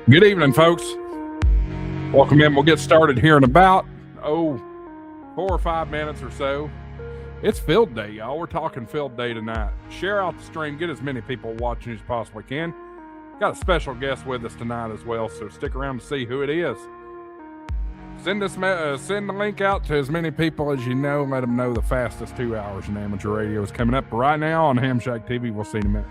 Good evening, folks. Welcome in. We'll get started here in about 4 or 5 minutes or so. It's Field Day, y'all. We're talking Field Day tonight. Share out the stream. Get as many people watching as you possibly can. Got a special guest with us tonight as well, so stick around to see who it is. Send the link out to as many people as you know. Let them know the fastest 2 hours in amateur radio is coming up right now on HamShackTV. We'll see you in a minute.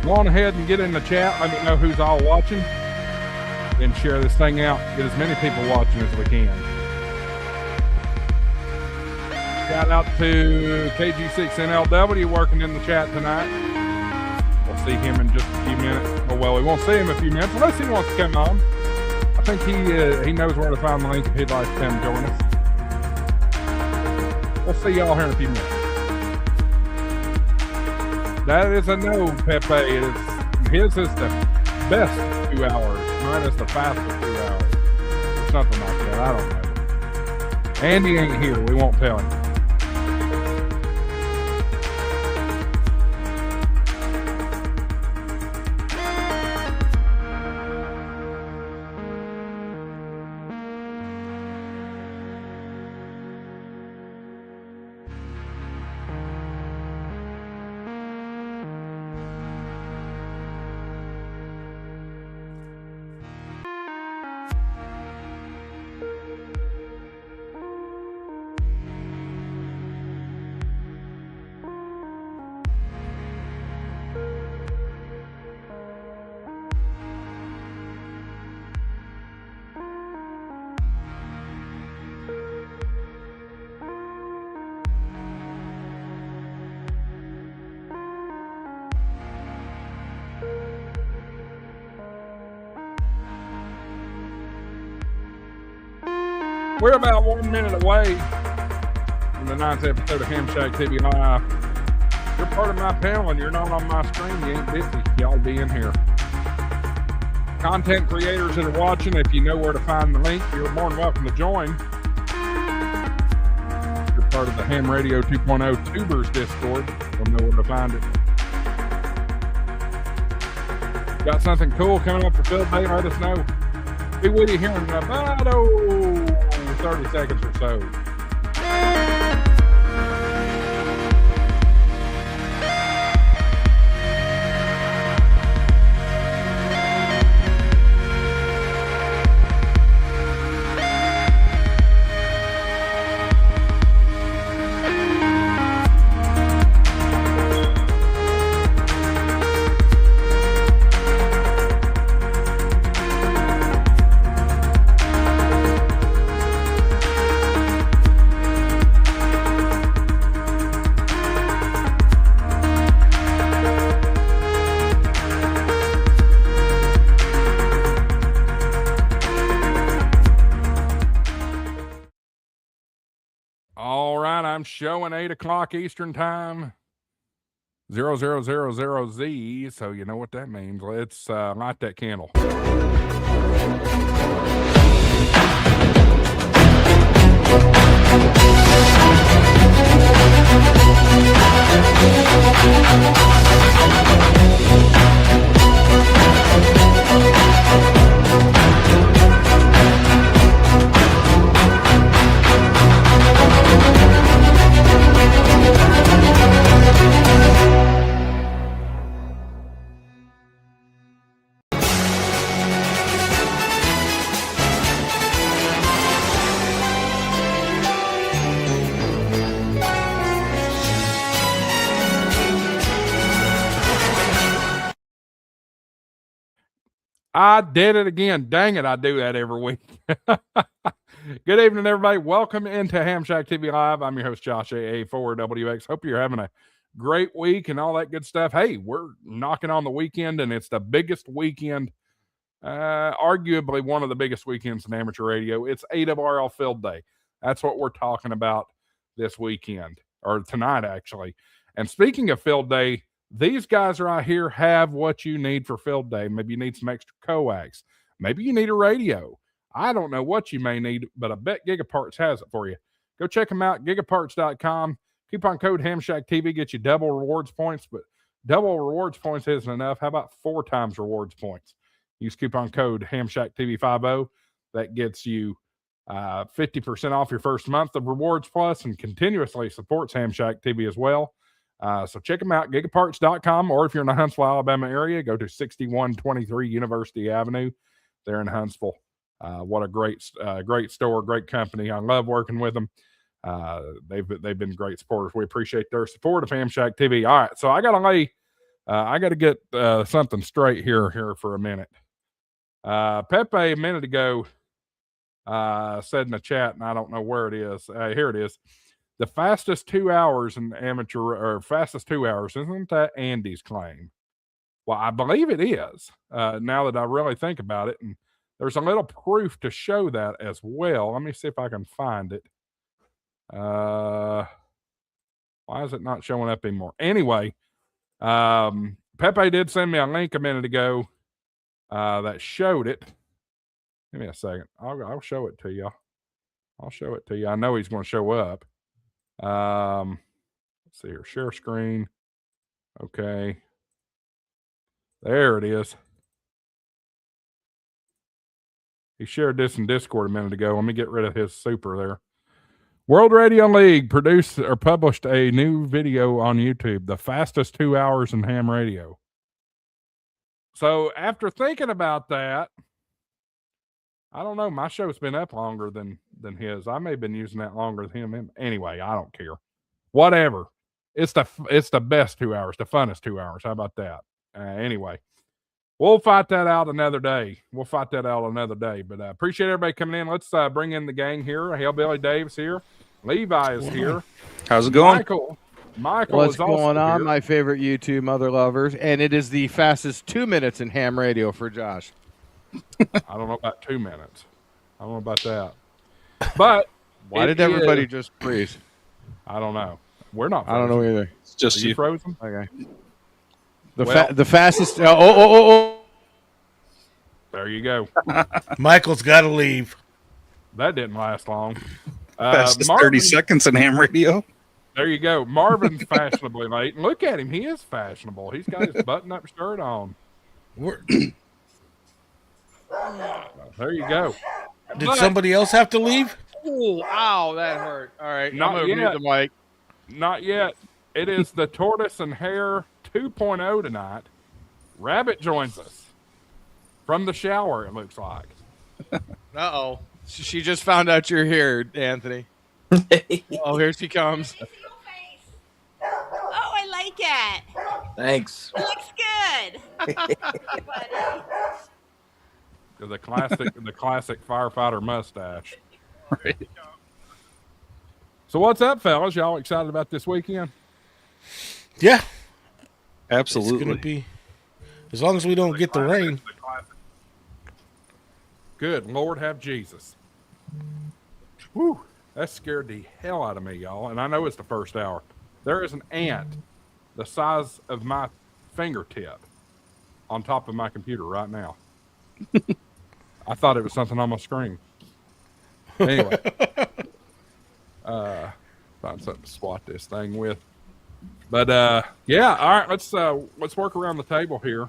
Go on ahead and get in the chat. Let me know who's all watching. Then share this thing out. Get as many people watching as we can. Shout out to KG6NLW working in the chat tonight. We'll see him in just a few minutes. Oh, well, we won't see him in a few minutes unless he wants to come on. I think he knows where to find the link if he'd like to come join us. We'll see y'all here in a few minutes. That is a no, Pepe. His is the best 2 hours. Mine is the fastest 2 hours. Or something like that. I don't know. Andy ain't here. We won't tell him. We're about 1 minute away from the 9th episode of HamShackTV Live. You're part of my panel and you're not on my screen. You ain't busy. Y'all be in here. Content creators that are watching, if you know where to find the link, you're more than welcome to join. You're part of the Ham Radio 2.0 Tubers Discord. You'll know where to find it. Got something cool coming up for Field Day? Let us know. Be with you here in about 30 seconds or so. I'm showing 8 o'clock Eastern time, 0000Z, so you know what that means. Let's light that candle. I did it again. Dang it, I do that every week. Good evening, everybody. Welcome into HamShackTV Live. I'm your host, Josh, AA4WX. Hope you're having a great week and all that good stuff. Hey, we're knocking on the weekend, and it's the biggest weekend, arguably one of the biggest weekends in amateur radio. It's ARRL Field Day. That's what we're talking about this weekend, or tonight, actually. And speaking of Field Day, these guys right here have what you need for Field Day. Maybe you need some extra coax. Maybe you need a radio. I don't know what you may need, but I bet Gigaparts has it for you. Go check them out, gigaparts.com. Coupon code HamShackTV gets you double rewards points, but double rewards points isn't enough. How about 4 times rewards points? Use coupon code HamShackTV50. That gets you 50% off your first month of Rewards Plus and continuously supports HamShackTV as well. So check them out, gigaparts.com, or if you're in the Huntsville, Alabama area, go to 6123 University Avenue there in Huntsville. What a great store, great company. I love working with them. They've been great supporters. We appreciate their support of HamShackTV. All right, so I gotta get something straight here for a minute. Pepe a minute ago said in the chat, and I don't know where it is. Here it is. The fastest 2 hours in amateur, or fastest 2 hours, isn't that Andy's claim? Well, I believe it is, now that I really think about it. And there's a little proof to show that as well. Let me see if I can find it. Why is it not showing up anymore? Anyway, Pepe did send me a link a minute ago that showed it. Give me a second. I'll show it to you. I know he's going to show up. Let's see here. Share screen. Okay. There it is. He shared this in Discord a minute ago. Let me get rid of his super there. World Radio League published a new video on YouTube, the fastest 2 hours in ham radio. So after thinking about that, I don't know. My show's been up longer than his. I may have been using that longer than him. Anyway, I don't care. Whatever. It's the best 2 hours, the funnest 2 hours. How about that? Anyway, we'll fight that out another day. But appreciate everybody coming in. Let's bring in the gang here. Hillbilly Dave's here. Levi is here. How's it going? Michael What's is also going on, here. my favorite YouTube mother lovers? And it is the fastest 2 minutes in ham radio for Josh. I don't know about 2 minutes. I don't know about that. But why did everybody just freeze? I don't know. We're not frozen. I don't know either. It's just you frozen? Okay. The fastest. Oh. There you go. Michael's got to leave. That didn't last long. fastest 30 seconds in ham radio. There you go. Marvin's fashionably late. And look at him. He is fashionable. He's got his button-up shirt on. There you go. Did somebody else have to leave? Oh, ow, that hurt. All right. Not I'm going to mute the mic. Not yet. It is the Tortoise and Hare 2.0 tonight. Rabbit joins us from the shower, it looks like. Uh-oh. She just found out you're here, Anthony. Oh, here she comes. Oh, I like it. Thanks. It looks good. The classic firefighter mustache. Right. So what's up, fellas? Y'all excited about this weekend? Yeah. Absolutely. It's going to be, as long as we don't get the rain. Good Lord have Jesus. Whew. That scared the hell out of me, y'all. And I know it's the first hour. There is an ant the size of my fingertip on top of my computer right now. I thought it was something on my screen. Anyway. Find something to swat this thing with. But yeah, all right, let's work around the table here.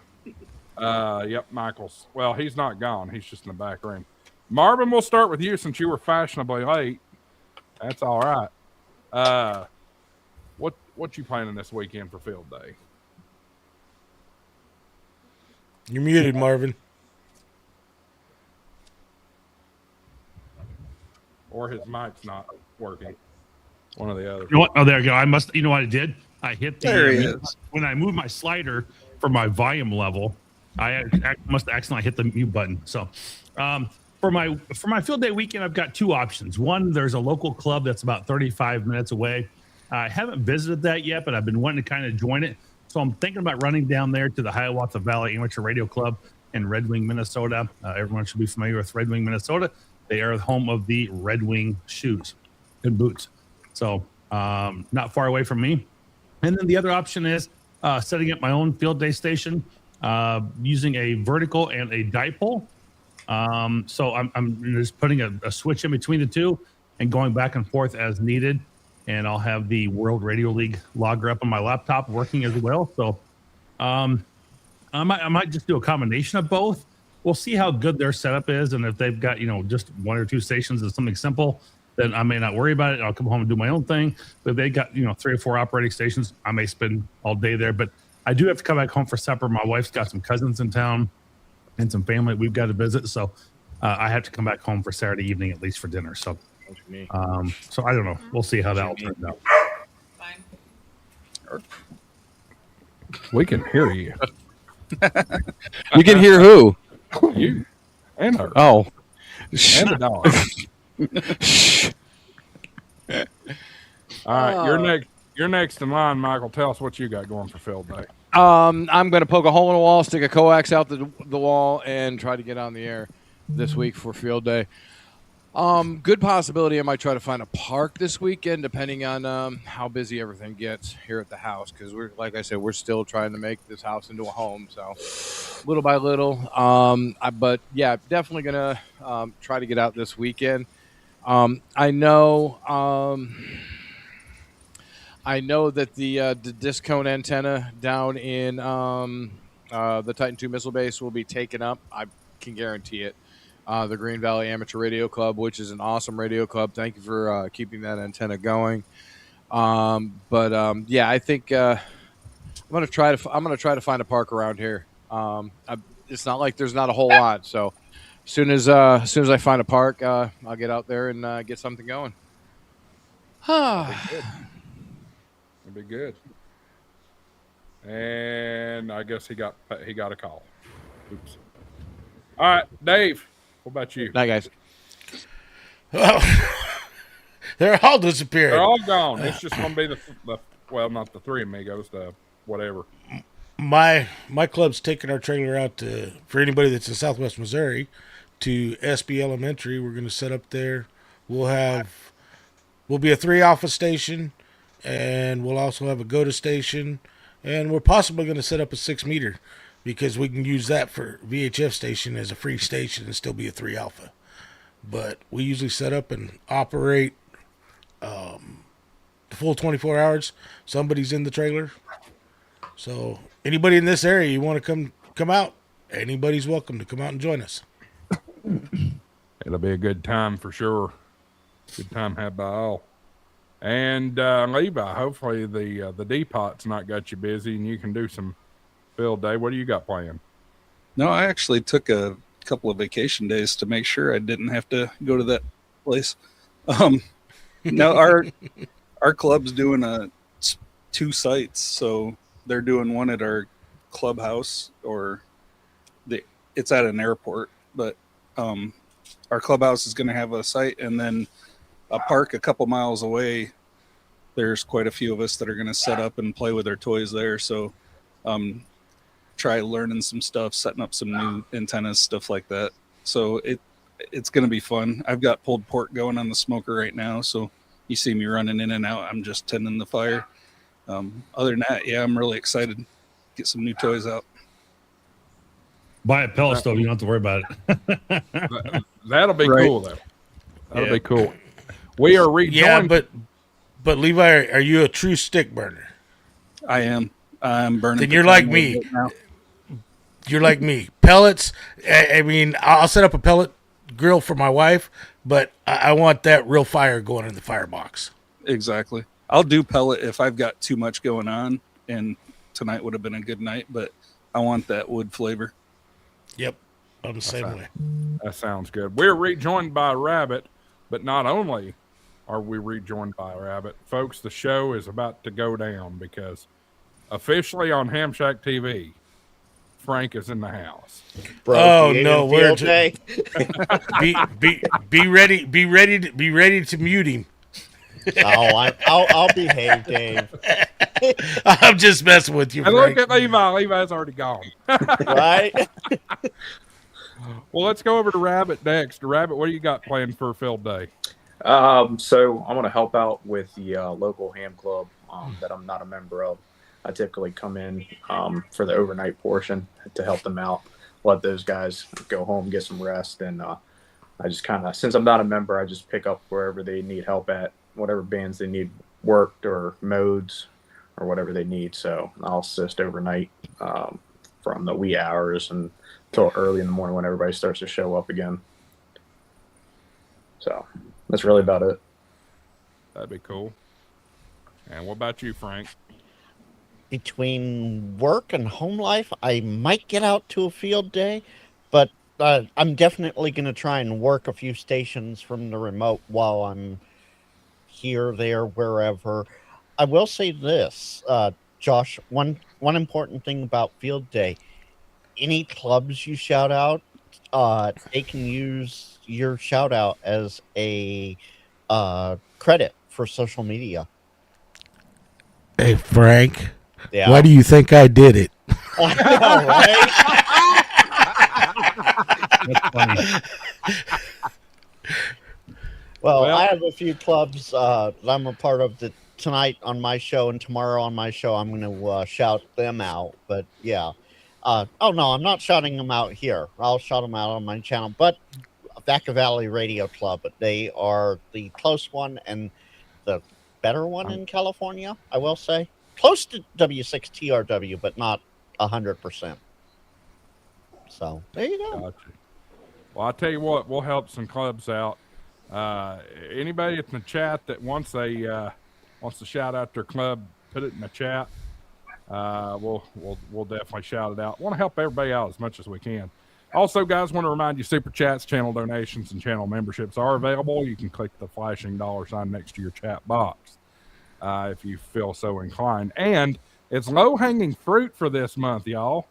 Yep, Michael's. Well, he's not gone. He's just in the back room. Marvin, we'll start with you since you were fashionably late. That's all right. What you planning this weekend for Field Day? You're muted, Marvin. Or his mic's not working. One or the other. You know what? Oh, there you go. You know what I did? I hit the. There he is. When I moved my slider for my volume level, I must accidentally hit the mute button. So, for my field day weekend, I've got two options. One, there's a local club that's about 35 minutes away. I haven't visited that yet, but I've been wanting to kind of join it. So I'm thinking about running down there to the Hiawatha Valley Amateur Radio Club in Red Wing, Minnesota. Everyone should be familiar with Red Wing, Minnesota. They are the home of the Red Wing shoes and boots. So not far away from me. And then the other option is setting up my own field day station using a vertical and a dipole. So I'm just putting a switch in between the two and going back and forth as needed. And I'll have the World Radio League logger up on my laptop working as well. So I might just do a combination of both. We'll see how good their setup is. And if they've got, just one or two stations and something simple, then I may not worry about it. I'll come home and do my own thing. But if they got, 3 or 4 operating stations, I may spend all day there. But I do have to come back home for supper. My wife's got some cousins in town and some family we've got to visit. So I have to come back home for Saturday evening, at least for dinner. So so I don't know. We'll see how that all turns out. Fine. We can hear you. You can hear who? You and her. Oh. And the dog. All right, you're next in line, Michael. Tell us what you got going for field day. I'm going to poke a hole in the wall, stick a coax out the wall, and try to get on the air this week for field day. Good possibility I might try to find a park this weekend, depending on how busy everything gets here at the house. Because like I said, we're still trying to make this house into a home. So little by little, but yeah, definitely gonna try to get out this weekend. I know that the disc cone antenna down in the Titan II missile base will be taken up. I can guarantee it. The Green Valley Amateur Radio Club, which is an awesome radio club. Thank you for keeping that antenna going. Yeah, I think I'm gonna try to find a park around here. It's not like there's not a whole lot. So as soon as I find a park, I'll get out there and get something going. It'll be good. And I guess he got a call. Oops. All right, Dave. What about you? Night, guys. They're all disappeared. They're all gone. It's just going to be the well, not the three amigos, the whatever. My club's taking our trailer out for anybody that's in Southwest Missouri to SB Elementary. We're going to set up there. We'll be a 3 alpha station, and we'll also have a GOTA station, and we're possibly going to set up a 6 meter. Because we can use that for VHF station as a free station and still be a 3 alpha. But we usually set up and operate the full 24 hours. Somebody's in the trailer. So anybody in this area, you want to come out, anybody's welcome to come out and join us. It'll be a good time for sure. Good time had by all. And Levi, hopefully the depot's not got you busy and you can do some field day. What do you got planned? No, I actually took a couple of vacation days to make sure I didn't have to go to that place. No, our club's doing 2 sites, so they're doing one at our clubhouse, it's at an airport, but our clubhouse is going to have a site, and then a park a couple miles away. There's quite a few of us that are going to set up and play with our toys there. So try learning some stuff, setting up some new antennas, stuff like that. So it's going to be fun. I've got pulled pork going on the smoker right now, so you see me running in and out. I'm just tending the fire. Other than that, yeah, I'm really excited to get some new toys out. Buy a pellet stove. You don't have to worry about it. That'll be right. Cool, though. That'll be cool. We are rejoined. Yeah, but Levi, are you a true stick burner? I am. I'm burning. Then you're like me. You're like me. Pellets. I mean, I'll set up a pellet grill for my wife, but I want that real fire going in the firebox. Exactly. I'll do pellet if I've got too much going on, and tonight would have been a good night, but I want that wood flavor. Yep. I'm the same way. That sounds good. We're rejoined by Rabbit, but not only are we rejoined by Rabbit, folks, the show is about to go down because officially on HamShackTV, Frank is in the house. Bro, Oh, creative no, we're field day. be ready to mute him. I'll behave, Dave. I'm just messing with you, And Frank. look at Levi. Levi's already gone. Right? Well, let's go over to Rabbit next. Rabbit, what do you got planned for field day? So I'm going to help out with the local ham club that I'm not a member of. I typically come in for the overnight portion to help them out, let those guys go home, get some rest. And I just kind of, since I'm not a member, I just pick up wherever they need help at, whatever bands they need worked or modes or whatever they need. So I'll assist overnight from the wee hours until early in the morning when everybody starts to show up again. So that's really about it. That'd be cool. And what about you, Frank? Between work and home life, I might get out to a field day, but I'm definitely going to try and work a few stations from the remote while I'm here, there, wherever. I will say this, Josh, one important thing about field day, any clubs you shout out, they can use your shout out as a credit for social media. Hey, Frank, Yeah. why do you think I did it? I know, right? That's funny. Well, Well- I have a few clubs that I'm a part of that tonight on my show and tomorrow on my show. I'm going to shout them out. But yeah. Oh, no, I'm not shouting them out here. I'll shout them out on my channel. But Vaca Valley Radio Club, they are the close one and the better one in California, I will say. Close to W6TRW, but not 100%. So there you go. Gotcha. Well, I'll tell you what, we'll help some clubs out. Anybody in the chat that wants to shout out their club, put it in the chat. We'll definitely shout it out. Want to help everybody out as much as we can. Also, guys, want to remind you, super chats, channel donations, and channel memberships are available. You can click the flashing $sign next to your chat box if you feel so inclined. And it's low-hanging fruit for this month, y'all.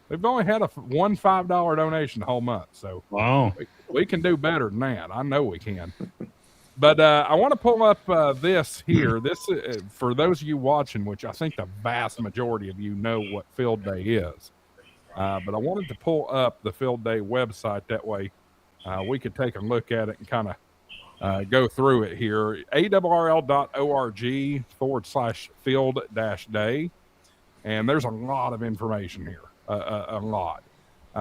We've only had one $5 donation the whole month, so Wow. we can do better than that. I know we can. But I want to pull up this here. This for those of you watching, which I think the vast majority of you know what Field Day is. But I wanted to pull up the Field Day website. That way we could take a look at it and kind of go through it here. ARRL.org/field-day. And there's a lot of information here. A lot.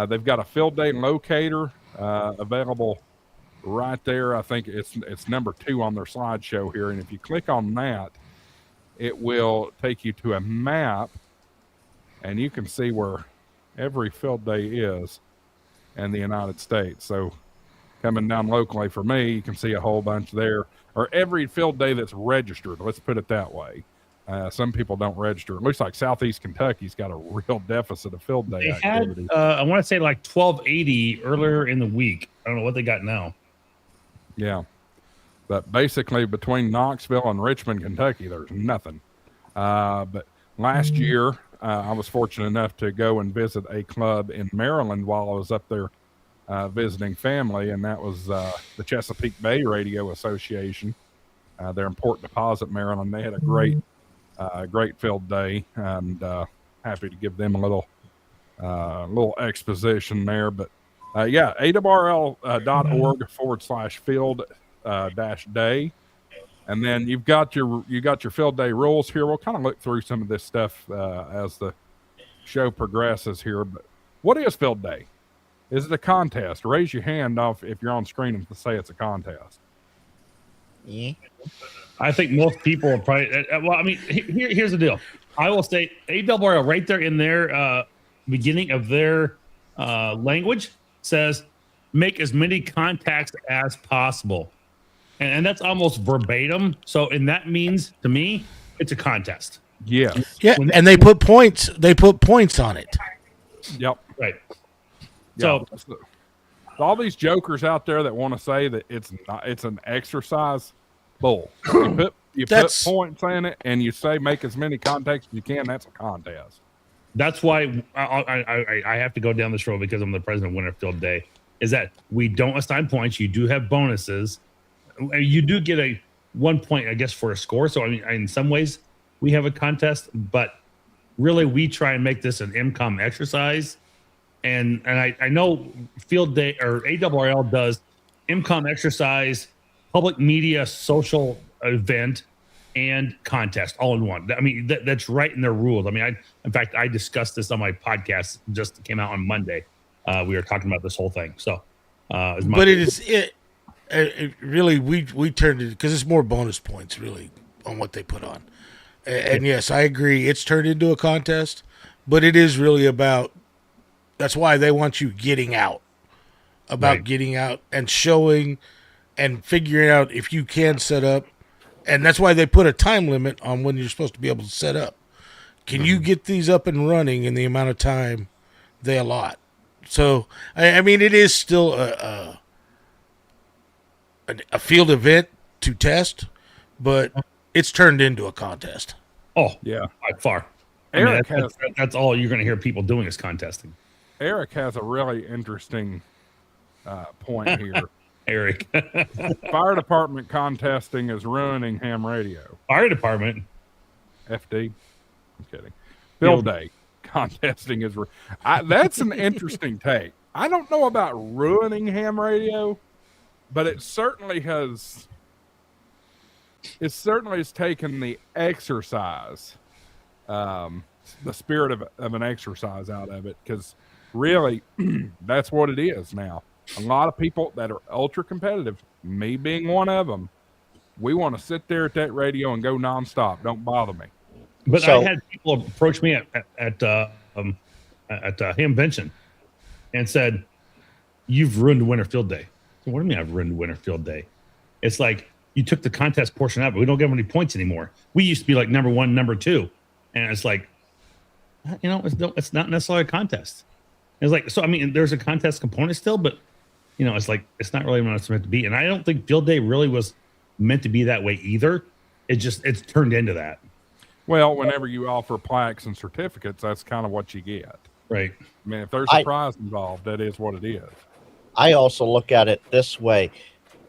They've got a Field Day locator available right there. I think it's number 2 on their slideshow here. And if you click on that, it will take you to a map and you can see where every field day is in the United States. So coming down locally for me, you can see a whole bunch there, or every field day that's registered. Let's put it that way. Some people don't register. It looks like Southeast Kentucky's got a real deficit of field day They activity. had, I want to say like 1280 earlier in the week. I don't know what they got now. Yeah. But basically between Knoxville and Richmond, Kentucky, there's nothing. But last year, I was fortunate enough to go and visit a club in Maryland while I was up there visiting family, and that was the Chesapeake Bay Radio Association. They're in Port Deposit, Maryland. They had a great field day, and happy to give them a little exposition there. But yeah, ARRL.org/field-day. And then you got your field day rules here. We'll kind of look through some of this stuff as the show progresses here. But what is field day? Is it a contest? Raise your hand off if you're on screen and say it's a contest. Yeah. I think most people are probably. Well, I mean, here's the deal. I will say ARRL right there in their beginning of their language says make as many contacts as possible. And that's almost verbatim. So, and that means to me, it's a contest. Yes. Yeah, and they put points. They put points on it. Yep. Right. Yeah. So, all these jokers out there that want to say that it's an exercise, bull. You put That's- points in it and you say make as many contacts as you can. That's a contest. That's why I have to go down this road because I'm the president of Winter Field Day. Is that we don't assign points. You do have bonuses. You do get a 1 point, I guess, for a score. So I mean, in some ways, we have a contest, but really, we try and make this an MCOM exercise. And I know Field Day or ARRL does MCOM exercise, public media, social event, and contest all in one. I mean, that's right in their rules. I mean, in fact, I discussed this on my podcast, just came out on Monday. We were talking about this whole thing. So, but it really, we turned it because it's more bonus points really on what they put on. And yes, I agree. It's turned into a contest, but it is really about. That's why they want you getting out, getting out and showing, and figuring out if you can set up. And that's why they put a time limit on when you're supposed to be able to set up. Can you get these up and running in the amount of time they allot? So, I mean, it is still a field event to test, but it's turned into a contest. Oh, Yeah. by far. Eric That's all you're going to hear people doing is contesting. Eric has a really interesting point here. Eric. Fire department contesting is ruining ham radio. Fire department. FD. I'm kidding. Field day contesting is. That's an interesting take. I don't know about ruining ham radio, but it certainly has. It certainly has taken the exercise, the spirit of an exercise out of it, because really, that's what it is now. A lot of people that are ultra competitive, me being one of them, we want to sit there at that radio and go nonstop. Don't bother me. But I had people approach me at Hamvention and said, "You've ruined Winter Field Day." So what do you mean I've ruined Winter Field Day? It's like you took the contest portion out, but we don't get any points anymore. We used to be like number one, number two, and it's like, it's not necessarily a contest. It's like, so I mean, there's a contest component still, but it's like it's not really what it's meant to be. And I don't think Field Day really was meant to be that way either. It's turned into that. Well, whenever you offer plaques and certificates, that's kind of what you get. Right. I mean, if there's a prize involved, that is what it is. I also look at it this way.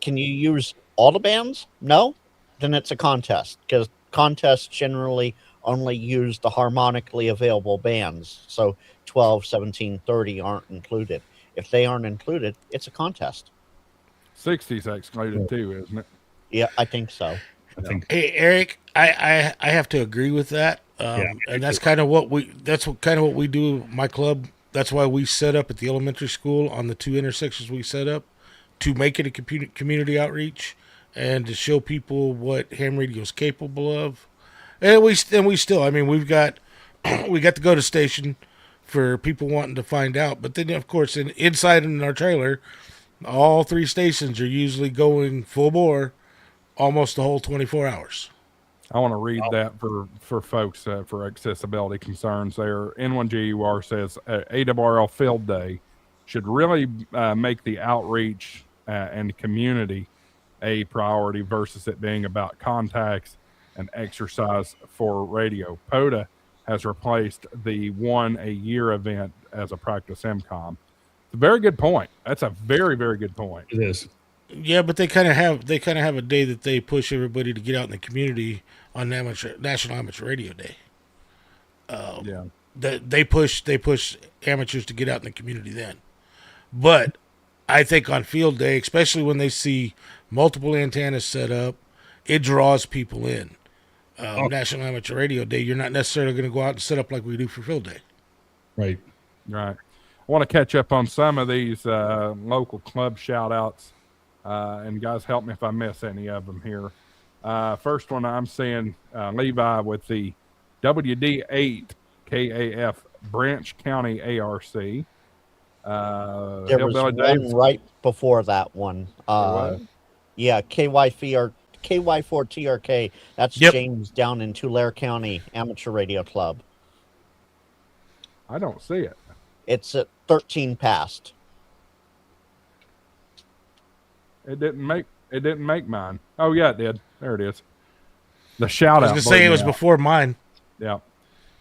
Can you use all the bands? No? Then it's a contest, because contests generally only use the harmonically available bands. So 12, 17, 30 aren't included. If they aren't included, it's a contest. 60's excluded too, isn't it? Yeah, I think so. Hey, Eric, I have to agree with that. And that's kind of what we do at my club. That's why we set up at the elementary school on the 2 intersections we set up to make it a community outreach and to show people what ham radio is capable of. And we still, I mean, we got the GOTA station for people wanting to find out. But then, of course, inside in our trailer, all 3 stations are usually going full bore almost the whole 24 hours. I want to read that for folks for accessibility concerns there. N1GUR says ARRL Field Day should really make the outreach and community a priority versus it being about contacts and exercise for radio. POTA has replaced the 1-a-year event as a practice MCOM. It's a very good point. That's a very, very good point. It is. Yeah, but they kind of have a day that they push everybody to get out in the community on National Amateur Radio Day. Yeah, They push amateurs to get out in the community then. But I think on Field Day, especially when they see multiple antennas set up, it draws people in. National Amateur Radio Day, you're not necessarily going to go out and set up like we do for Field Day. Right. right. I want to catch up on some of these local club shout-outs. And guys, help me if I miss any of them here. First one, I'm seeing Levi with the WD8 KAF Branch County ARC. There was one right before that one. Yeah, KY4TRK. That's James down in Tulare County Amateur Radio Club. I don't see it. It's at 13 past. It didn't make mine. Oh yeah, it did. There it is. The shout out. I was gonna say it was before mine. Yeah.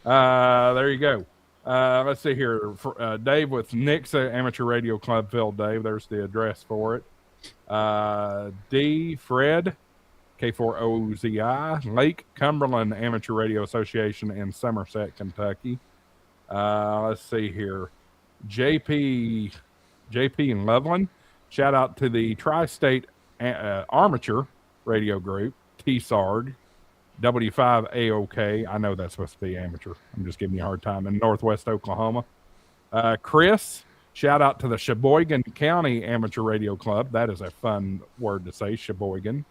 There you go. Let's see here. Dave with Nixa Amateur Radio Club Field Day. There's the address for it. D. Fred, K4OZI, Lake Cumberland Amateur Radio Association in Somerset, Kentucky. Let's see here. JP in Loveland. Shout out to the Tri-State Armature Radio Group, TSARG, W5AOK. I know that's supposed to be amateur. I'm just giving you a hard time. In Northwest Oklahoma. Chris, shout out to the Sheboygan County Amateur Radio Club. That is a fun word to say, Sheboygan.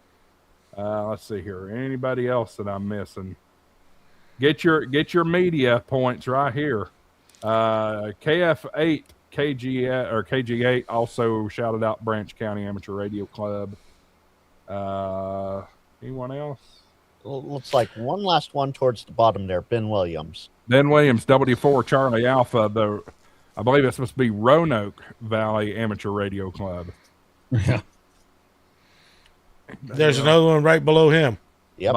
Let's see here. Anybody else that I'm missing? Get your media points right here. KF8 KG8 also shouted out Branch County Amateur Radio Club. Anyone else? Looks like one last one towards the bottom there. Ben Williams, W4 Charlie Alpha. I believe it's supposed to be Roanoke Valley Amateur Radio Club. Yeah. There's another one right below him. Yep.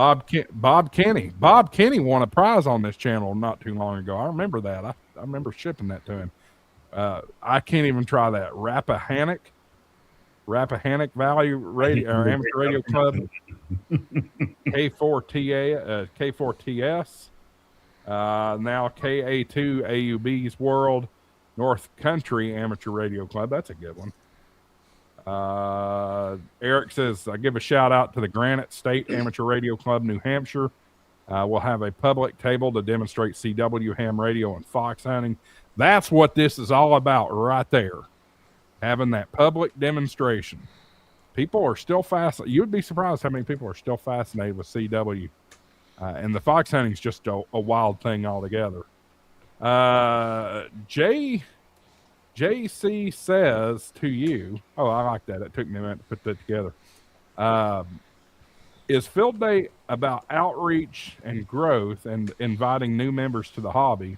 Bob Kenny. Bob Kenny won a prize on this channel not too long ago. I remember that. I remember shipping that to him. I can't even try that. Rappahannock Valley Radio or Amateur Radio Club. K4TS. Now KA2 AUB's World North Country Amateur Radio Club. That's a good one. Eric says, I give a shout out to the Granite State Amateur Radio Club, New Hampshire. We'll have a public table to demonstrate CW ham radio and fox hunting. That's what this is all about right there. Having that public demonstration. People are still fascinated. You'd be surprised how many people are still fascinated with CW. And the fox hunting is just a wild thing altogether. JC says to you, oh, I like that. It took me a minute to put that together. Is Field Day about outreach and growth and inviting new members to the hobby,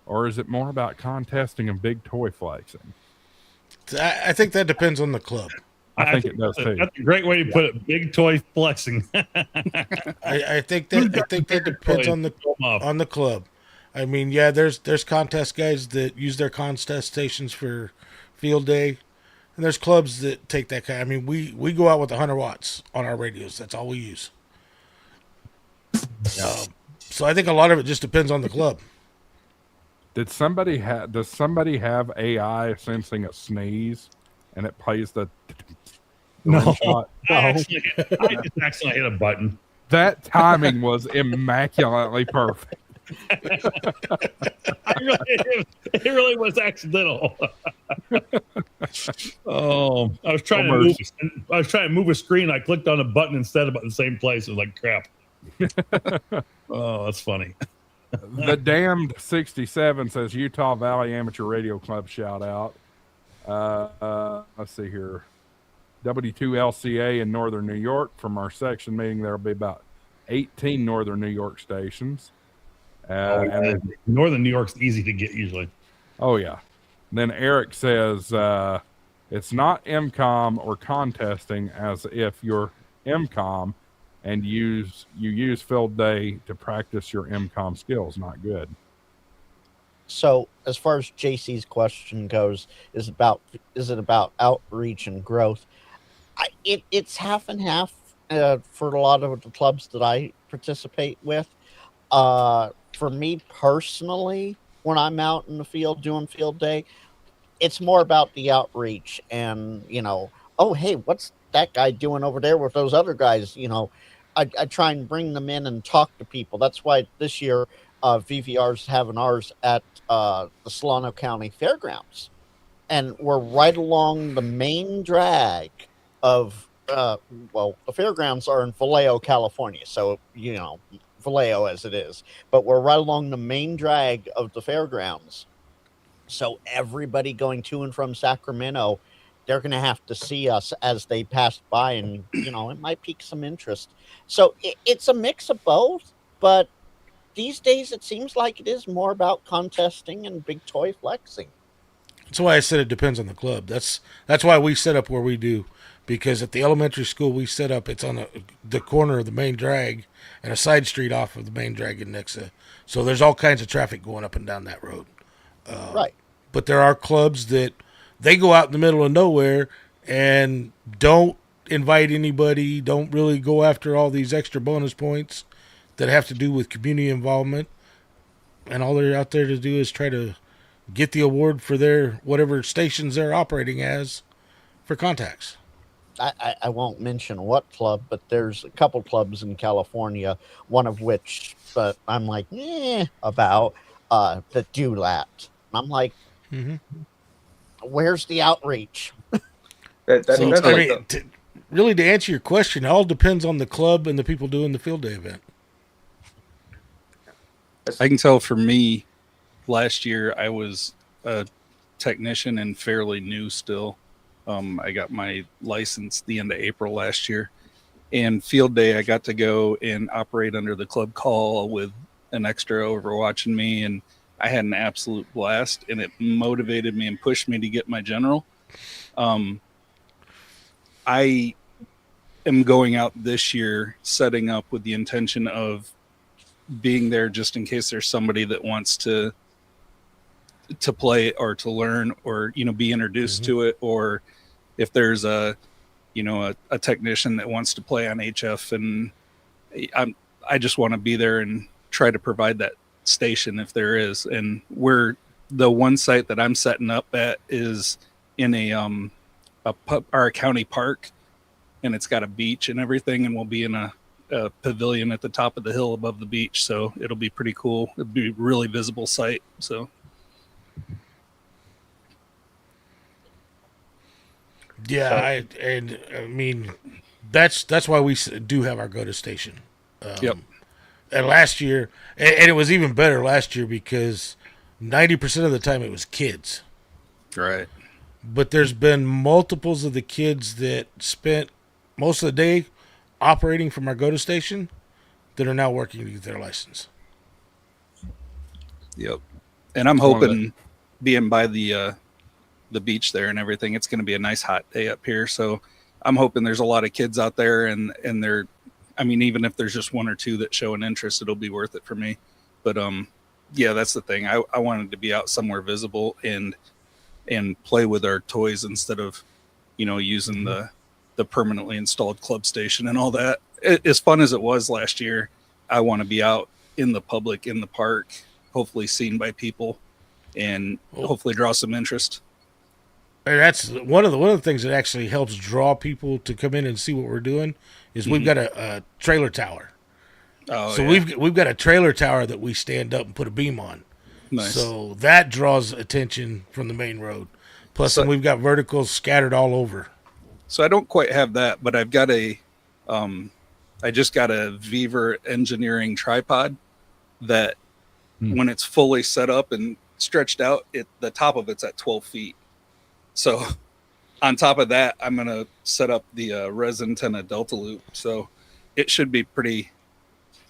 or is it more about contesting and big toy flexing? I think that depends on the club. I think it does too. That's a great way to put it. Big toy flexing. I think that depends on the club. I mean, yeah, there's contest guys that use their contest stations for Field Day, and there's clubs that take that kind. I mean, we go out with 100 watts on our radios. That's all we use. So I think a lot of it just depends on the club. Does somebody have AI sensing a sneeze, and it plays the No, shot? I just accidentally hit a button. That timing was immaculately perfect. It really was accidental. Oh, I was trying to move a screen. I clicked on a button instead of at the same place. It was like crap. Oh, that's funny. The Damned 67 says Utah Valley Amateur Radio Club shout out. Let's see here. W2LCA in Northern New York. From our section meeting, there'll be about 18 Northern New York stations. And Northern New York's easy to get usually. Oh yeah. Then Eric says it's not MCOM or contesting, as if you're MCOM and you use Field Day to practice your MCOM skills. Not good. So as far as JC's question goes, is it about outreach and growth? It's half and half for a lot of the clubs that I participate with. For me personally, when I'm out in the field doing Field Day, it's more about the outreach and, oh, hey, what's that guy doing over there with those other guys? I try and bring them in and talk to people. That's why this year VVR's having ours at the Solano County Fairgrounds. And we're right along the main drag of, the fairgrounds are in Vallejo, California. So, Vallejo as it is. But we're right along the main drag of the fairgrounds. So everybody going to and from Sacramento, they're going to have to see us as they pass by, and it might pique some interest. So it's a mix of both, but these days it seems like it is more about contesting and big toy flexing. That's why I said it depends on the club. That's why we set up where we do, because at the elementary school we set up, it's on the corner of the main drag and a side street off of the main drag in Nixa. So there's all kinds of traffic going up and down that road. Right. But there are clubs that they go out in the middle of nowhere and don't invite anybody, don't really go after all these extra bonus points that have to do with community involvement. And all they're out there to do is try to get the award for their whatever stations they're operating as for contacts. I won't mention what club, but there's a couple clubs in California, one of which I'm like, about that do that. I'm like, where's the outreach? Really, to answer your question, it all depends on the club and the people doing the field day event. I can tell for me, last year I was a technician and fairly new still. I got my license the end of April last year, and field day I got to go and operate under the club call with an extra overwatching me, and I had an absolute blast, and it motivated me and pushed me to get my general. I am going out this year setting up with the intention of being there just in case there's somebody that wants to play or to learn or, be introduced to it, or if there's a technician that wants to play on HF, and I just want to be there and try to provide that station if there is. And the one site that I'm setting up at is in our county park, and it's got a beach and everything, and we'll be in a pavilion at the top of the hill above the beach, so it'll be pretty cool. It'll be a really visible site. So yeah, I mean that's why we do have our GOTA station. Yep. And last year, and it was even better last year because 90% of the time it was kids. Right. But there's been multiples of the kids that spent most of the day operating from our GOTA station that are now working to get their license. Yep. And I'm hoping, being by the beach there and everything, it's going to be a nice hot day up here. So I'm hoping there's a lot of kids out there, and they're, even if there's just one or two that show an interest, it'll be worth it for me. But yeah, that's the thing. I wanted to be out somewhere visible and play with our toys instead of, using the permanently installed club station and all that. As fun as it was last year, I want to be out in the public, in the park, hopefully seen by people, and hopefully draw some interest. And that's one of the things that actually helps draw people to come in and see what we're doing is we've got a trailer tower. Oh, so yeah. we've got a trailer tower that we stand up and put a beam on. Nice. So that draws attention from the main road. Plus, then we've got verticals scattered all over. So I don't quite have that, but I've got I just got a Beaver engineering tripod that when it's fully set up and stretched out, the top of it's at 12 feet. So on top of that, I'm going to set up the res antenna delta loop. So it should be pretty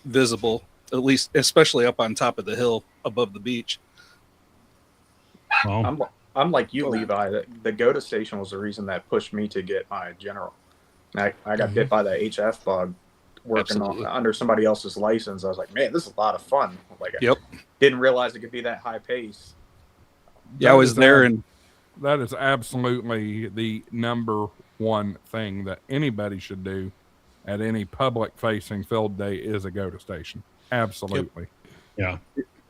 visible, at least, especially up on top of the hill above the beach. Well, I'm like you, Levi. The GOTA station was the reason that pushed me to get my general. I got bit by the HF bug working under somebody else's license. I was like, man, this is a lot of fun. Like, Yep. Didn't realize it could be that high pace. Yeah, I was there, and that is absolutely the number one thing that anybody should do at any public facing field day is a GOTA station. Absolutely. yeah.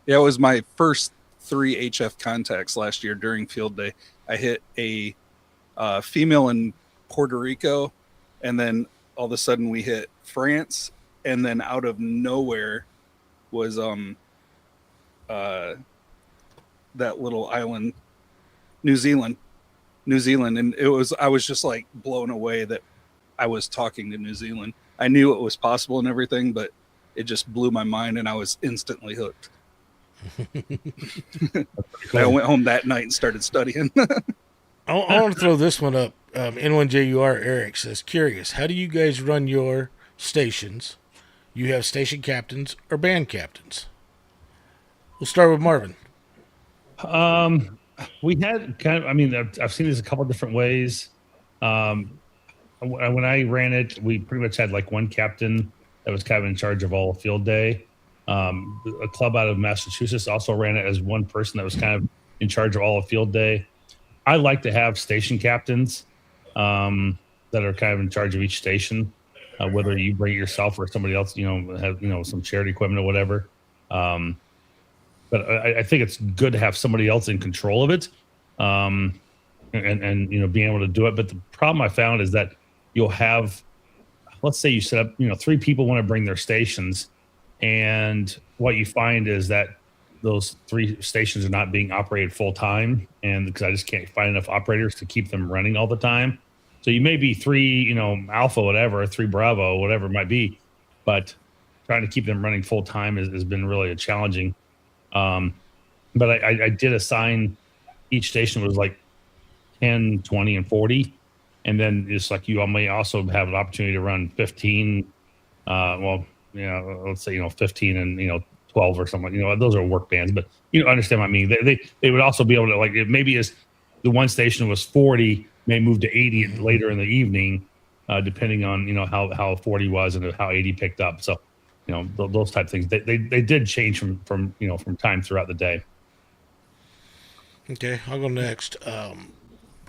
yeah, it was my first 3 HF contacts last year during field day. I hit a female in Puerto Rico, and then all of a sudden we hit France, and then out of nowhere was that little island, New Zealand, and I was just like blown away that I was talking to New Zealand. I knew it was possible and everything, but it just blew my mind, and I was instantly hooked. I went home that night and started studying. I want to throw this one up. N1JUR Eric says, curious, how do you guys run your stations? You have station captains or band captains? We'll start with Marvin. We had kind of, I mean, I've seen this a couple of different ways. When I ran it, we pretty much had like one captain that was kind of in charge of all field day. A club out of Massachusetts also ran it as one person that was kind of in charge of all of field day. I like to have station captains that are kind of in charge of each station, whether you bring it yourself or somebody else, have some shared equipment or whatever. But I think it's good to have somebody else in control of it, and being able to do it. But the problem I found is that you'll have, let's say you set up, 3 people want to bring their stations, and what you find is that those 3 stations are not being operated full time, and because I just can't find enough operators to keep them running all the time. So you may be 3, Alpha, whatever, 3 Bravo, whatever it might be, but trying to keep them running full time has been really challenging. But I did assign each station was like 10, 20, and 40. And then it's like you may also have an opportunity to run 15. Let's say, 15 and, 12 or something. Those are work bands, but understand what I mean. They would also be able to, like, it maybe as the one station was 40, may move to 80 later in the evening, depending on, how 40 was and how 80 picked up. So, those type of things. They did change from time throughout the day. Okay, I'll go next.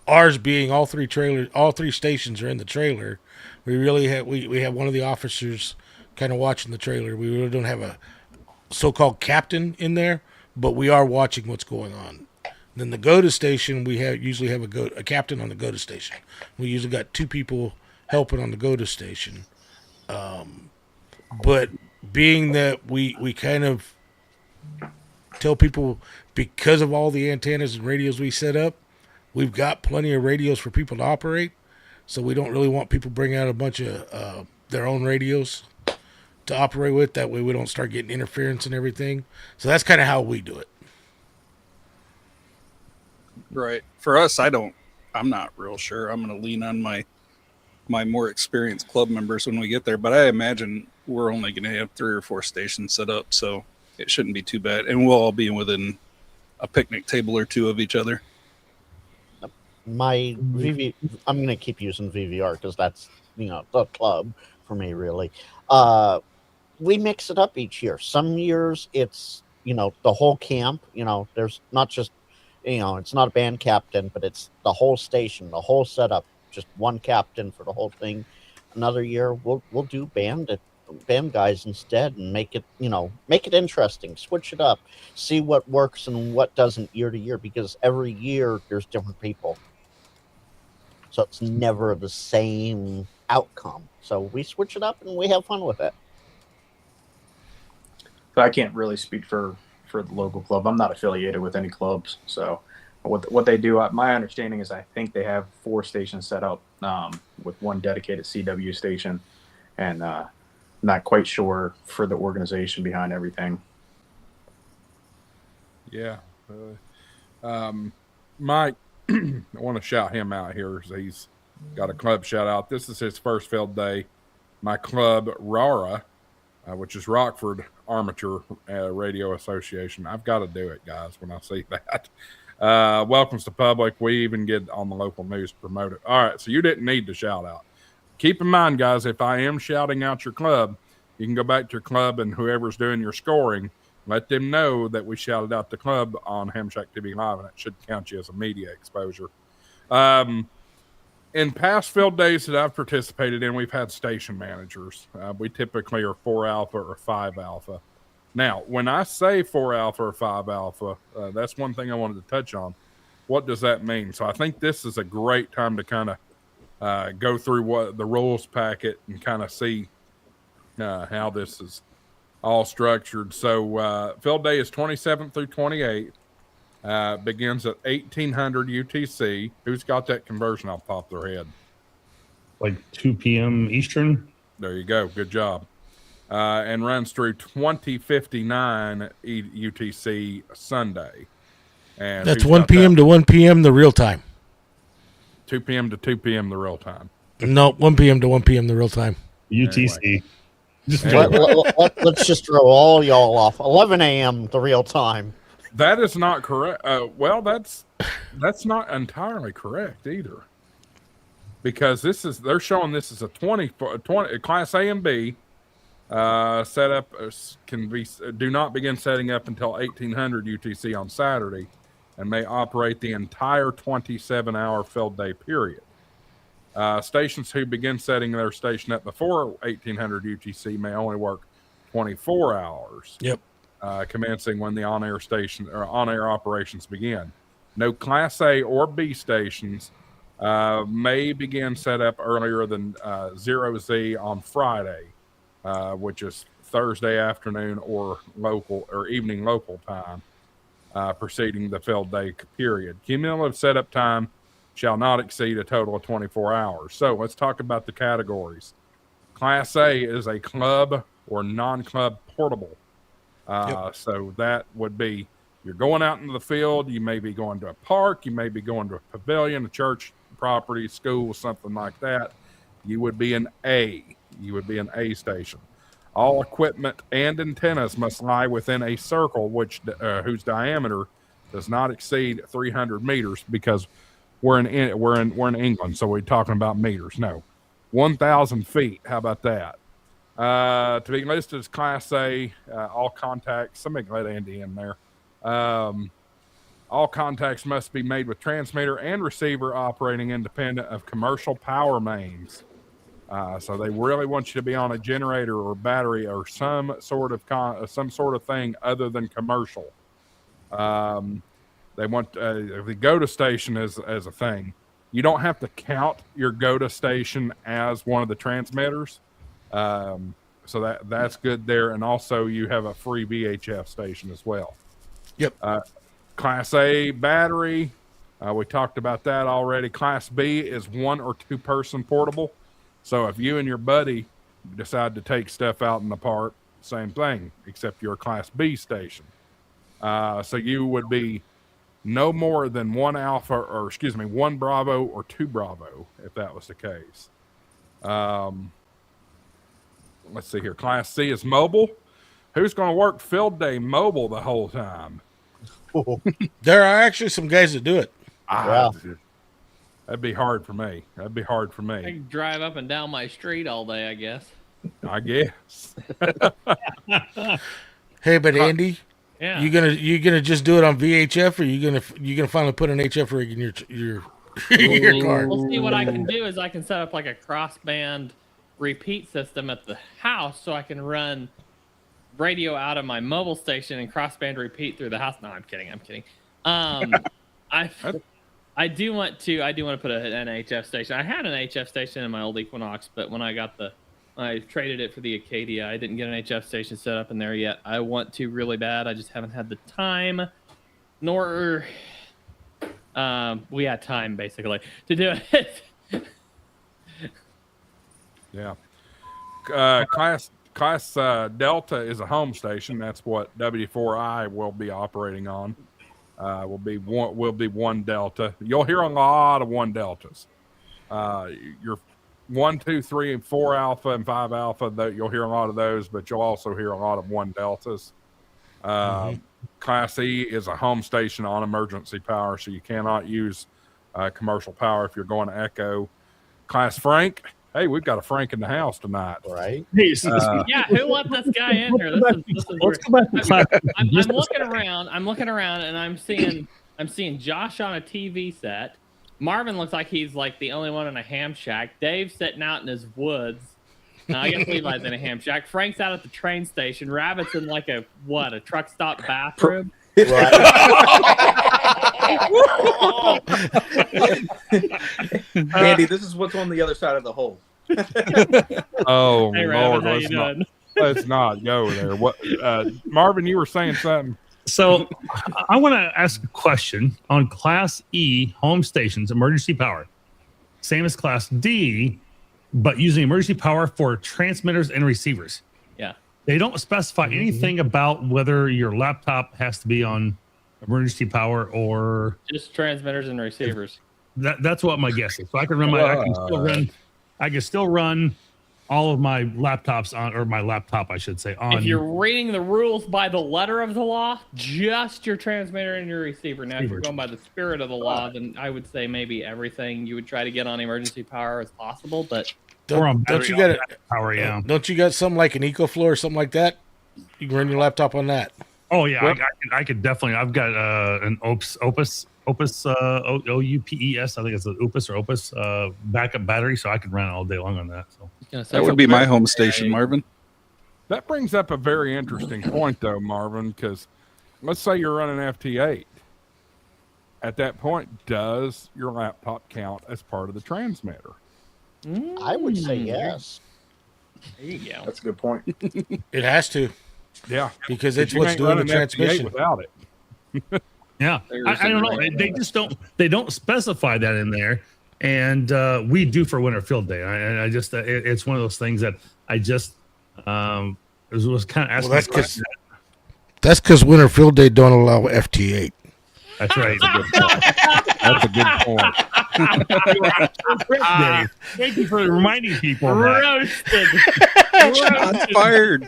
Ours being all 3 stations are in the trailer. We really have we have one of the officers kind of watching the trailer. We really don't have a so-called captain in there, but we are watching what's going on. Then the GOTA station, we usually have a captain on the GOTA station. We usually got 2 people helping on the GOTA station. But being that we kind of tell people, because of all the antennas and radios we set up, we've got plenty of radios for people to operate. So we don't really want people bringing out a bunch of their own radios to operate with. That way we don't start getting interference and everything. So that's kind of how we do it. Right. For us, I'm not real sure. I'm going to lean on my more experienced club members when we get there, but I imagine we're only going to have 3 or 4 stations set up, so it shouldn't be too bad. And we'll all be within a picnic table or 2 of each other. My I'm going to keep using VVR because that's, the club for me, really. We mix it up each year. Some years it's, the whole camp, there's not just, it's not a band captain, but it's the whole station, the whole setup, just one captain for the whole thing. Another year we'll do band guys instead and make it interesting, switch it up, see what works and what doesn't year to year, because every year there's different people. So it's never the same outcome. So we switch it up and we have fun with it. But I can't really speak for the local club. I'm not affiliated with any clubs. So what they do, my understanding is I think they have 4 stations set up with one dedicated CW station, and not quite sure for the organization behind everything. Yeah. Mike, I want to shout him out here. He's got a club shout out. This is his first field day. My club, RARA, which is Rockford Armature Radio Association. I've got to do it, guys, when I see that. Welcomes the public. We even get on the local news to promote it. All right, so you didn't need to shout out. Keep in mind, guys, if I am shouting out your club, you can go back to your club and whoever's doing your scoring, let them know that we shouted out the club on HamShackTV Live, and it should count you as a media exposure. In past field days that I've participated in, we've had station managers. We typically are 4 Alpha or 5 Alpha. Now, when I say 4 Alpha or 5 Alpha, that's one thing I wanted to touch on. What does that mean? So I think this is a great time to kind of go through what the rules packet and kind of see how this is all structured. So field day is 27th through 28th. Begins at 1800 UTC. Who's got that conversion off the top of their head? Like 2 p.m. Eastern. There you go. Good job. And runs through 2059 UTC Sunday. And that's 1 p.m. to 1 p.m. the real time. 2 p.m. to 2 p.m. the real time. No, 1 p.m. to 1 p.m. the real time. UTC. Anyway. Let's just throw all y'all off. 11 a.m. the real time. That is not correct. Well, that's not entirely correct either, because they're showing this as a 20 Class A and B setup do not begin setting up until 1800 UTC on Saturday, and may operate the entire 27-hour field day period. Stations who begin setting their station up before 1800 UTC may only work 24 hours. Yep. Commencing when the on-air operations begin. No Class A or B stations may begin setup earlier than 0Z on Friday, which is Thursday afternoon or evening local time, preceding the field day period. Cumulative setup time shall not exceed a total of 24 hours. So let's talk about the categories. Class A is a club or non-club portable. So that would be, you're going out into the field, you may be going to a park, you may be going to a pavilion, a church property, school, something like that. You would be an A. You would be an A station. All equipment and antennas must lie within a circle whose diameter does not exceed 300 meters, because we're in England, so we're talking about meters. No, 1,000 feet. How about that? To be listed as Class A, all contacts. Somebody let Andy in there. All contacts must be made with transmitter and receiver operating independent of commercial power mains. So they really want you to be on a generator or battery or some sort of thing other than commercial. They want if the GOTA station as a thing, you don't have to count your GOTA station as one of the transmitters. So that's good there, and also you have a free VHF station as well. Yep. Class A battery, we talked about that already. Class B is 1 or 2 person portable. So if you and your buddy decide to take stuff out in the park, same thing, except you're a Class B station. So you would be no more than 1 Bravo or 2 Bravo, if that was the case. Let's see here. Class C is mobile. Who's going to work field day mobile the whole time? There are actually some guys that do it. That'd be hard for me. I can drive up and down my street all day, I guess. I guess. Hey, but Andy, Yeah. you gonna just do it on VHF, or you gonna finally put an HF rig in your car? We'll see. What I can do is I can set up like a crossband repeat system at the house, so I can run radio out of my mobile station and crossband repeat through the house. No, I'm kidding. I do want to put an HF station. I had an HF station in my old Equinox, but when I traded it for the Acadia, I didn't get an HF station set up in there yet. I want to really bad. I just haven't had the time, nor we had time basically to do it. Yeah. Class Delta is a home station. That's what W4I will be operating on. Will be one Delta. You'll hear a lot of 1 Deltas. Your 1, 2, 3, and 4 Alpha and 5 Alpha, you'll hear a lot of those, but you'll also hear a lot of 1 Deltas. Class E is a home station on emergency power, so you cannot use commercial power if you're going to Echo. Class Frank. Hey, we've got a Frank in the house tonight. Right? Yeah, who let this guy in here? This is Let's go back to class. I'm looking around. And I'm seeing Josh on a TV set. Marvin looks like he's like the only one in a ham shack. Dave's sitting out in his woods. I guess Levi's in a ham shack. Frank's out at the train station. Rabbit's in like a truck stop bathroom. Andy, this is what's on the other side of the hole. Oh, Hey, Lord, Rabbit, how you doing? let's not go there. What, Marvin, you were saying something. So I want to ask a question on Class E home stations, emergency power. Same as Class D, but using emergency power for transmitters and receivers. Yeah. They don't specify anything about whether your laptop has to be on emergency power or Just transmitters and receivers. that's what my guess is. So I can run I can still run all of my laptops on, or my laptop, I should say, on. If you're reading the rules by the letter of the law, just your transmitter and your receiver. Now, if you're going by the spirit of the law, then I would say maybe everything you would try to get on emergency power as possible. But Don't you got power? Yeah. Don't you got something like an EcoFlow or something like that? You can run your laptop on that. Oh yeah, I could definitely. I've got an Opus OUPES, I think it's an Opus backup battery, so I could run it all day long on that. So that would be my home station, Marvin. That brings up a very interesting point, though, Marvin, because let's say you're running FT8. At that point, does your laptop count as part of the transmitter? I would say yes. There you go. That's a good point. It has to. Yeah, because it's what's doing the transmission without it. Yeah, I don't know. They just don't. They don't specify that in there, and we do for Winter Field Day. I just it's one of those things that I just was kind of asking. Well, that's because Winter Field Day don't allow FT8. That's right. That's a good point. Thank you for reminding people. Roasted. Shots fired.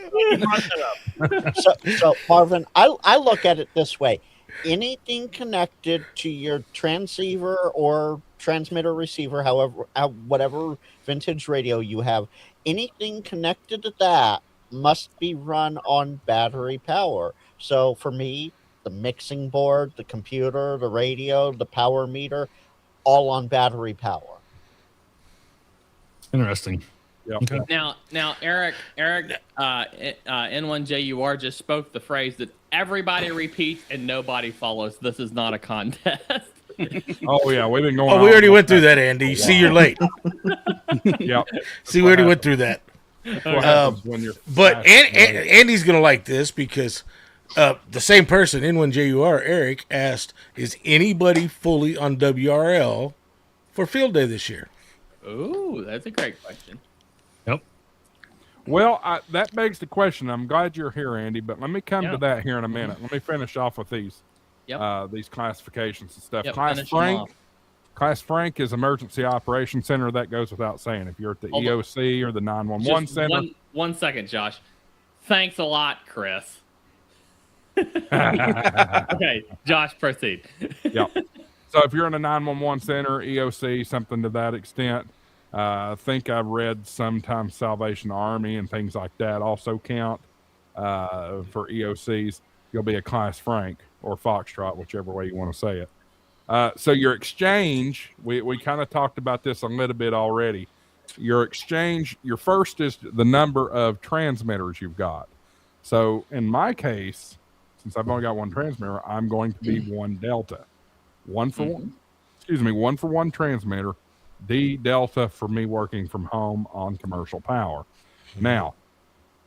So Marvin, I look at it this way. Anything connected to your transceiver or transmitter receiver, whatever vintage radio you have, anything connected to that must be run on battery power. So for me, the mixing board, the computer, the radio, the power meter, all on battery power. Interesting. Yeah. Okay. Now, Eric, N1JUR just spoke the phrase that everybody repeats and nobody follows. This is not a contest. Oh yeah, we've been going. Oh, we already went through that, Andy. You see, you're late. Yeah. See, we already went through that. But Andy's gonna like this because the same person, N1JUR, Eric, asked, "Is anybody fully on WRL for Field Day this year?" Ooh, that's a great question. Yep. Well, that begs the question. I'm glad you're here, Andy, but let me come to that here in a minute. Let me finish off with these classifications and stuff. Yep, Class Frank is Emergency Operations Center. That goes without saying. If you're at the EOC or the 911 center. One second, Josh. Thanks a lot, Chris. Okay, Josh, proceed. Yep. So if you're in a 911 center, EOC, something to that extent, I think I've read sometimes Salvation Army and things like that also count for EOCs. You'll be a Class Frank or Foxtrot, whichever way you want to say it. So your exchange, we kind of talked about this a little bit already. Your exchange, your first is the number of transmitters you've got. So in my case, since I've only got one transmitter, I'm going to be one Delta. One for one transmitter, D Delta for me working from home on commercial power. Now,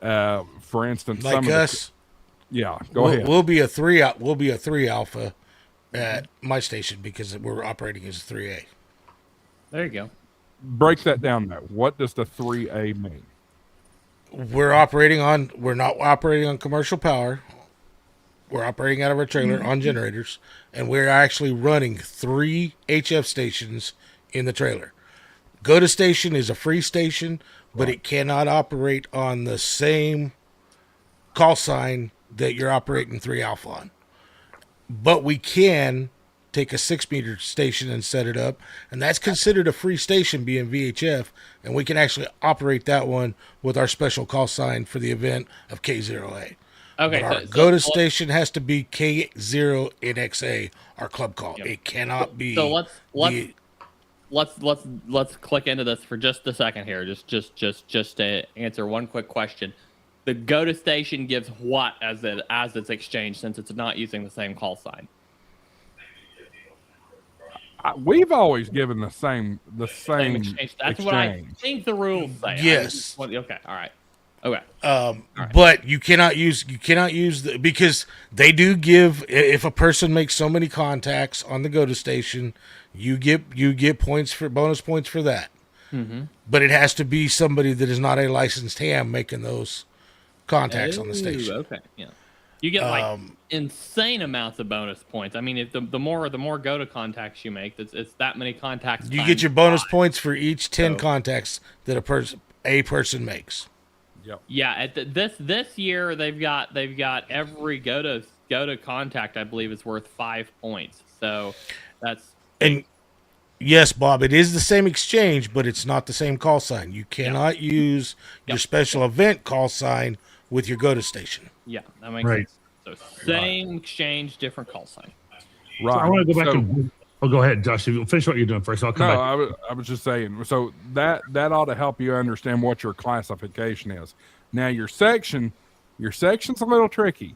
for instance, like some us, go ahead. We'll be a 3 alpha at my station because we're operating as a 3A. There you go. Break that down though. What does the 3A mean? We're not operating on commercial power. We're operating out of our trailer on generators, and we're actually running 3 HF stations in the trailer. GOTA station is a free station, but it cannot operate on the same call sign that you're operating 3 alpha on. But we can take a 6-meter station and set it up, and that's considered a free station being VHF, and we can actually operate that one with our special call sign for the event of K0A. Okay, but our GOTA station has to be K0 in XA, our club call. Yep. It cannot be. So let's click into this for just a second here. Just to answer one quick question. The GOTA station gives what as its exchange, since it's not using the same call sign? We've always given the same exchange. That's what I think the rules say. Yes. Okay. All right. Okay. But you cannot use because they do give, if a person makes so many contacts on the GOTA station, you get points for bonus points for that. Mm-hmm. But it has to be somebody that is not a licensed ham making those contacts on the station. Okay. Yeah. You get like insane amounts of bonus points. I mean, if the more GOTA contacts you make, it's that many contacts. You get your bonus points for each 10 contacts that a person a person makes. Yep. Yeah, this year they've got every GOTA contact, I believe, is worth 5 points. So that's And yes, Bob, it is the same exchange, but it's not the same call sign. You cannot use your special event call sign with your GOTA station. yeah, that makes sense. So same exchange, different call sign. Right. So I want to go back and go ahead, Josh. Finish what you're doing first. I'll come back. I was just saying. So that ought to help you understand what your classification is. Now your section's a little tricky.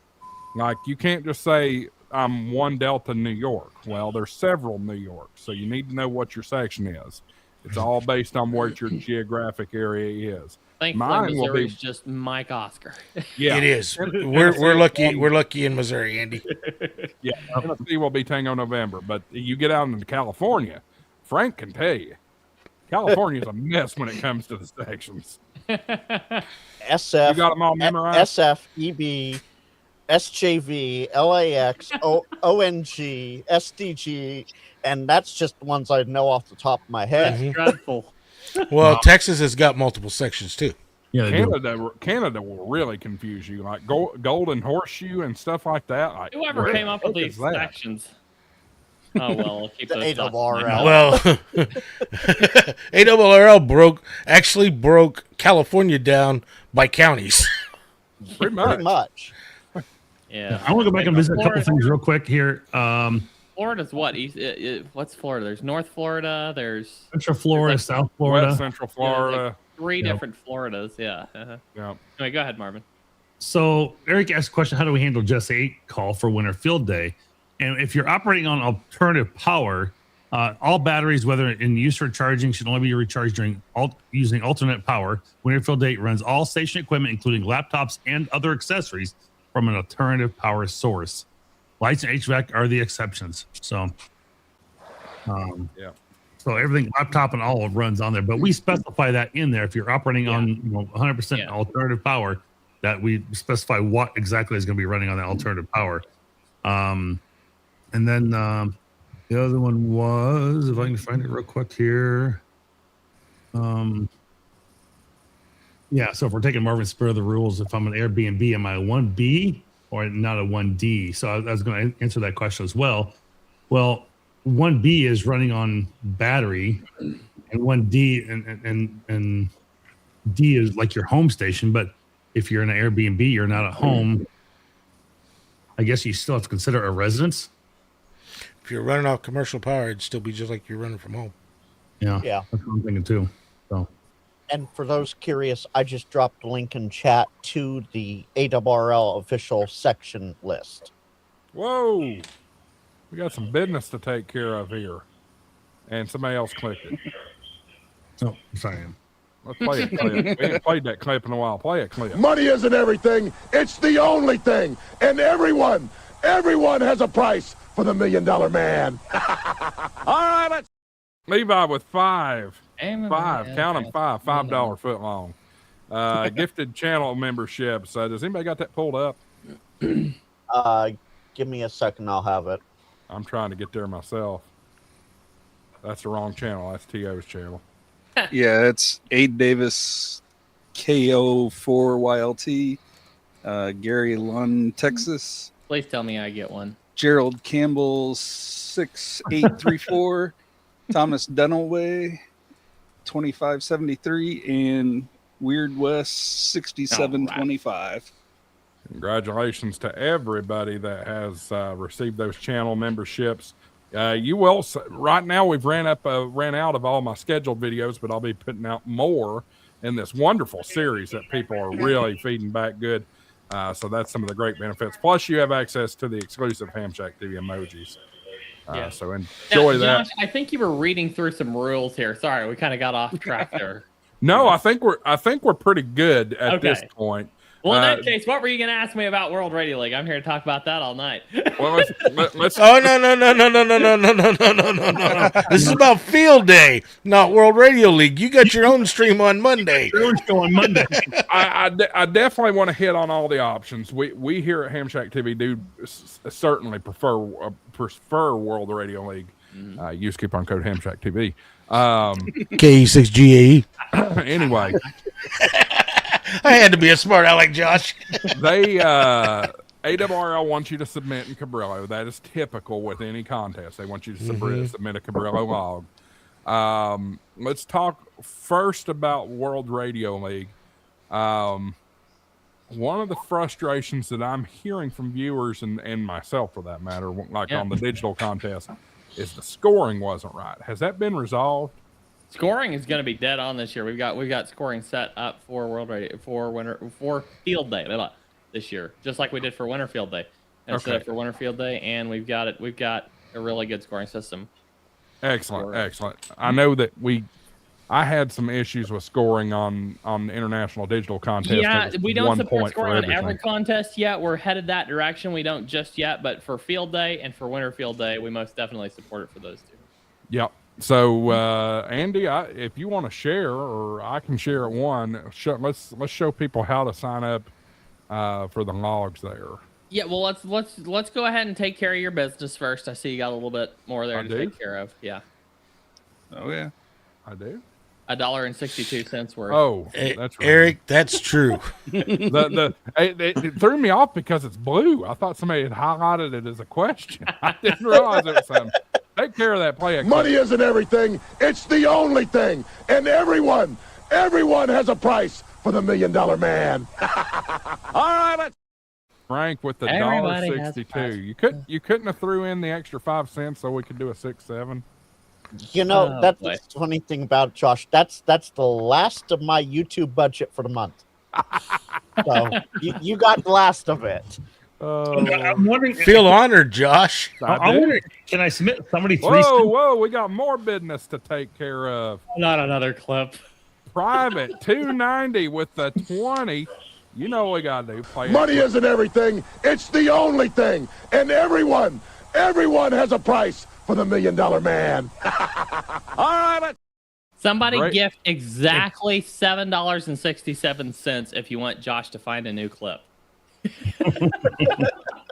Like you can't just say I'm 1 Delta New York. Well, there's several New Yorks, so you need to know what your section is. It's all based on what your geographic area is. Thankfully, Missouri is just Mike Oscar. Yeah, it is. We're lucky. We're lucky in Missouri, Andy. Yeah, Tennessee will be Tango November, but you get out into California, Frank can tell you, California's a mess when it comes to the sections. SF, You got them all memorized? SF, EB, SJV, LAX, ONG, SDG, and that's just the ones I know off the top of my head. That's dreadful. Well, Texas has got multiple sections too. Yeah, Canada will really confuse you, like Golden Horseshoe and stuff like that. Like, Whoever came up with these sections. Oh well, I'll keep those ARRL. Well, ARRL broke California down by counties. Pretty much. Pretty much. Yeah, I want to go back and visit a couple things real quick here. Florida's what? What's Florida? There's North Florida. There's Central Florida, South Florida, West Central Florida. Like 3 different Floridas. Yeah. Yeah. Anyway, go ahead, Marvin. So Eric asked a question: how do we handle just 8 call for winter field day? And if you're operating on alternative power, all batteries, whether in use or charging, should only be recharged during using alternate power. Winter field day runs all station equipment, including laptops and other accessories, from an alternative power source. Lights and HVAC are the exceptions. So, so everything, laptop and all, runs on there. But we specify that in there. If you're operating on 100% alternative power, that we specify what exactly is going to be running on that alternative power. And then the other one was, if I can find it real quick here. Yeah, so if we're taking Marvin's spur of the rules, if I'm an Airbnb, am I a 1B or not a 1D? So I was going to answer that question as well. Well, 1B is running on battery, and 1D and D is like your home station. But if you're in an Airbnb, you're not at home. I guess you still have to consider a residence. If you're running off commercial power, it'd still be just like you're running from home. Yeah, Yeah. that's what I'm thinking too. So. And for those curious, I just dropped a link in chat to the ARRL official section list. Whoa. We got some business to take care of here. And somebody else clicked it. Oh, sorry. Let's play it. We ain't played that clip in a while. Play it, clip. Money isn't everything. It's the only thing. And everyone has a price for the $1 Million Man. All right, let's. Levi with 5. Amen. 5. Count them 5. $5 foot long. Gifted channel memberships. Does anybody got that pulled up? Give me a second, I'll have it. I'm trying to get there myself. That's the wrong channel. That's T.O.'s channel. Yeah, it's Aid Davis, KO4YLT, Gary Lund, Texas. Please tell me I get one. Gerald Campbell, 6834, Thomas Dunaway, 2573, and Weird West, 6725. Congratulations to everybody that has received those channel memberships. You will. Right now, we've ran out of all my scheduled videos, but I'll be putting out more in this wonderful series that people are really feeding back good. So that's some of the great benefits. Plus, you have access to the exclusive HamShackTV emojis. So enjoy that. Josh, I think you were reading through some rules here. Sorry, we kind of got off track there. No, I think we're pretty good at this point. Well, in that case, what were you going to ask me about World Radio League? I'm here to talk about that all night. Well, let's Oh no. This is about Field Day, not World Radio League. You got your own stream on Monday. Show on Monday. I definitely want to hit on all the options. We here at HamShackTV do certainly prefer World Radio League. Use coupon code HamShackTV. KE6GAE. Anyway, I had to be a smart aleck, Josh. They ARRL wants you to submit in Cabrillo. That is typical with any contest. They want you to submit a Cabrillo log. Let's talk first about World Radio League. One of the frustrations that I'm hearing from viewers and myself, for that matter, like on the digital contest, is the scoring wasn't right. Has that been resolved? Scoring is going to be dead on this year. We've got scoring set up for World Radio for Field Day this year, just like we did for Winter Field Day. And set up for Winter Field Day, and we've got a really good scoring system. Excellent. I know that I had some issues with scoring on the international digital contest. Yeah, we don't support scoring on every contest yet. We're headed that direction. We don't just yet, but for Field Day and for Winter Field Day, we most definitely support it for those two. Yep. So, Andy, if you want to share, or I can share at one, let's show people how to sign up for the logs there. Yeah, well, let's go ahead and take care of your business first. I see you got a little bit more there to take care of. Yeah. Oh yeah, I do. $1.62 worth. Oh, that's right. Eric, that's true. It threw me off because it's blue. I thought somebody had highlighted it as a question. I didn't realize it was something. Take care of that play. Money isn't everything. It's the only thing. And everyone has a price for the $1 Million Man. All right, let's. Frank with the Everybody $1.62. You couldn't have threw in the extra 5 cents so we could do a 6-7. You know, that's the funny thing about Josh. That's the last of my YouTube budget for the month. So you got the last of it. I'm wondering. Feel honored, Josh. I'm wondering, can I submit somebody Whoa, we got more business to take care of. Not another clip. Private $2.90 with the 20. You know what we gotta do. Play Money isn't everything. It's the only thing. And everyone has a price for the $1 Million Man. All right. Somebody gift exactly $7.67 if you want Josh to find a new clip.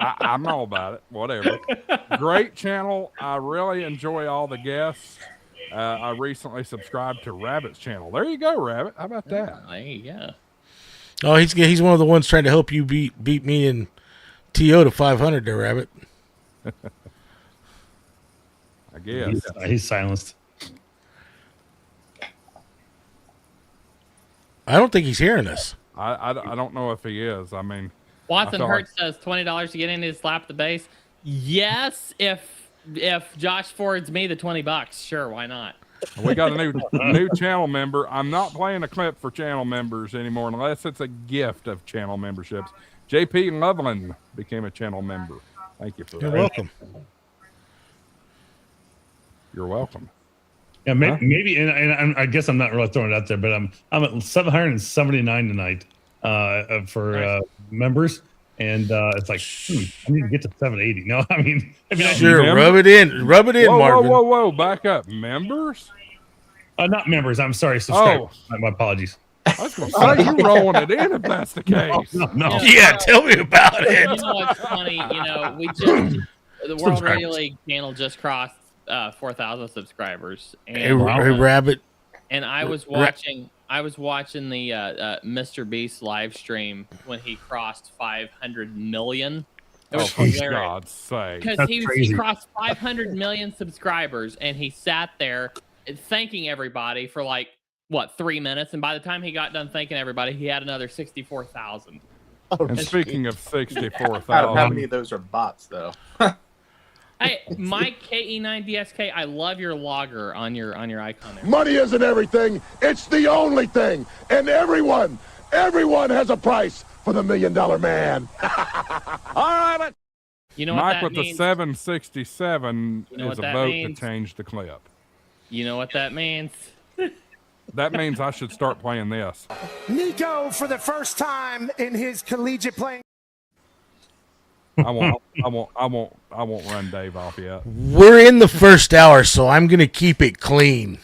I'm all about it. Whatever. Great channel. I really enjoy all the guests. I recently subscribed to Rabbit's channel. There you go, Rabbit. How about that? There you go. Oh, he's one of the ones trying to help you beat me and TO to 500 there, Rabbit. I guess. He's silenced. I don't think he's hearing us. I don't know if he is. I mean, Watson Hurt says $20 to get in to slap the base. Yes, if Josh forwards me the $20, sure, why not? We got a new channel member. I'm not playing a clip for channel members anymore unless it's a gift of channel memberships. JP Loveland became a channel member. Thank you for that. You're welcome. You're welcome. Yeah, maybe, and I guess I'm not really throwing it out there, but I'm at 779 tonight for members, and it's like I need to get to 780. No, I mean sure, rub it in, Marvin. Whoa, back up, members. Not members. I'm sorry, subscribers. My apologies. I was going to say you rolling it in if that's the case. No. Yeah, tell me about it. You know what's funny? The World Radio League channel just crossed 4,000 subscribers. And, hey, Rabbit. And I was watching the Mr. Beast live stream when he crossed 500 million. It was hilarious. God's sake! Because he crossed 500 million subscribers, and he sat there thanking everybody for 3 minutes, and by the time he got done thanking everybody, he had another 64,000. And speaking of 64,000, how many of those are bots, though? Hey, Mike KE9DSK, I love your logger on your icon there. Money isn't everything. It's the only thing. And everyone has a price for the $1 Million Man. All right. You know Mike what that with means? the 767 is a vote means? to change the clip. You know what that means? That means I should start playing this. Nico, for the first time in his collegiate playing. I won't run Dave off yet. We're in the first hour, so I'm going to keep it clean.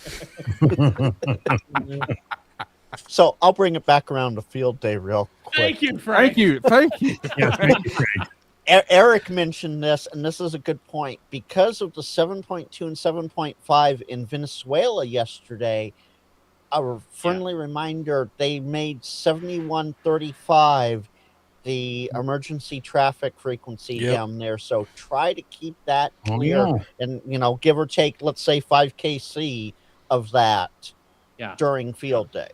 So I'll bring it back around to Field Day real quick. Thank you, Frank. Thank you. Yeah, thank you, Frank. Eric mentioned this, and this is a good point. Because of the 7.2 and 7.5 in Venezuela yesterday, a friendly reminder, they made 7135 the emergency traffic frequency down there. So try to keep that clear and, give or take, let's say 5 kc of that during field day.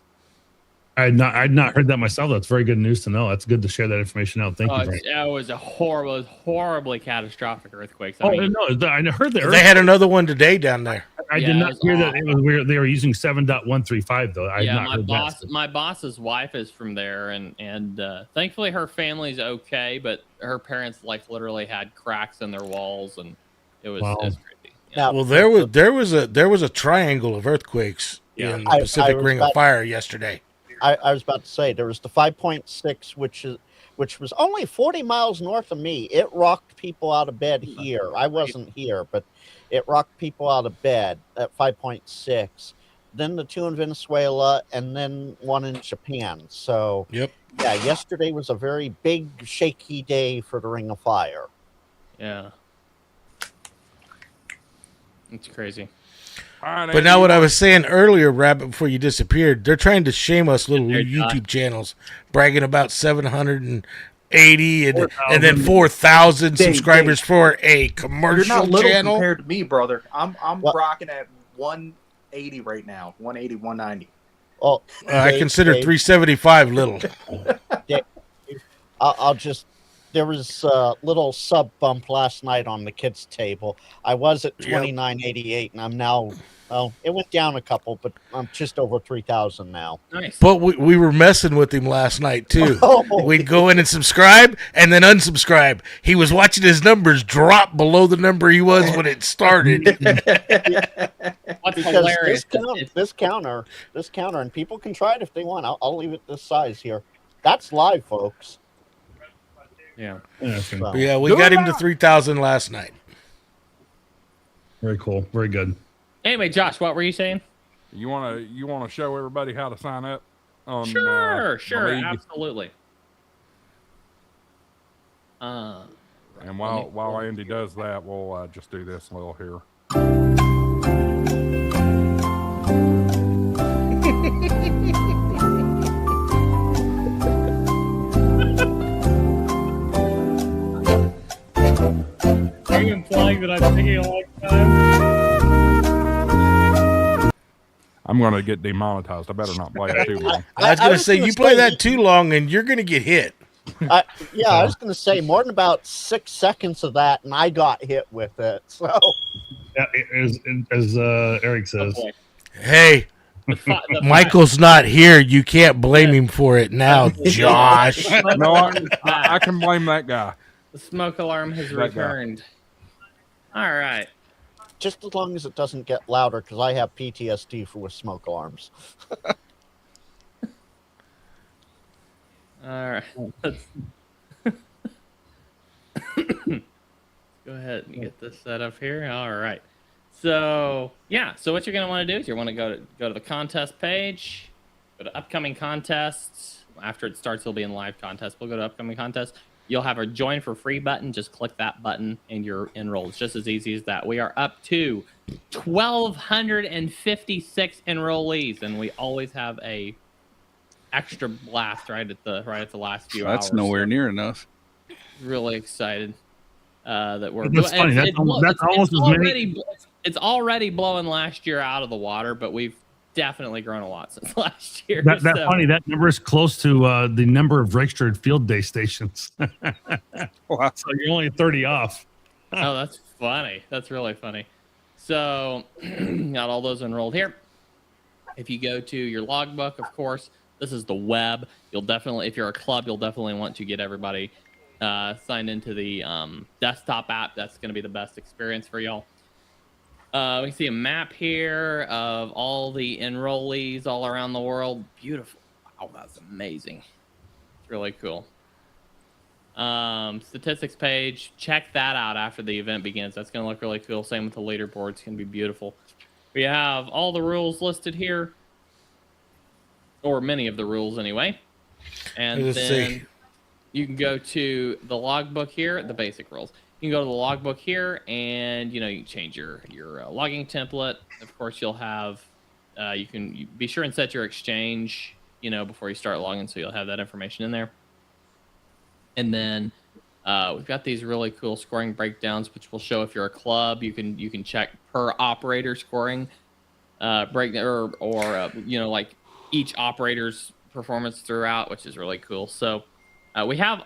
I'd not heard that myself. That's very good news to know. That's good to share that information out. Thank you, Frank. It was horribly catastrophic earthquakes. I heard that. They had another one today down there. I did not hear that it was weird. They were using 7.135 though. I had not heard that. My boss's wife is from there, and thankfully her family's okay, but her parents literally had cracks in their walls, and it was crazy. Now, Well, there was a triangle of earthquakes in the Pacific Ring of Fire yesterday. I was about to say there was the 5.6, which was only 40 miles north of me. It rocked people out of bed here. I wasn't here, but it rocked people out of bed at 5.6. Then the 2 in Venezuela, and then 1 in Japan. So, yesterday was a very big, shaky day for the Ring of Fire. Yeah. It's crazy. But now what I was saying earlier, Rabbit, before you disappeared, they're trying to shame us little YouTube channels, bragging about 780 and then 4,000 subscribers for a commercial You're not little channel. compared to me, brother. I'm rocking at 180 right now, 180, 190. Oh, I consider 375 little. There was a little sub bump last night on the kids' table. I was at 2988, and I'm now. Well, it went down a couple, but I'm just over 3,000 now. Nice. But we were messing with him last night too. We'd go in and subscribe and then unsubscribe. He was watching his numbers drop below the number he was when it started. What's hilarious? This counter, and people can try it if they want. I'll leave it this size here. That's live, folks. Yeah. So. Yeah, we got him to 3,000 last night. Very cool. Very good. Anyway, Josh, what were you saying? You wanna show everybody how to sign up on Sure, the league? absolutely. And while Andy does that, we'll just do this a little here. Are you implying that I'm taking a long time? I'm going to get demonetized. I better not play it too long. I was going to say, you play that too long and you're going to get hit. I was going to say more than about 6 seconds of that, and I got hit with it. So, as Eric says, hey, Michael's not here. You can't blame him for it now, Josh. No, I can blame that guy. The smoke alarm has returned. All right. just as long as it doesn't get louder, because I have PTSD with smoke alarms. All right. Go ahead and get this set up here. All right. So yeah. So what you're gonna want to do is you want to go to the contest page, go to upcoming contests. After it starts, it'll be in live contest. We'll go to upcoming contests. You'll have a join for free button. Just click that button and you're enrolled. It's just as easy as that. We are up to 1,256 enrollees, and we always have a extra blast right at the last few hours. That's nowhere near enough. Really excited that we're. That's funny. That's almost as many. It's already blowing last year out of the water, but we've definitely grown a lot since last year. That's funny. That number is close to the number of registered field day stations. Wow. So you're only 30 off. Oh, that's funny. That's really funny. So got all those enrolled here. If you go to your logbook, of course, this is the web. You'll definitely, if you're a club, you'll definitely want to get everybody signed into the desktop app. That's going to be the best experience for y'all. We can see a map here of all the enrollees all around the world. Beautiful. Wow, that's amazing. It's really cool. Statistics page. Check that out after the event begins. That's going to look really cool. Same with the leaderboard. It's going to be beautiful. We have all the rules listed here, or many of the rules anyway. And then you can go to the logbook here, the basic rules. You can go to the logbook here, and you can change your logging template. Of course, you'll have you be sure and set your exchange, before you start logging, so you'll have that information in there. And then we've got these really cool scoring breakdowns, which will show if you're a club, you can check per operator scoring breakdown, or like each operator's performance throughout, which is really cool. So we have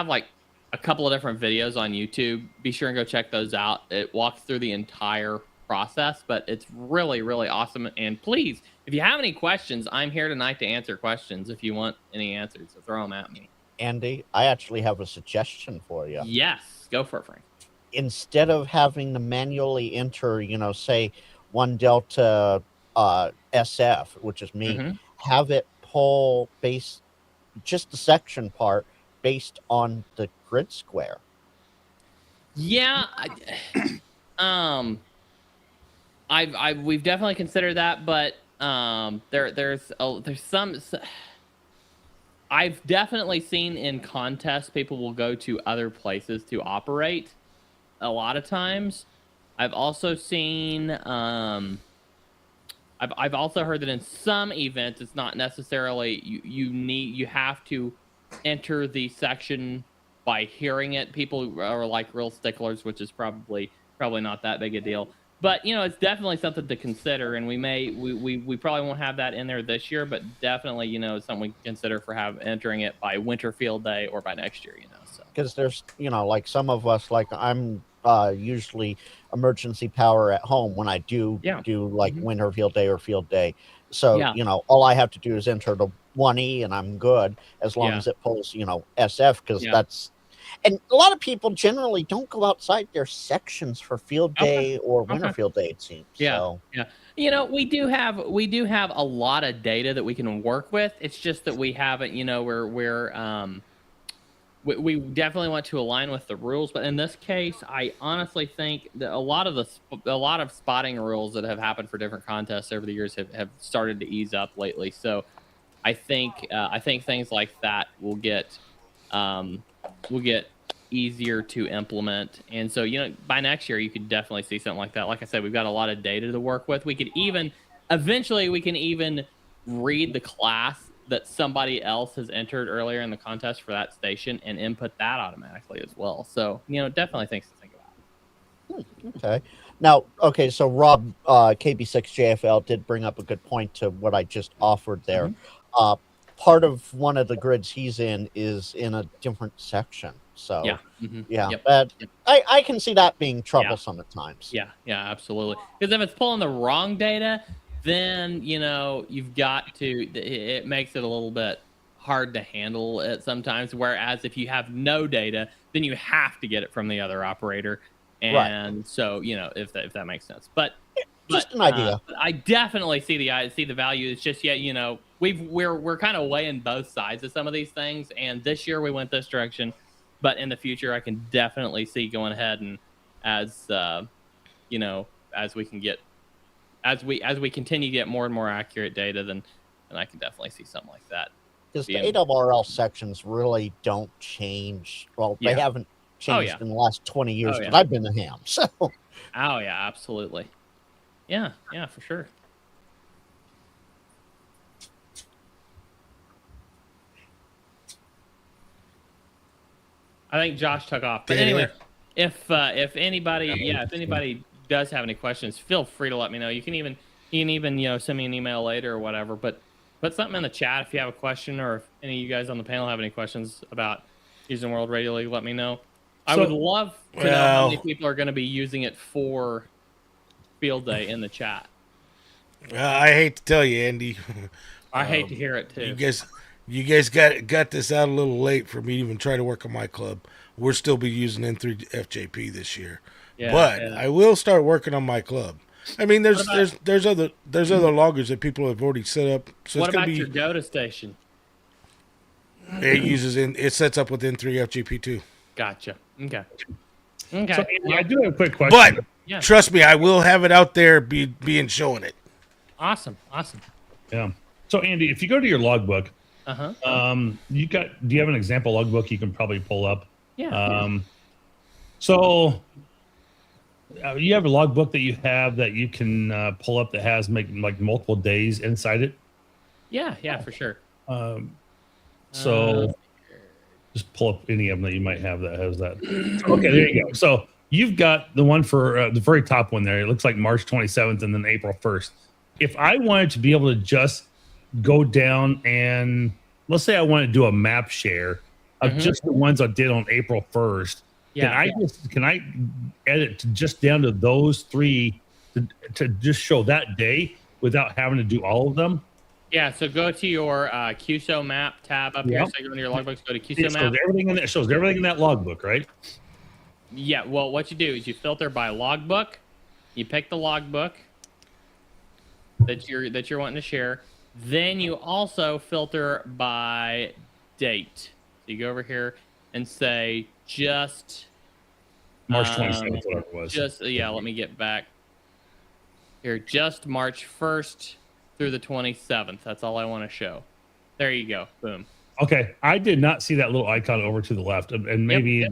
like a couple of different videos on YouTube. Be sure and go check those out. It walks through the entire process, but it's really, really awesome. And please, if you have any questions, I'm here tonight to answer questions. If you want any answers, so throw them at me. Andy, I actually have a suggestion for you. Yes, go for it, Frank. Instead of having to manually enter, say 1 Delta SF, which is me, have it pull just the section part based on the grid square. Yeah, we've definitely considered that, but there's some. I've definitely seen in contests people will go to other places to operate. A lot of times, I've also seen. I've also heard that in some events it's not necessarily you have to enter the section by hearing it. People are like real sticklers, which is probably not that big a deal. But it's definitely something to consider, and we probably won't have that in there this year, but definitely it's something we can consider for entering it by winter field day or by next year. So because there's like some of us, like I'm usually emergency power at home when I do like winter field day or field day. So all I have to do is enter the 1E and I'm good, as long as it pulls SF, because that's. And a lot of people generally don't go outside their sections for field day or winter field day, it seems. So. We do have a lot of data that we can work with. It's just that we haven't, we definitely want to align with the rules. But in this case, I honestly think that a lot of spotting rules that have happened for different contests over the years have started to ease up lately. So I think things like that will get easier to implement. And so, by next year, you could definitely see something like that. Like I said, we've got a lot of data to work with. We can even read the class that somebody else has entered earlier in the contest for that station and input that automatically as well. So, definitely things to think about. Okay. Now, so Rob, KB6JFL did bring up a good point to what I just offered there. Part of one of the grids he's in is in a different section. So, I can see that being troublesome at times. Yeah, absolutely. Because if it's pulling the wrong data, then, you've got to, it makes it a little bit hard to handle it sometimes. Whereas if you have no data, then you have to get it from the other operator. And so, if that makes sense. But just an idea. I definitely see the value. It's just we're kind of weighing both sides of some of these things, and this year we went this direction, but in the future I can definitely see going ahead and as we continue to get more and more accurate data, then I can definitely see something like that. Because the ARRL sections really don't change. Well, they haven't changed in the last 20 years because I've been to ham. So. Oh yeah, absolutely. Yeah, for sure. I think Josh took off. But anyway, if anybody does have any questions, feel free to let me know. You can even send me an email later or whatever. But put something in the chat if you have a question, or if any of you guys on the panel have any questions about using World Radio League, let me know. I would love to know how many people are going to be using it for field day in the chat. I hate to tell you, Andy. I hate to hear it too. You guys got this out a little late for me to even try to work on my club. We'll still be using N3 FJP this year, but I will start working on my club. I mean, there's other loggers that people have already set up. So what about your GOTA station? It sets up with N3 FJP too. Gotcha. Okay. So, Andy, I do have a quick question. But trust me, I will have it out there being showing it. Awesome. Yeah. So, Andy, if you go to your logbook, do you have an example logbook you can probably pull up? Yeah. So You have a logbook that you have that you can pull up that has like multiple days inside it. Yeah, for sure. So just pull up any of them that you might have that has that. Okay, there you go. So you've got the one for the very top one there. It looks like March 27th and then April 1st. If I wanted to be able to just go down and let's say I want to do a map share of just the ones I did on April 1st. Can I edit to just down to those 3 to just show that day without having to do all of them? Yeah, so go to your QSO map tab up here. So you go into your logbooks, go to QSO map. It shows everything in that logbook, right? Yeah, well, what you do is you filter by logbook. You pick the logbook that you're wanting to share. Then you also filter by date. So you go over here and say just March 27th, whatever it was. Let me get back here. Just March 1st through the 27th. That's all I want to show. There you go. Boom. Okay, I did not see that little icon over to the left, and maybe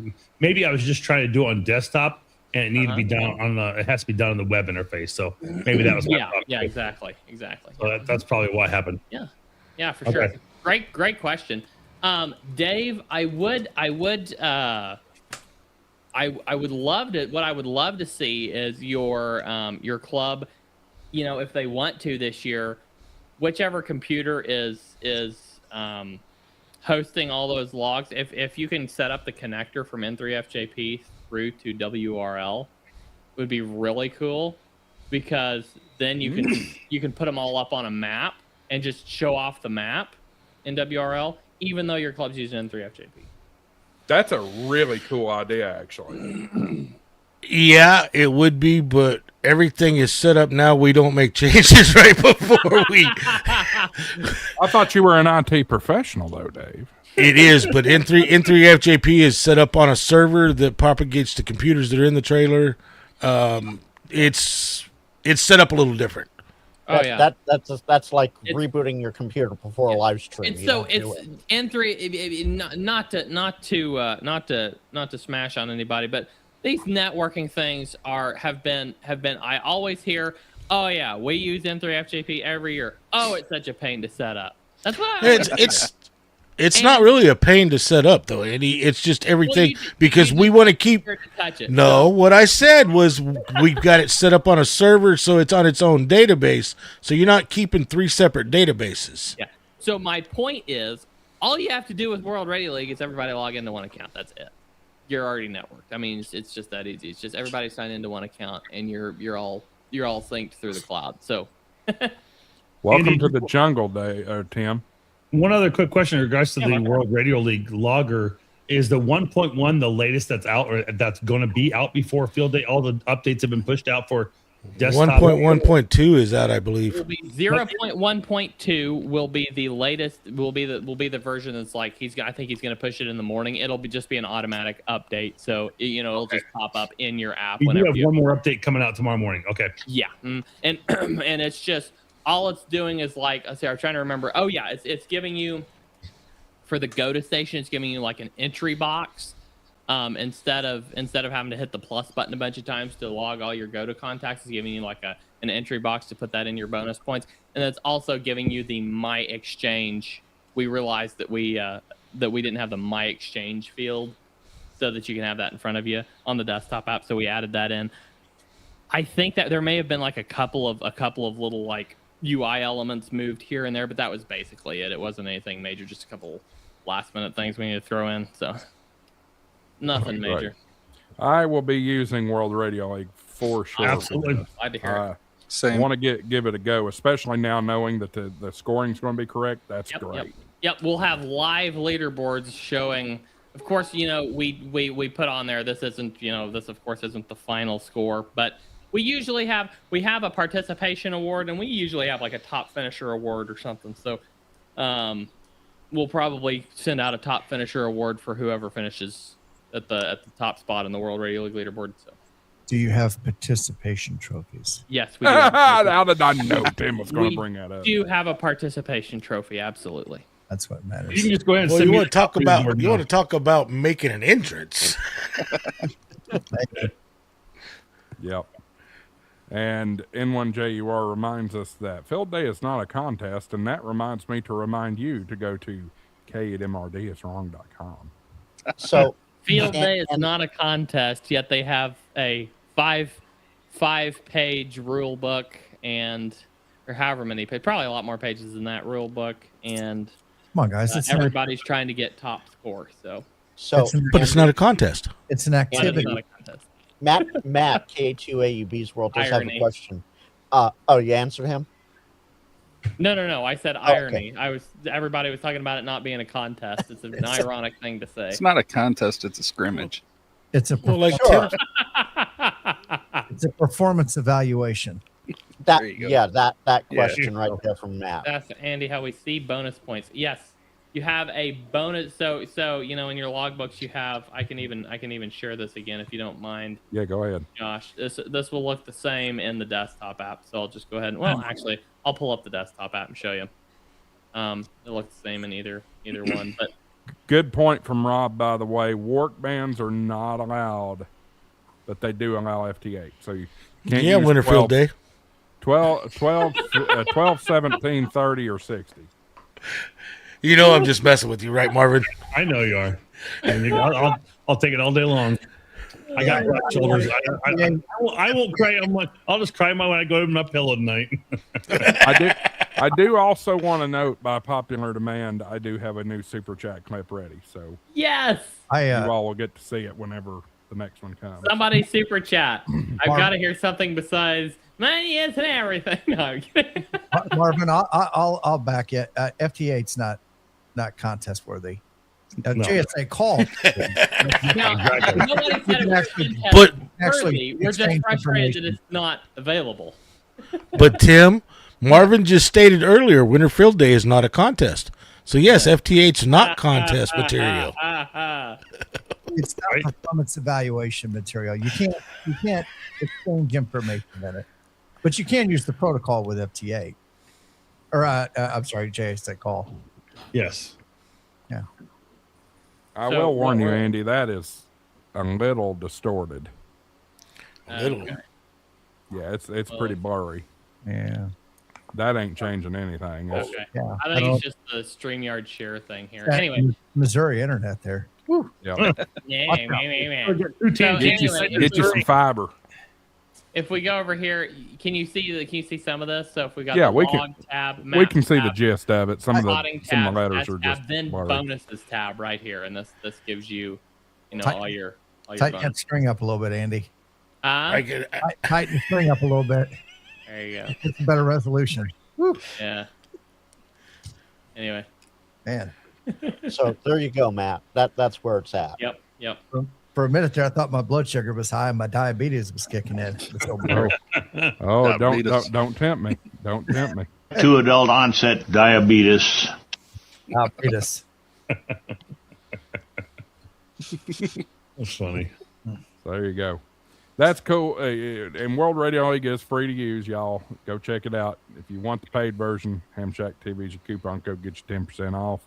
I was just trying to do it on desktop, and it needed to be done on the. It has to be done on the web interface. So maybe that was exactly. So that's probably what happened. Yeah, for sure. Great question, Dave. I would love to. What I would love to see is your club. You know, if they want to this year, whichever computer is hosting all those logs, if you can set up the connector from N3FJP through to WRL, would be really cool, because then you can put them all up on a map and just show off the map in WRL, even though your club's using N3FJP. That's a really cool idea, actually. Yeah, it would be, but everything is set up now. We don't make changes right before we. I thought you were an IT professional, though, Dave. It is, but N3FJP is set up on a server that propagates to computers that are in the trailer. It's set up a little different. That's like rebooting your computer before a live stream. And so it's N3. Not to smash on anybody, but these networking things have been. I always hear, oh yeah, we use N3FJP every year. Oh, it's such a pain to set up. That's what it's not really a pain to set up though, Andy. It's just everything because we want to keep. No, what I said was we've got it set up on a server, so it's on its own database. So you're not keeping 3 separate databases. Yeah. So my point is, all you have to do with World Radio League is everybody log into one account. That's it. You're already networked. I mean, it's just that easy. It's just everybody sign into one account, and you're all synced through the cloud. So, welcome to the jungle, Tim. One other quick question in regards to the World Radio League logger: is the 1.1 the latest that's out, or that's going to be out before Field Day? All the updates have been pushed out for desktop. 1.1.2 is out, I believe. 0.1.2 will be the latest. Will be the version that's like I think he's going to push it in the morning. It'll just be an automatic update, so it'll just pop up in your app. We do have one more update coming out tomorrow morning. Okay. Yeah, and it's just all it's doing is like I'm trying to remember. Oh yeah, it's giving you for the GOTA station. It's giving you like an entry box. Instead of having to hit the plus button a bunch of times to log all your GOTA contacts, is giving you like an entry box to put that in your bonus points, and it's also giving you the My Exchange. We realized that we didn't have the My Exchange field, so that you can have that in front of you on the desktop app. So we added that in. I think that there may have been like a couple of little like UI elements moved here and there, but that was basically it. It wasn't anything major, just a couple last minute things we need to throw in. So. Nothing major. I will be using World Radio League for sure. Absolutely. Glad to hear it. I want to give it a go, especially now knowing that the scoring is going to be correct. That's great. Yep. We'll have live leaderboards showing. Of course, we put on there. This isn't this of course isn't the final score, but we usually have a participation award, and we usually have like a top finisher award or something. So, we'll probably send out a top finisher award for whoever finishes at the top spot in the World Radio League leaderboard. So, do you have participation trophies? Yes, we do. How did I know Tim was going to bring that up? We do have a participation trophy. Absolutely. That's what matters. You can just go ahead and you want to talk about making an entrance. Yep. And N1JUR reminds us that Field Day is not a contest, and that reminds me to remind you to go to k@mrdswrong.com. So Field Day is not a contest, yet they have a five-page rule book or however many pages, probably a lot more pages than that rule book, and Come on, guys. everybody's trying to get top score. So, but it's not a contest. It's an But activity. it's not a contest. Matt, K2AUB's World does have a Irony. question. You answered him? No. I said irony. Everybody was talking about it not being a contest. It's an ironic thing to say. It's not a contest; it's a scrimmage. It's a Well, like Sure. it's a performance evaluation. That There you go. that question right there from Matt. That's Andy. How we see bonus points? Yes, you have a bonus. So in your logbooks you have. I can even share this again if you don't mind. Yeah, go ahead. Josh, this will look the same in the desktop app. So I'll just go ahead and actually I'll pull up the desktop app and show you. It looks the same in either one. But Good point from Rob, by the way. Work bands are not allowed, but they do allow FT8. So you can't use Winter 12, Field Day. 12, 17, 30, or 60. You know I'm just messing with you, right, Marvin? I know you are. And I'll take it all day long. I got rough shoulders. I won't cry. I'll just cry when I go to my pillow at night. I do also want to note, by popular demand, I do have a new super chat clip ready. So yes, you all will get to see it whenever the next one comes. somebody super chat. I've got to hear something besides money isn't everything. No, I'm kidding. Marvin, I'll back you. FT8's not contest worthy. JSA called. Nobody said it was contest But worthy. We're just frustrated that it's not available. But Tim, Marvin just stated earlier, Winter Field Day is not a contest. So yes, FT8's not contest material. It's not performance evaluation material. You can't exchange information in it, but you can use the protocol with FT8. Or I'm sorry, JSA call. Yes. Yeah. I will warn you, Andy, that is a little distorted. Okay. Yeah, it's pretty blurry. Yeah. That ain't changing anything. It's- Okay. Yeah. I think it's just the StreamYard share thing here. That Anyway. Missouri internet there. Yeah. Get you some fiber. If we go over here, can you see some of this? So if we got Yeah, the we log can. tab, We map can see the tab, gist of it. Some of plotting the tab, letters stats are tab, just then blurry. bonuses tab right here, and this gives you, Tight- all your Tighten that bonus. string up a little bit, Andy. I get it. Tighten the string up a little bit. There you go. It's a better resolution. Yeah. Anyway. Man. So there you go, Matt. That's where it's at. Yep. For a minute there, I thought my blood sugar was high and my diabetes was kicking in. It's so blurry. Oh, Diabetes. don't tempt me. Don't tempt me. To adult onset diabetes. Diabetes. That's funny. So there you go. That's cool. And World Radio League is free to use, y'all. Go check it out. If you want the paid version, HamShackTV is your coupon code, get you 10% off.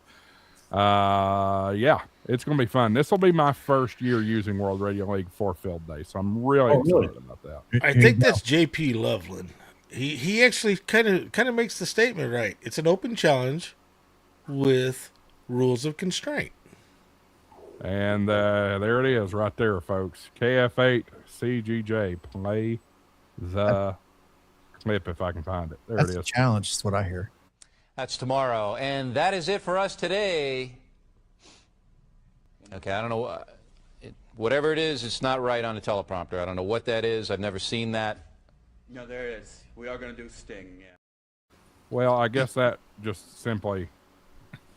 Yeah, it's going to be fun. This will be my first year using World Radio League for Field Day, so I'm really excited about that. I think that's JP Loveland. He actually kind of makes the statement right. It's an open challenge with rules of constraint. And there it is right there, folks. KF8 CGJ. Play the clip if I can find it. There That's it a is. challenge. That's what I hear. That's tomorrow. And that is it for us today. Okay, I don't know. Whatever it is, it's not right on the teleprompter. I don't know what that is. I've never seen that. No, there it is. We are going to do Sting, yeah. Well, I guess that just simply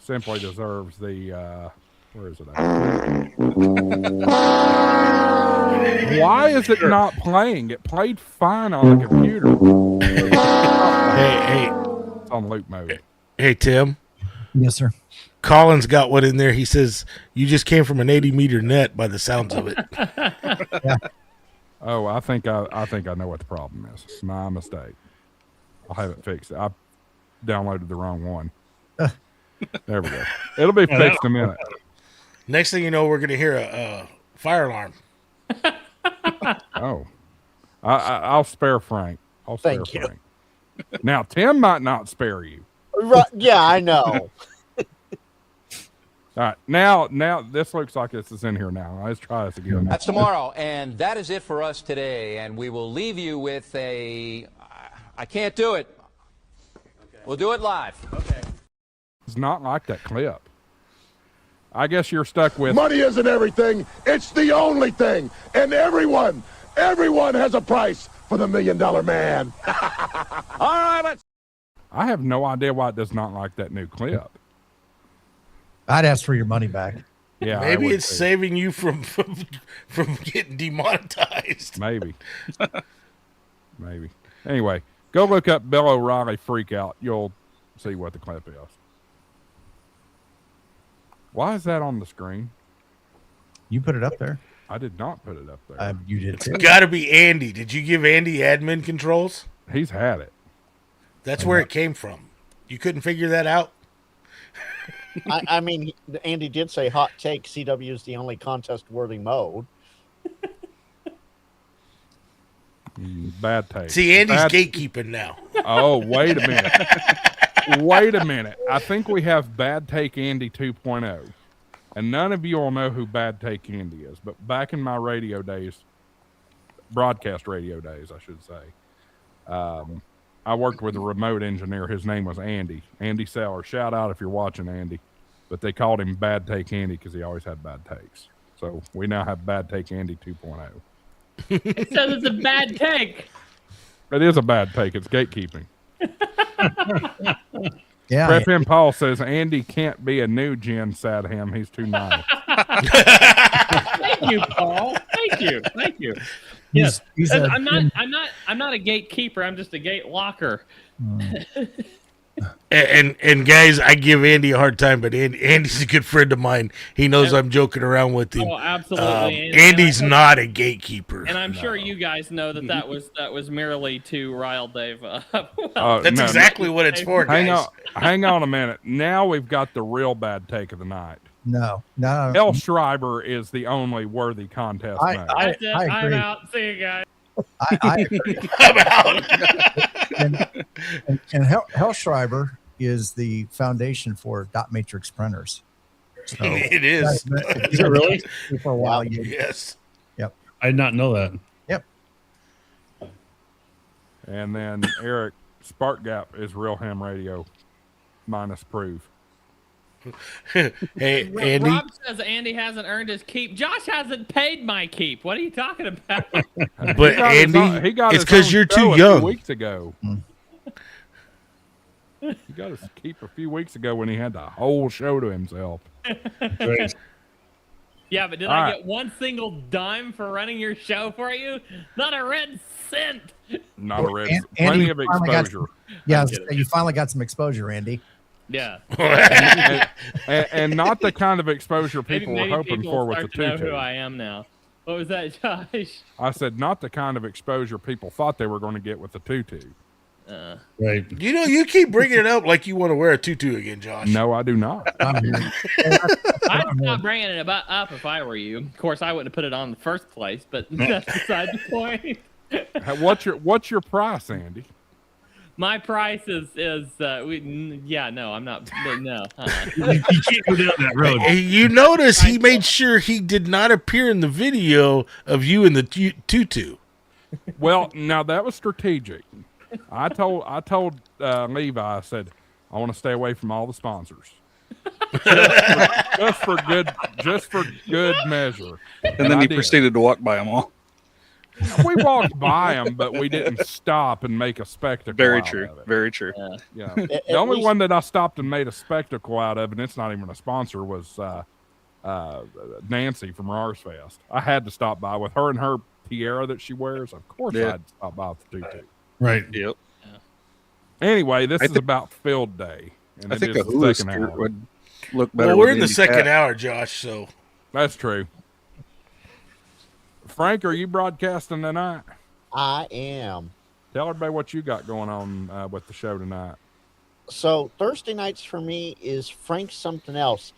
deserves the where is it at? Why is it not playing? It played fine on the computer. Hey, it's on loop mode. Hey, Tim. Yes, sir. Colin's got one in there. He says you just came from an 80-meter net by the sounds of it. Yeah. Oh, I think I know what the problem is. It's my mistake. I'll have it fixed. I downloaded the wrong one. There we go. It'll be fixed in a minute. Next thing you know, we're going to hear a fire alarm. Oh. I'll spare Frank. I'll spare Thank you. Frank. Now, Tim might not spare you. Right, yeah, I know. All right, now this looks like this is in here now. Let's try this again. That's tomorrow, and that is it for us today. And we will leave you with a. I can't do it. We'll do it live. Okay. It's not like that clip. I guess you're stuck with Money isn't everything. It's the only thing. And everyone has a price for the $1 million man. All right, let's. I have no idea why it does not like that new clip. I'd ask for your money back. Yeah, maybe it's saving you from getting demonetized. Maybe. Maybe. Anyway, go look up Bill O'Reilly freak out. You'll see what the clip is. Why is that on the screen? You put it up there. I did not put it up there. You did too. It's got to be Andy. Did you give Andy admin controls? He's had it. That's where it came from. You couldn't figure that out? I mean, Andy did say hot take. CW is the only contest-worthy mode. Bad take. See, Andy's gatekeeping now. Oh, wait a minute. Wait a minute. I think we have Bad Take Andy 2.0. And none of you all know who Bad Take Andy is. But back in my radio days, broadcast radio days, I should say, I worked with a remote engineer. His name was Andy Seller. Shout out if you're watching, Andy. But they called him Bad Take Andy because he always had bad takes. So we now have Bad Take Andy 2.0. It says it's a bad take. It is a bad take. It's gatekeeping. Yeah. Prep M. Paul says Andy can't be a new Gen Sadham. He's too nice. Thank you, Paul. Thank you. Yes, I'm not a gatekeeper. I'm just a gate locker. And guys, I give Andy a hard time, but Andy's a good friend of mine. He knows I'm joking around with him. Oh, absolutely. Andy's not a gatekeeper. And I'm sure you guys know that was merely to rile Dave up. That's exactly what it's for, guys. Hang on a minute. Now we've got the real bad take of the night. No. El Schreiber is the only worthy contest. I agree. I'm out. See you guys. I agree. I'm out. and Hellschreiber is the foundation for dot matrix printers. So it is. Is it really? For a while, yes. Yep. I did not know that. Yep. And then Eric, Spark Gap is Real Ham Radio minus proof. Hey, Andy. Rob says Andy hasn't earned his keep. Josh hasn't paid my keep. What are you talking about? But Andy, it's because you're too young. A few weeks ago. He got his keep a few weeks ago when he had the whole show to himself. Yeah, but did I get one single dime for running your show for you? Not a red cent. Not a red cent. Plenty of exposure. You finally got some exposure, Andy. Yeah. and not the kind of exposure people maybe were hoping for with the tutu. Know who I am now. What was that, Josh? I said not the kind of exposure people thought they were going to get with the tutu. Right. You know, you keep bringing it up like you want to wear a tutu again, Josh. No, I do not. I'm not bringing it up if I were you. Of course, I wouldn't have put it on in the first place, but that's beside the point. What's your price, Andy? My price is I'm not. No. You can't go down that road. You notice he made sure he did not appear in the video of you in the tutu. Well, now that was strategic. I told Levi, I said, I want to stay away from all the sponsors. just for good measure. And then he proceeded to walk by them all. We walked by them, but we didn't stop and make a spectacle. Very true. Very true. Yeah. The only one that I stopped and made a spectacle out of, and it's not even a sponsor, was Nancy from Rars Fest. I had to stop by with her and her tiara that she wears. Of course, I'd stop by with the tutu. Right. Yep. Anyway, this is about Field Day. And I think a hula skirt would look better. Well, we're in the second hour, Josh, so. That's true. Frank, are you broadcasting tonight? I am. Tell everybody what you got going on with the show tonight. So Thursday nights for me is Frank something else.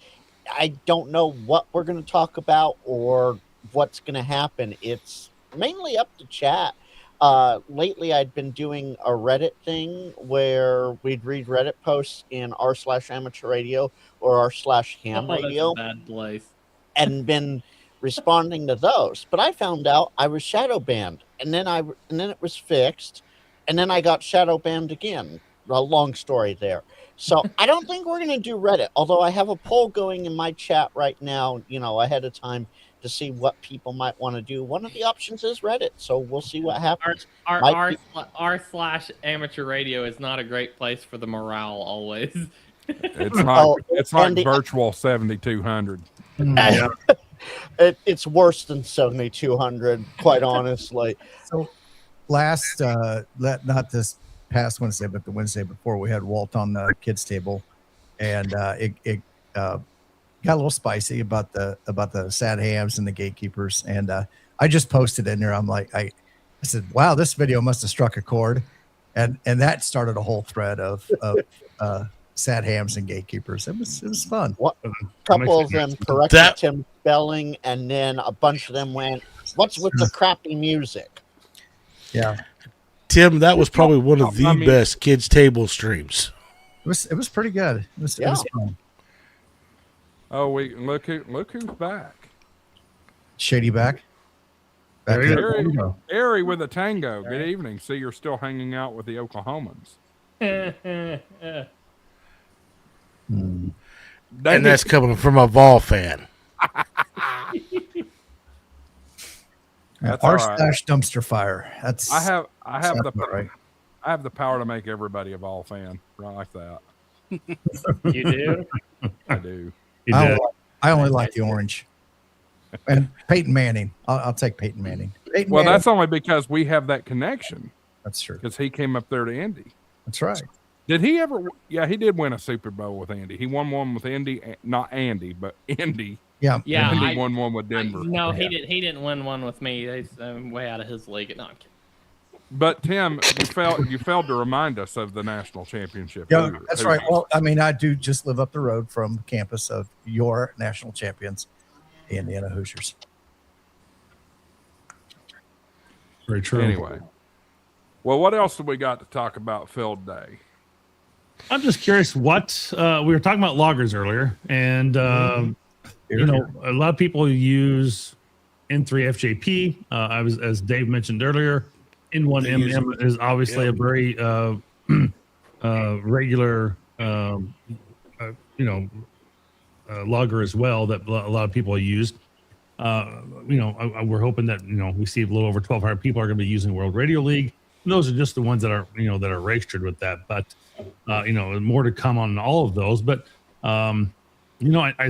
I don't know what we're going to talk about or what's going to happen. It's mainly up to chat. lately I'd been doing a Reddit thing where we'd read Reddit posts in r/amateur radio or r/ham Oh, that's radio a bad place. and been responding to those. But I found out I was shadow banned, and then it was fixed, and then I got shadow banned again. A long story there. So I don't think we're going to do Reddit, although I have a poll going in my chat right now, ahead of time to see what people might want to do. One of the options is Reddit, so we'll see what happens. R/amateur radio is not a great place for the morale always. It's like Andy, virtual 7200. It's worse than 7200, quite honestly. So last, not this past Wednesday, but the Wednesday before, we had Walt on the kids table, and it got a little spicy about the sad hams and the gatekeepers. And I just posted in there. I'm like, I said, wow, this video must have struck a chord, and that started a whole thread of sad hams and gatekeepers. It was fun. A couple of them corrected Tim's spelling, and then a bunch of them went, "What's with the crappy music?" Yeah. Tim, that was probably one of the best kids table streams. It was pretty good. It was fun. Oh, look who's back. Shady back. Airy with a tango. Good evening. See, you're still hanging out with the Oklahomans. And that's coming from a Vol fan. R/dumpster fire. That's I have the right. I have the power to make everybody a Vol fan. Right like that. You do? I do. I only like the orange. And Peyton Manning. I'll take Peyton Manning. Well, that's only because we have that connection. That's true. Because he came up there to Indy. That's right. Did he ever? Yeah, he did win a Super Bowl with Andy. He won one with Indy, not Andy, but Indy. Yeah. Andy won one with Denver. No, he didn't. He didn't win one with me. He's way out of his league. No, I'm kidding. But Tim, you failed to remind us of the national championship. Yeah, that's right. Well, I mean, I do just live up the road from the campus of your national champions, the Indiana Hoosiers. Very true. Anyway, well, what else have we got to talk about Field Day? I'm just curious what we were talking about loggers earlier, and a lot of people use N3FJP. As Dave mentioned earlier, N1MM is obviously a very regular logger as well that a lot of people use. We're hoping that we see a little over 1,200 people are going to be using World Radio League. And those are just the ones that are that are registered with that, but more to come on all of those. But I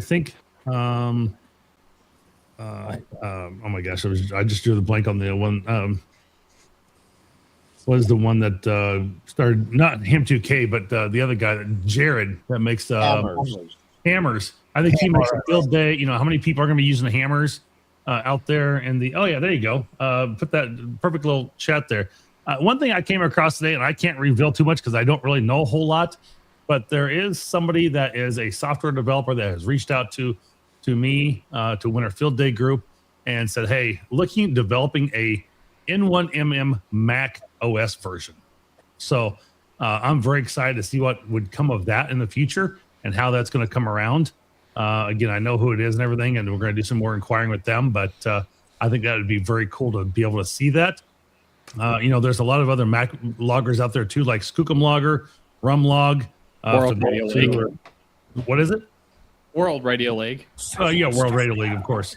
think oh my gosh, I just drew the blank on the one. Was the one that started, not Ham2K, but the other guy, Jared, that makes hammers. I think he makes a field day. How many people are going to be using the hammers out there? And there you go. Put that perfect little chat there. One thing I came across today, and I can't reveal too much because I don't really know a whole lot, but there is somebody that is a software developer that has reached out to me, to Winter Field Day group, and said, hey, looking at developing a N1MM Mac OS version. So I'm very excited to see what would come of that in the future and how that's going to come around. Again, I know who it is and everything, and we're going to do some more inquiring with them, but I think that would be very cool to be able to see that. There's a lot of other Mac loggers out there too, like Skookum Logger, Rumlog. World Radio League. What is it? World Radio League. World Radio League, of course.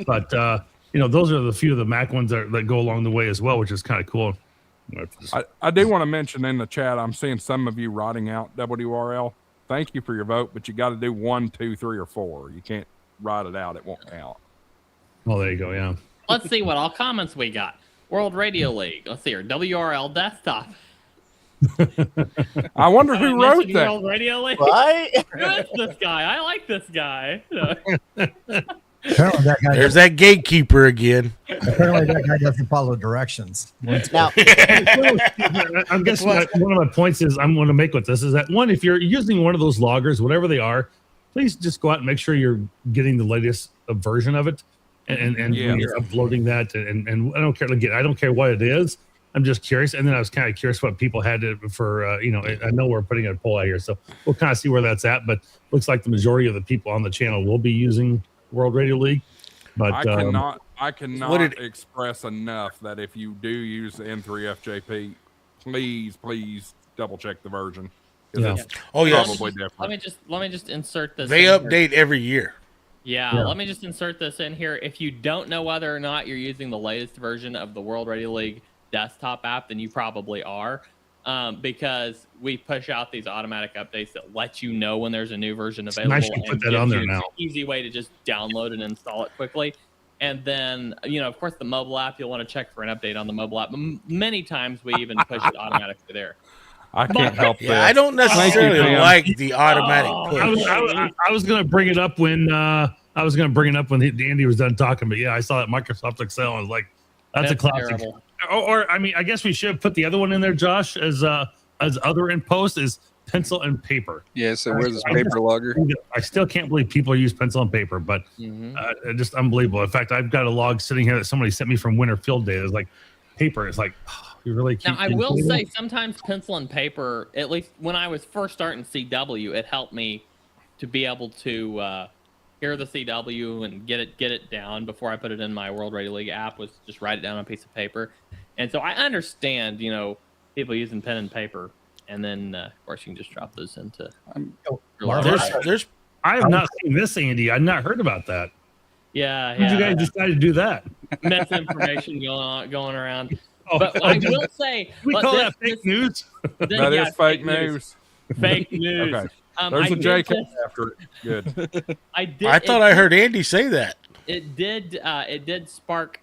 But those are the few of the Mac ones that go along the way as well, which is kind of cool. I do want to mention in the chat, I'm seeing some of you writing out WRL. Thank you for your vote, but you got to do 1, 2, 3, or 4. You can't write it out; it won't count. Oh, there you go. Yeah. Let's see what all comments we got. World Radio League. Let's see here. WRL desktop. I wonder who wrote that. World Radio League. Right? Who is this guy? I like this guy. There's that gatekeeper again. Apparently, that guy doesn't follow directions. Now, I'm guessing one of my points is I'm going to make with this is that one, if you're using one of those loggers, whatever they are, please just go out and make sure you're getting the latest version of it, and when you're uploading that, and I don't care. Again, I don't care what it is. I'm just curious. And then I was kind of curious what people had to for I know we're putting a poll out here, so we'll kind of see where that's at. But looks like the majority of the people on the channel will be using World Radio League. But I cannot express enough that if you do use the N3FJP, please double check the version. Yeah. It's probably different. Let me just insert this. They update every year. Yeah, let me just insert this in here. If you don't know whether or not you're using the latest version of the World Radio League desktop app, then you probably are, because we push out these automatic updates that let you know when there's a new version available. Nice you put that on there now. An easy way to just download and install it quickly. And then, of course, the mobile app, you'll want to check for an update on the mobile app. Many times we even push it automatically there. I can't help that. I don't necessarily like the automatic push. I was going to bring it up when Andy was done talking, but yeah, I saw that Microsoft Excel and I was like, that's a classic. Or I mean, I guess we should put the other one in there, Josh, as other in post is pencil and paper. Yeah, so where's this paper logger? I still can't believe people use pencil and paper, but just unbelievable. In fact, I've got a log sitting here that somebody sent me from Winter Field Day. It's like paper. It's like, you really keep. Now, I will say sometimes pencil and paper, at least when I was first starting CW, it helped me to be able to hear the CW and get it down before I put it in my World Radio League app, was just write it down on a piece of paper. And so I understand, people using pen and paper. And then, of course, you can just drop those into. I have not seen this, Andy. I've not heard about that. Yeah. How did you guys decide to do that? Misinformation going around. But I will say, we call that fake news. That is fake news. Fake news. Okay. There's a JK after it. Good. I thought I heard Andy say that. It did spark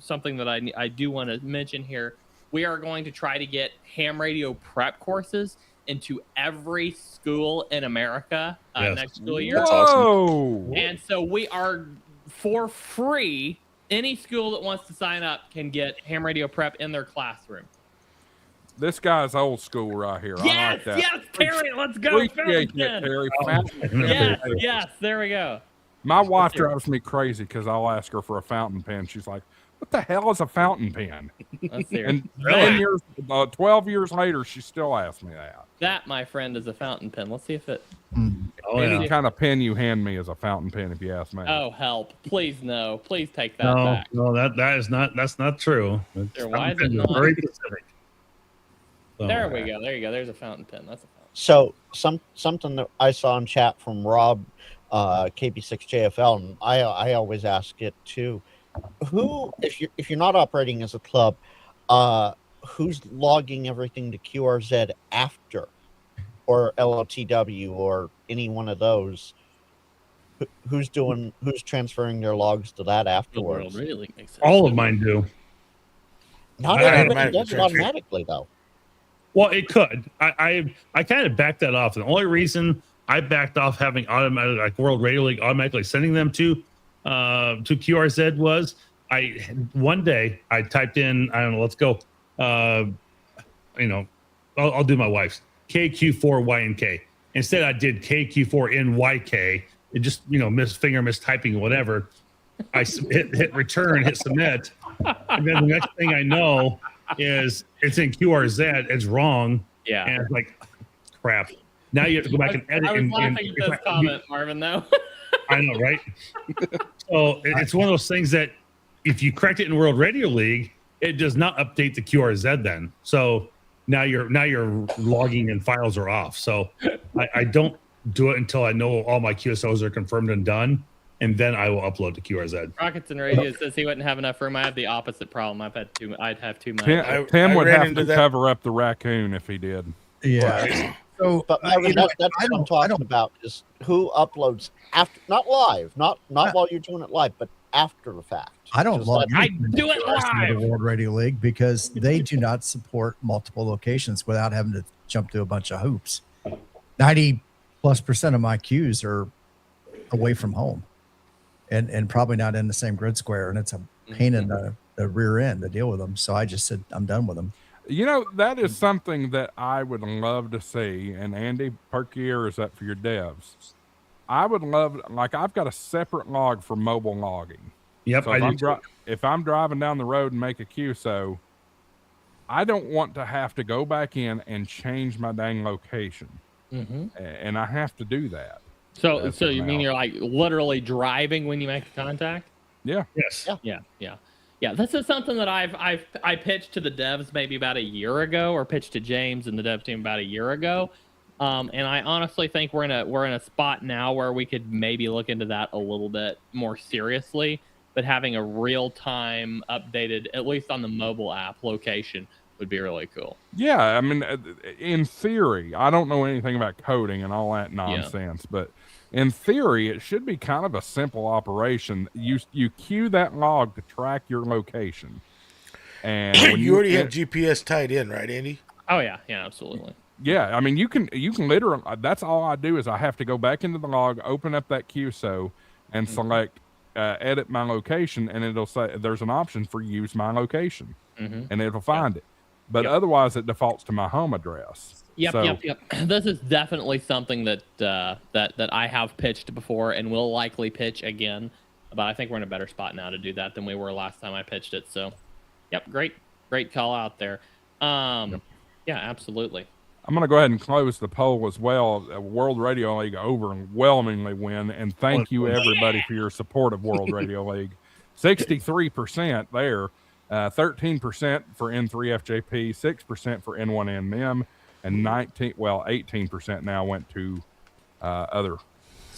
something that I do want to mention here. We are going to try to get ham radio prep courses into every school in America next school year. That's awesome. And so we are, for free, any school that wants to sign up can get ham radio prep in their classroom. This guy's old school right here. Yes, I like that. yes, Terry, let's go. Appreciate it, Terry. Yes, there we go. My wife drives me crazy because I'll ask her for a fountain pen. She's like, what the hell is a fountain pen? And 12 years later, she still asks me that. That, my friend, is a fountain pen. Let's see if it... Any kind of pen you hand me is a fountain pen, if you ask me. Oh, help. Please, no. Please take that back. No, that's not true. Why is it not? Very specific. So, there we go. There you go. There's a fountain pen. That's a fountain. So something that I saw in chat from Rob, KB6JFL, and I always ask it too. Who, if you're not operating as a club, who's logging everything to QRZ after, or LOTW, or any one of those? Who's transferring their logs to that afterwards? Really makes sense. All of mine do. Not everybody does it automatically, though. Well, it could. I kind of backed that off. The only reason I backed off having automatic, like World Radio League automatically sending them to QRZ was one day I typed in, I don't know, let's go, I'll do my wife's KQ4YNK. Instead, I did KQ4NYK. It just, mistyping, whatever. I hit return, hit submit, and then the next thing I know is it's in QRZ. It's wrong. Yeah. And it's like, crap. Now you have to go back and edit. I was laughing at this comment, Marvin, though. I know, right? So it's one of those things that if you correct it in World Radio League, it does not update the QRZ then. So now your logging and files are off. So I don't do it until I know all my QSOs are confirmed and done, and then I will upload to QRZ. Rockets and Radio says he wouldn't have enough room. I have the opposite problem. I'd have too much. Tim would have to cover up the raccoon if he did. Yeah. So, but Marvin, that's what I'm talking about. Is who uploads after, not live, not while you're doing it live, but after the fact. I don't log I do it live. The World Radio League because they do not support multiple locations without having to jump through a bunch of hoops. 90+% of my queues are away from home, and probably not in the same grid square, and it's a pain in the rear end to deal with them. So I just said I'm done with them. That is something that I would love to see. And Andy, perk your ears up for your devs. I would love, I've got a separate log for mobile logging. Yep. So if I'm driving down the road and make a QSO, I don't want to have to go back in and change my dang location, and I have to do that. So you mean you're like literally driving when you make the contact? Yeah. Yes. Yeah. This is something that I pitched to the devs maybe about a year ago, or pitched to James and the dev team about a year ago. And I honestly think we're in a spot now where we could maybe look into that a little bit more seriously. But having a real-time updated, at least on the mobile app, location would be really cool. Yeah, I mean, in theory, I don't know anything about coding and all that nonsense, but in theory, it should be kind of a simple operation. You queue that log to track your location, and when you already have GPS tied in, right, Andy? Oh yeah, absolutely. Yeah, I mean, you can literally. That's all I do is I have to go back into the log, open up that QSO, and select edit my location, and it'll say there's an option for use my location, and it'll find it. But otherwise, it defaults to my home address. Yep. This is definitely something that that I have pitched before and will likely pitch again. But I think we're in a better spot now to do that than we were last time I pitched it. So, great call out there. Yeah, absolutely. I'm going to go ahead and close the poll as well. World Radio League overwhelmingly win, and thank you everybody for your support of World Radio League. 63% there, 13% for N3FJP, 6% for N1NM, and 18% now went to other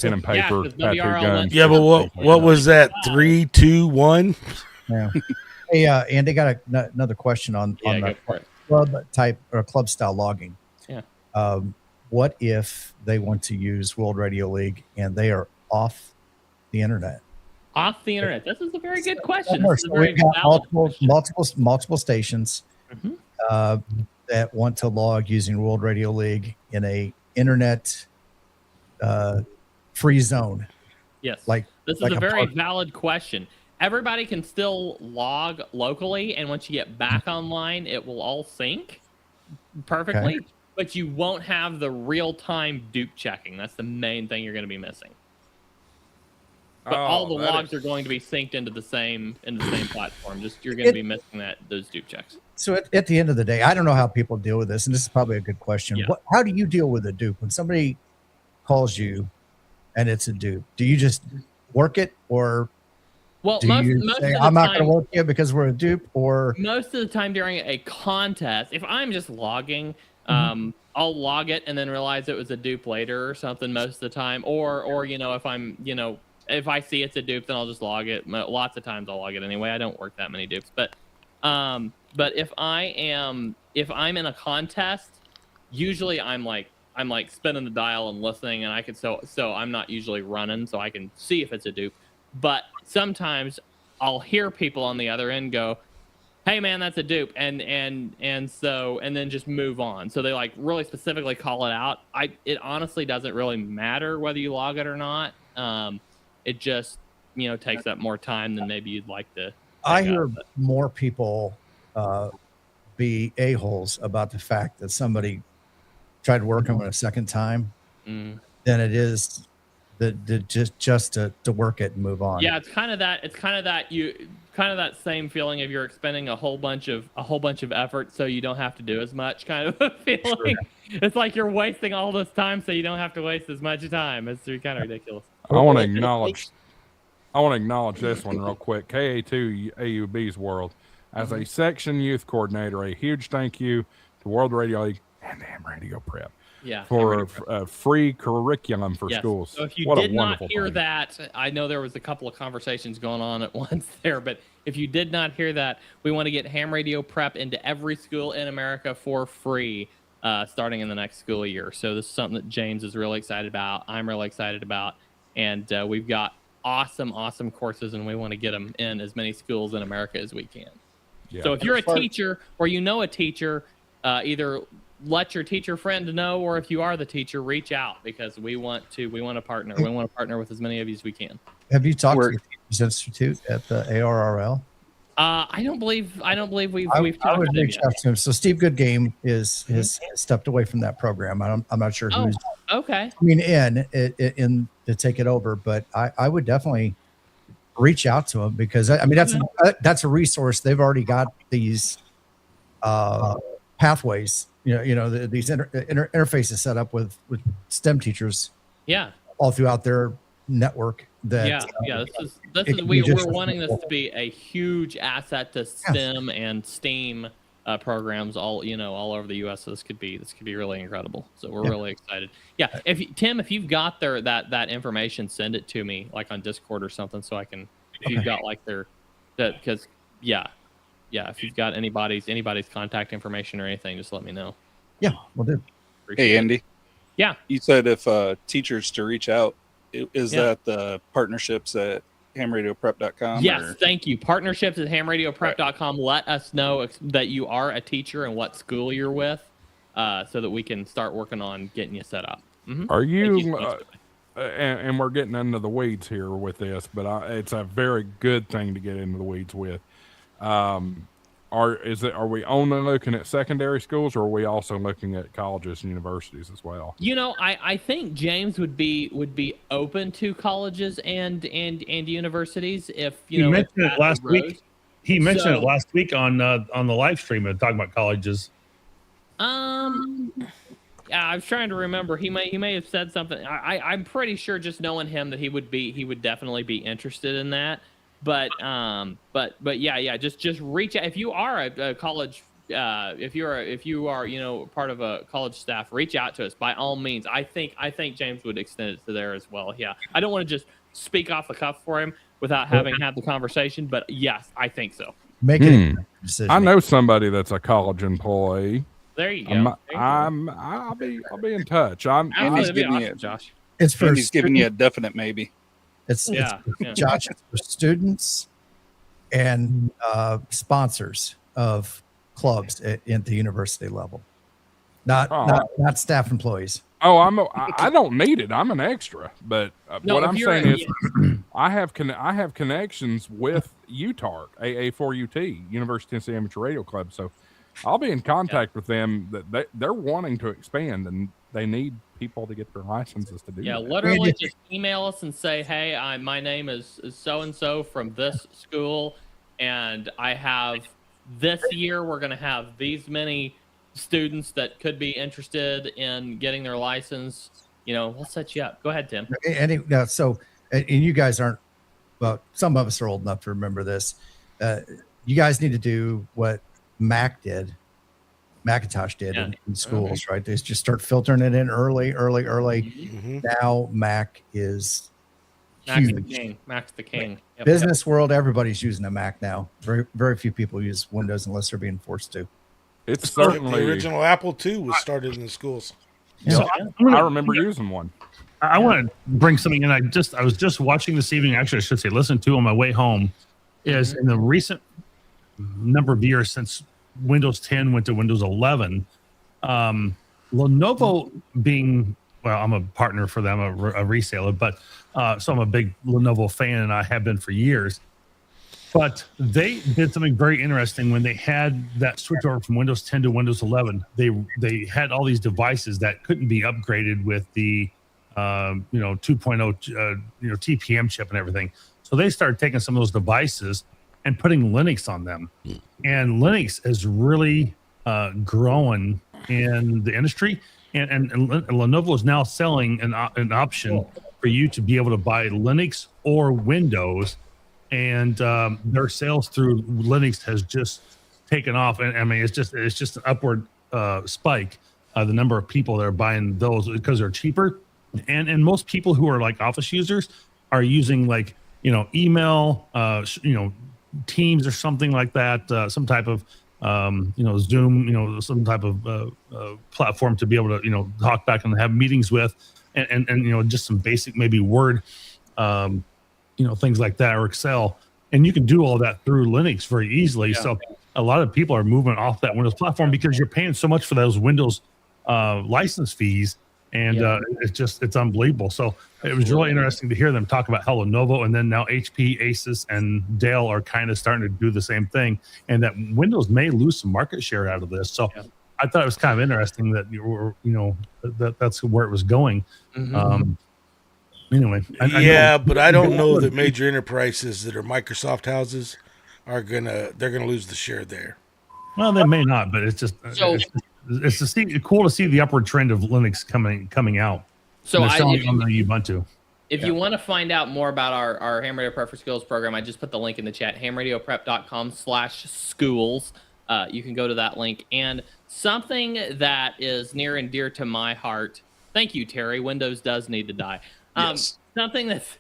pen and paper tattoo guns. Yeah, but what was that? 3, 2, 1. Yeah. Hey, Andy, got another question on the club type or club style logging. Yeah. What if they want to use World Radio League and they are off the internet? Off the internet. This is a very good question. We've got multiple stations that want to log using World Radio League in a internet free zone. Yes. This is like a very valid question. Everybody can still log locally, and once you get back online, it will all sync perfectly. Okay. But you won't have the real-time dupe checking. That's the main thing you're going to be missing. But all the logs are going to be synced into the same platform. Just you're going to be missing those dupe checks. So at the end of the day, I don't know how people deal with this, and this is probably a good question. Yeah. How do you deal with a dupe when somebody calls you and it's a dupe? Do you just work it, or do you say, I'm not going to work you because we're a dupe? Or most of the time during a contest, if I'm just logging, I'll log it and then realize it was a dupe later or something most of the time. Or if I'm if I see it's a dupe, then I'll just log it. Lots of times I'll log it anyway. I don't work that many dupes, but if I'm in a contest, usually I'm like spinning the dial and listening, and I can so I'm not usually running, so I can see if it's a dupe. But sometimes I'll hear people on the other end go, "Hey man, that's a dupe," and then just move on. So they like really specifically call it out. It honestly doesn't really matter whether you log it or not. It just takes up more time than maybe you'd like to. I hear more people be a-holes about the fact that somebody tried to work on it a second time than it is just to work it and move on. Yeah, it's kind of that same feeling of you're expending a whole bunch of effort so you don't have to do as much kind of a feeling. Sure. It's like you're wasting all this time so you don't have to waste as much time. It's kind of ridiculous. I want to acknowledge this one real quick. KA2 AUB's World. As a section youth coordinator, a huge thank you to World Radio League and Ham Radio Prep for free curriculum for schools. So if you did not hear that, I know there was a couple of conversations going on at once there, but if you did not hear that, we want to get Ham Radio Prep into every school in America for free starting in the next school year. So this is something that James is really excited about. I'm really excited about. And we've got awesome courses, and we want to get them in as many schools in America as we can. Yeah. So if you're a teacher or a teacher, either let your teacher friend know, or if you are the teacher, reach out, because we want to partner. We want to partner with as many of you as we can. Have you talked to the Teachers Institute at the ARRL? I don't believe we've talked I would to reach out to him. So Steve Goodgame has stepped away from that program. I'm not sure who's in to take it over, but I would definitely reach out to him, because that's a resource. They've already got these pathways. These interfaces set up with STEM teachers. Yeah. All throughout their network. That This is we're wanting this to be a huge asset to STEM and STEAM programs all over the U.S. So this could be really incredible. So we're really excited. Yeah, if you've got that information, send it to me like on Discord or something, so I can. If you've got like if you've got anybody's contact information or anything, just let me know. Yeah, we'll do. Hey, Andy. Yeah. You said if teachers to reach out, is that the partnerships at hamradioprep.com? Yes, thank you. Partnerships at hamradioprep.com. Let us know that you are a teacher and what school you're with, so that we can start working on getting you set up. Mm-hmm. Are you and we're getting into the weeds here with this, but it's a very good thing to get into the weeds with. Are we only looking at secondary schools, or are we also looking at colleges and universities as well? I think James would be open to colleges and universities if he mentioned it last week. He mentioned it last week on the live stream talking about colleges. Yeah, I was trying to remember. He may have said something. I'm pretty sure, just knowing him, that he would definitely be interested in that. But yeah, just reach out if you are a college, if you are part of a college staff, reach out to us by all means. I think James would extend it to there as well. Yeah, I don't want to just speak off the cuff for him without having had the conversation, but yes, I think so. Make it a decision. I know somebody that's a college employee. There you go. I'll be in touch. Andy's giving you, Josh. Andy's giving you a definite maybe. It's Josh, it's for students and sponsors of clubs at the university level, not staff employees. Oh, I don't need it. I'm an extra, but what I'm saying is, I have connections with UTARC, AA4UT, University of Tennessee Amateur Radio Club. So I'll be in contact with them. That they're wanting to expand, and they need people to get their licenses to do that. Yeah, literally just email us and say, hey, my name is so-and-so from this school, and I have this year we're going to have these many students that could be interested in getting their license. We'll set you up. Go ahead, Tim. And you guys aren't, well, some of us are old enough to remember this. You guys need to do what Macintosh did in schools, right? They just start filtering it in early. Mm-hmm. Now Mac is huge. Mac's the king. Yep. Business world, everybody's using a Mac now. Very, very few people use Windows unless they're being forced to. It's certainly the original Apple II was started in the schools. Yeah. So I remember using one. I want to bring something in. I was just watching this evening. Actually, I should say, listen to on my way home. Is in the recent number of years since Windows 10 went to Windows 11, Lenovo being, well, I'm a partner for them, a reseller, but so I'm a big Lenovo fan, and I have been for years. But they did something very interesting when they had that switch over from Windows 10 to Windows 11. They had all these devices that couldn't be upgraded with the 2.0 TPM chip and everything. So they started taking some of those devices and putting Linux on them. And Linux is really growing in the industry. And Lenovo is now selling an option for you to be able to buy Linux or Windows. And their sales through Linux has just taken off. And I mean, it's just an upward spike. The number of people that are buying those because they're cheaper. And most people who are like Office users are using email, Teams or something like that, some type of Zoom, some type of platform to be able to talk back and have meetings with, and just some basic maybe Word, things like that, or Excel, and you can do all that through Linux very easily. Yeah. So a lot of people are moving off that Windows platform because you're paying so much for those Windows license fees. And it's unbelievable. So it was really interesting to hear them talk about how Lenovo and then now HP, Asus, and Dell are kind of starting to do the same thing, and that Windows may lose some market share out of this. So I thought it was kind of interesting that that's where it was going. Mm-hmm. Anyway, but I don't know that major enterprises that are Microsoft houses they're gonna lose the share there. Well, they may not, but it's just cool to see the upward trend of Linux coming out. So on the Ubuntu. If you want to find out more about our Ham Radio Prep for Schools program, I just put the link in the chat, hamradioprep.com/schools. You can go to that link. And something that is near and dear to my heart. Thank you, Terry. Windows does need to die. Yes. Something that's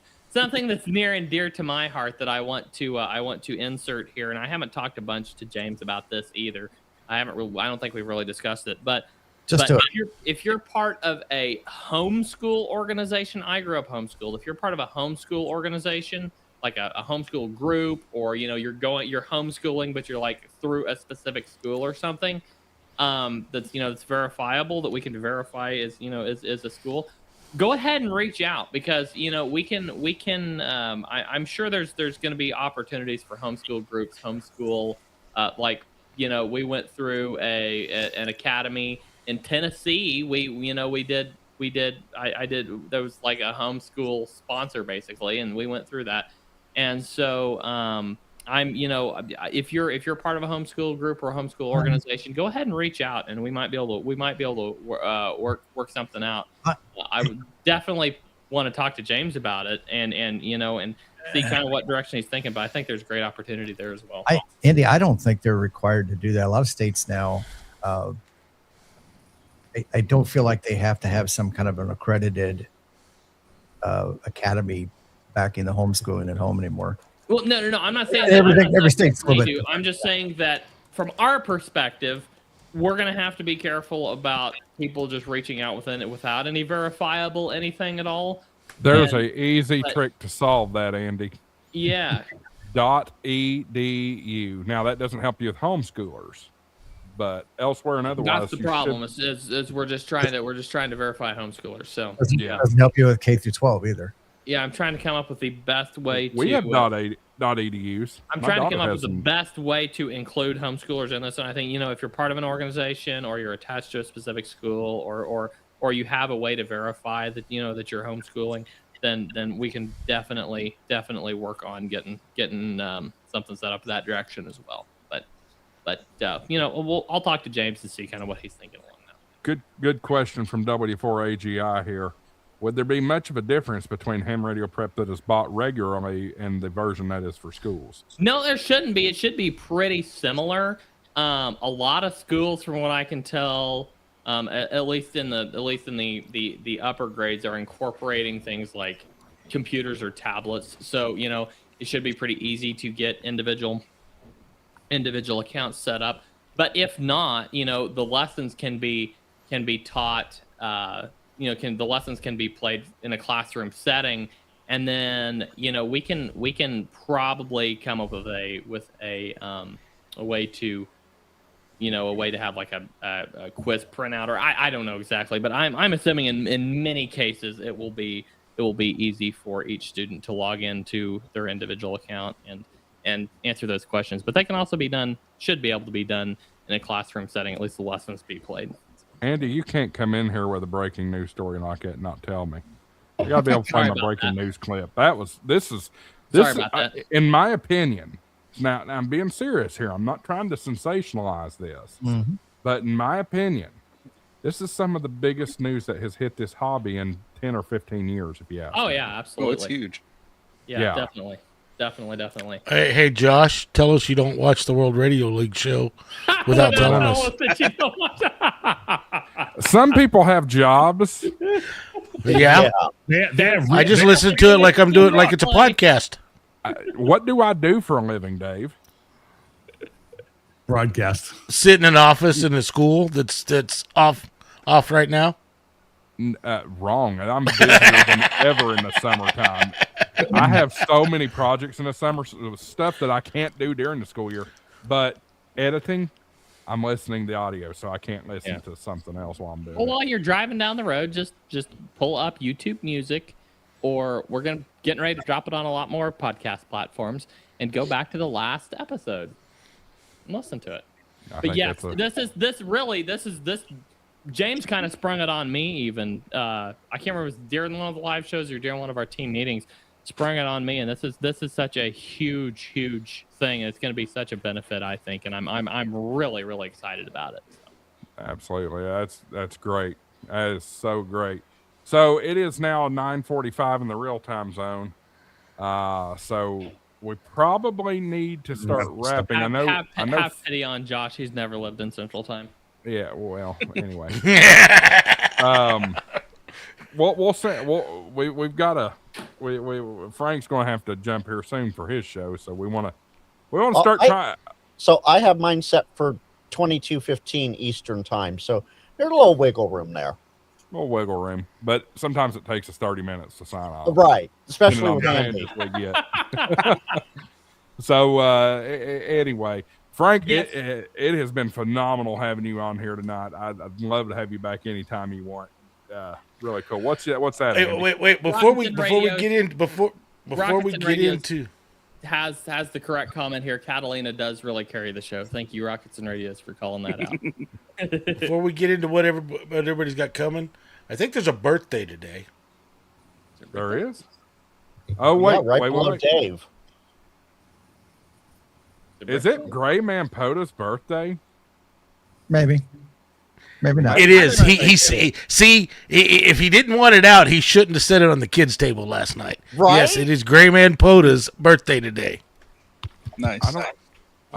near and dear to my heart that I want to insert here, and I haven't talked a bunch to James about this either. I don't think we've really discussed it, but if you're part of a homeschool organization, I grew up homeschooled. If you're part of a homeschool organization, like a homeschool group, or you're homeschooling, but you're like through a specific school or something, that's verifiable, that we can verify is a school. Go ahead and reach out, because we can. I'm sure there's going to be opportunities for homeschool groups, homeschool we went through an academy in Tennessee. I did there was like a homeschool sponsor basically, and we went through that. And so if you're part of a homeschool group or a homeschool organization, go ahead and reach out, and we might be able to work something out. I would definitely want to talk to James about it and see kind of what direction he's thinking, but I think there's great opportunity there as well. Andy, I don't think they're required to do that. A lot of states now, I don't feel like they have to have some kind of an accredited academy backing the homeschooling at home anymore. Well, no. I'm not saying every state's a little bit. I'm just saying that from our perspective, we're going to have to be careful about people just reaching out without any verifiable anything at all. There's an easy trick to solve that, Andy. Yeah. .edu. Now that doesn't help you with homeschoolers, but elsewhere and otherwise. That's the problem. Is we're just trying to verify homeschoolers. So doesn't help you with K through 12 either. Yeah, I'm trying to come up with the best way. We have .edus. I'm trying to come up with the best way to include homeschoolers in this, and I think if you're part of an organization or you're attached to a specific school or you have a way to verify that that you're homeschooling, then we can definitely work on getting something set up that direction as well. But I'll talk to James to see kind of what he's thinking along that. Good question from W4AGI here. Would there be much of a difference between Ham Radio Prep that is bought regularly and the version that is for schools? No, there shouldn't be. It should be pretty similar. A lot of schools, from what I can tell, at least in the upper grades, are incorporating things like computers or tablets. So it should be pretty easy to get individual accounts set up. But if not, the lessons can be taught. The lessons can be played in a classroom setting, and then we can probably come up with a way to have like a quiz printout, or I don't know exactly, but I'm assuming in many cases it will be easy for each student to log into their individual account and answer those questions. But they can also should be able to be done in a classroom setting, at least the lessons be played. Andy, you can't come in here with a breaking news story like that and not tell me. You gotta be able to find a breaking news clip. This is in my opinion. Now I'm being serious here. I'm not trying to sensationalize this, but in my opinion, this is some of the biggest news that has hit this hobby in 10 or 15 years. If you ask me. Yeah, absolutely. Oh, it's huge. Yeah, definitely. Definitely. Hey, Josh, tell us you don't watch the World Radio League show without telling us. Some people have jobs. Yeah. I just listen to it like I'm doing, like it's a podcast. What do I do for a living, Dave? Broadcast. Sit in an office in a school that's off right now. Wrong. I'm busier than ever in the summertime. I have so many projects in the summer, stuff that I can't do during the school year. But editing, I'm listening to the audio, so I can't listen to something else while I'm doing it. Well, while you're driving down the road, just pull up YouTube Music, or we're getting ready to drop it on a lot more podcast platforms, and go back to the last episode and listen to it. But yes, this James kind of sprung it on me even. I can't remember if it was during one of the live shows or during one of our team meetings. sprung it on me, and this is such a huge thing. It's going to be such a benefit, I think, and I'm really excited about it. Absolutely, that's great. That is so great. So it is now 9:45 in the real time zone. So we probably need to start wrapping. Have pity on Josh. He's never lived in Central Time. Yeah. Well, anyway. We'll say we've got to. Frank's going to have to jump here soon for his show, so we want to start trying. So I have mine set for 22:15 Eastern Time. So there's a little wiggle room there. A little wiggle room, but sometimes it takes us 30 minutes to sign off. Right, especially with Andy. We get. So anyway, Frank, yes. it has been phenomenal having you on here tonight. I'd love to have you back anytime you want. Really cool. What's that? Hey, wait! Before we get into has the correct comment here. Catalina does really carry the show. Thank you, Rockets and Radios, for calling that out. Before we get into what everybody's got coming, I think there's a birthday today. There is. Oh wait, yeah, wait. Dave. Is it Gray Man Pota's birthday? Maybe not. It is. See, if he didn't want it out, he shouldn't have said it on the kids' table last night. Right? Yes, it is Gray Man Pota's birthday today. Nice. I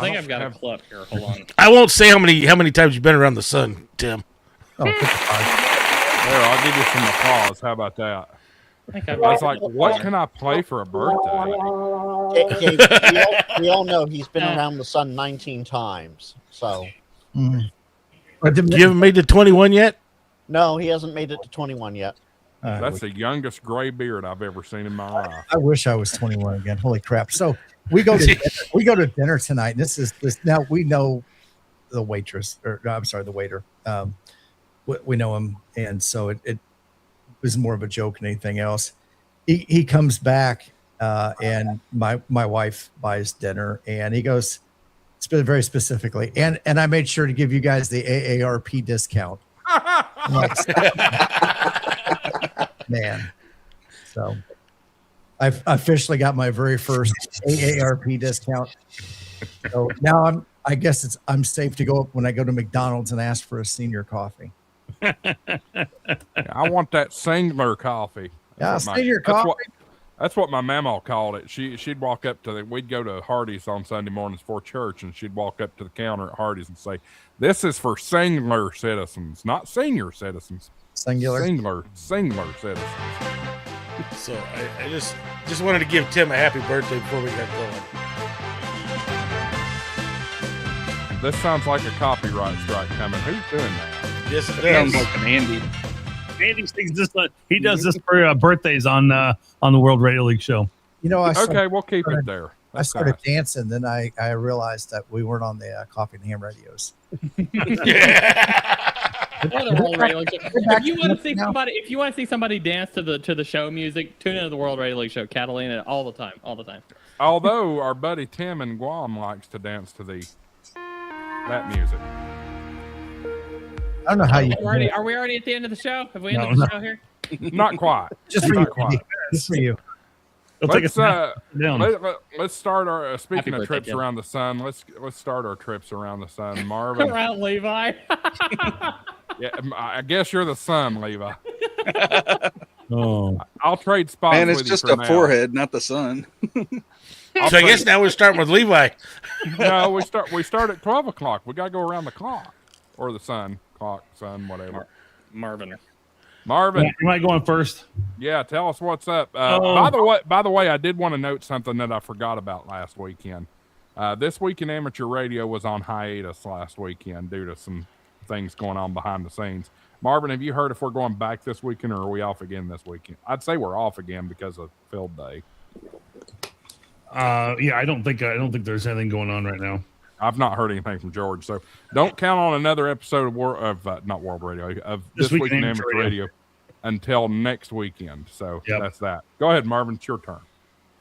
think I've got a clip here. Hold on. I won't say how many times you've been around the sun, Tim. Oh, there, I'll give you some applause. How about that? I was like, what can I play for a birthday? We all know he's been around the sun 19 times. So. Mm. You haven't made it 21 yet? No, he hasn't made it to 21 yet. That's the youngest gray beard I've ever seen in my life. I wish I was 21 again. Holy crap! So we go to dinner tonight. And this now we know the waitress, or I'm sorry, the waiter. We know him, and so it was more of a joke than anything else. He comes back, and my wife buys dinner, and he goes, very specifically, and I made sure to give you guys the AARP discount. Man, so I've officially got my very first AARP discount. So now I guess I'm safe to go up when I go to McDonald's and ask for a senior coffee. I want that singular coffee. Senior coffee. That's what my mama called it. She'd walk up to we'd go to Hardee's on Sunday mornings for church, and she'd walk up to the counter at Hardee's and say, "This is for singular citizens, not senior citizens. Singular citizens." So I just wanted to give Tim a happy birthday before we got going. This sounds like a copyright strike coming. Who's doing that? Yes, it Sounds does. like an Andy. Andy sings this. He does this for birthdays on the World Radio League show. You know, we'll keep it there. I started dancing, then I realized that we weren't on the Coffee and Ham radios. If you want to see somebody dance to the show music, tune into the World Radio League show. Catalina all the time. Although our buddy Tim in Guam likes to dance to that music. I don't know how you. Are we already at the end of the show? Have we ended the show here? Not quite. Just for you. Just for you. Let's start our speaking of trips around the sun. Let's start our trips around the sun. Marvin, around Levi. Yeah, I guess you're the sun, Levi. Oh, I'll trade spots. Man, it's with just you a for now. forehead, not the sun. So I guess now we're starting with Levi. No, we start at 12 o'clock. We got to go around the clock or the sun, whatever. Marvin. Am I going first? Yeah, tell us what's up. By the way, I did want to note something that I forgot about last weekend. This week in amateur radio was on hiatus last weekend due to some things going on behind the scenes. Marvin, have you heard if we're going back this weekend, or are we off again this weekend? I'd say we're off again because of field day. Yeah, I don't think there's anything going on right now. I've not heard anything from George, so don't count on another episode of not World Radio of this week in amateur radio until next weekend. So That's that. Go ahead, Marvin. It's your turn.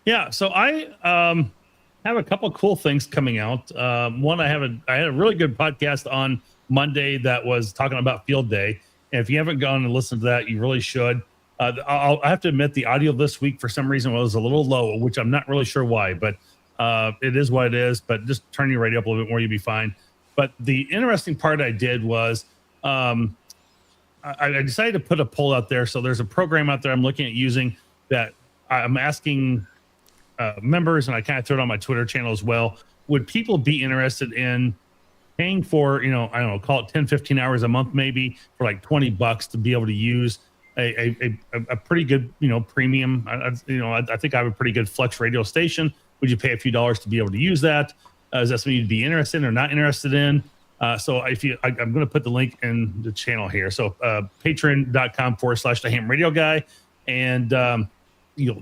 Yeah, so I have a couple cool things coming out. One, I had a really good podcast on Monday that was talking about field day. And if you haven't gone and listened to that, you really should. I have to admit the audio this week for some reason was a little low, which I'm not really sure why, but it is what it is. But just turn your radio up a little bit more, you'll be fine. But the interesting part I did was I decided to put a poll out there. So there's a program out there I'm looking at using that I'm asking members, and I kind of throw it on my Twitter channel as well. Would people be interested in paying for, I don't know, call it 10, 15 hours a month, maybe for like $20 to be able to use a pretty good, premium. I think I have a pretty good flex radio station. Would you pay a few dollars to be able to use that? Is that something you'd be interested in or not interested in? So I'm going to put the link in the channel here. So patreon.com/the ham radio guy. And,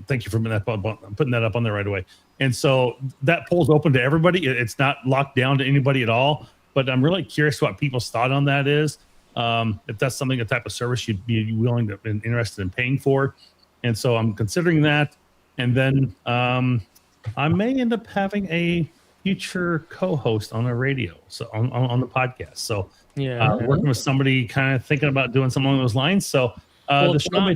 thank you for putting that up on there right away. And so that poll's open to everybody. It's not locked down to anybody at all, but I'm really curious what people's thought on that is. If that's something, a type of service you'd be willing to and interested in paying for. And so I'm considering that. And then I may end up having a future co-host on the radio, so on the podcast. So working with somebody kind of thinking about doing something along those lines. So the show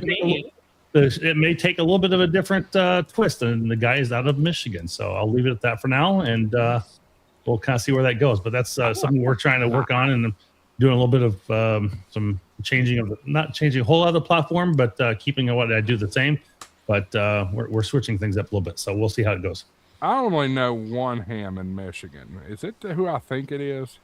it may take a little bit of a different twist, and the guy is out of Michigan. So I'll leave it at that for now, and we'll kind of see where that goes. But that's something we're trying to work on, and doing a little bit of some changing not changing a whole lot of the platform, but keeping what I do the same. But we're switching things up a little bit, so we'll see how it goes. I only know one ham in Michigan. Is it who I think it is?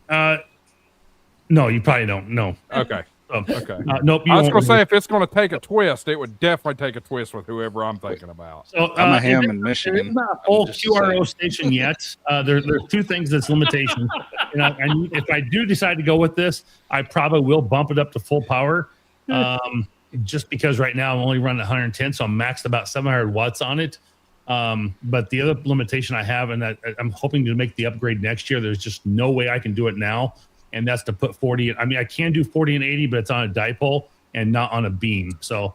No, you probably don't. No. Okay. Okay. Nope. I was going to say, if it's going to take a twist, it would definitely take a twist with whoever I'm thinking about. So I'm a ham in Michigan. It's not a full QRO station yet. There's two things that's limitation. And if I do decide to go with this, I probably will bump it up to full power. Just because right now I'm only running 110, so I'm maxed about 700 watts on it. But the other limitation I have, and that I'm hoping to make the upgrade next year, there's just no way I can do it now, and that's to put 40. I mean, I can do 40 and 80, but it's on a dipole and not on a beam. So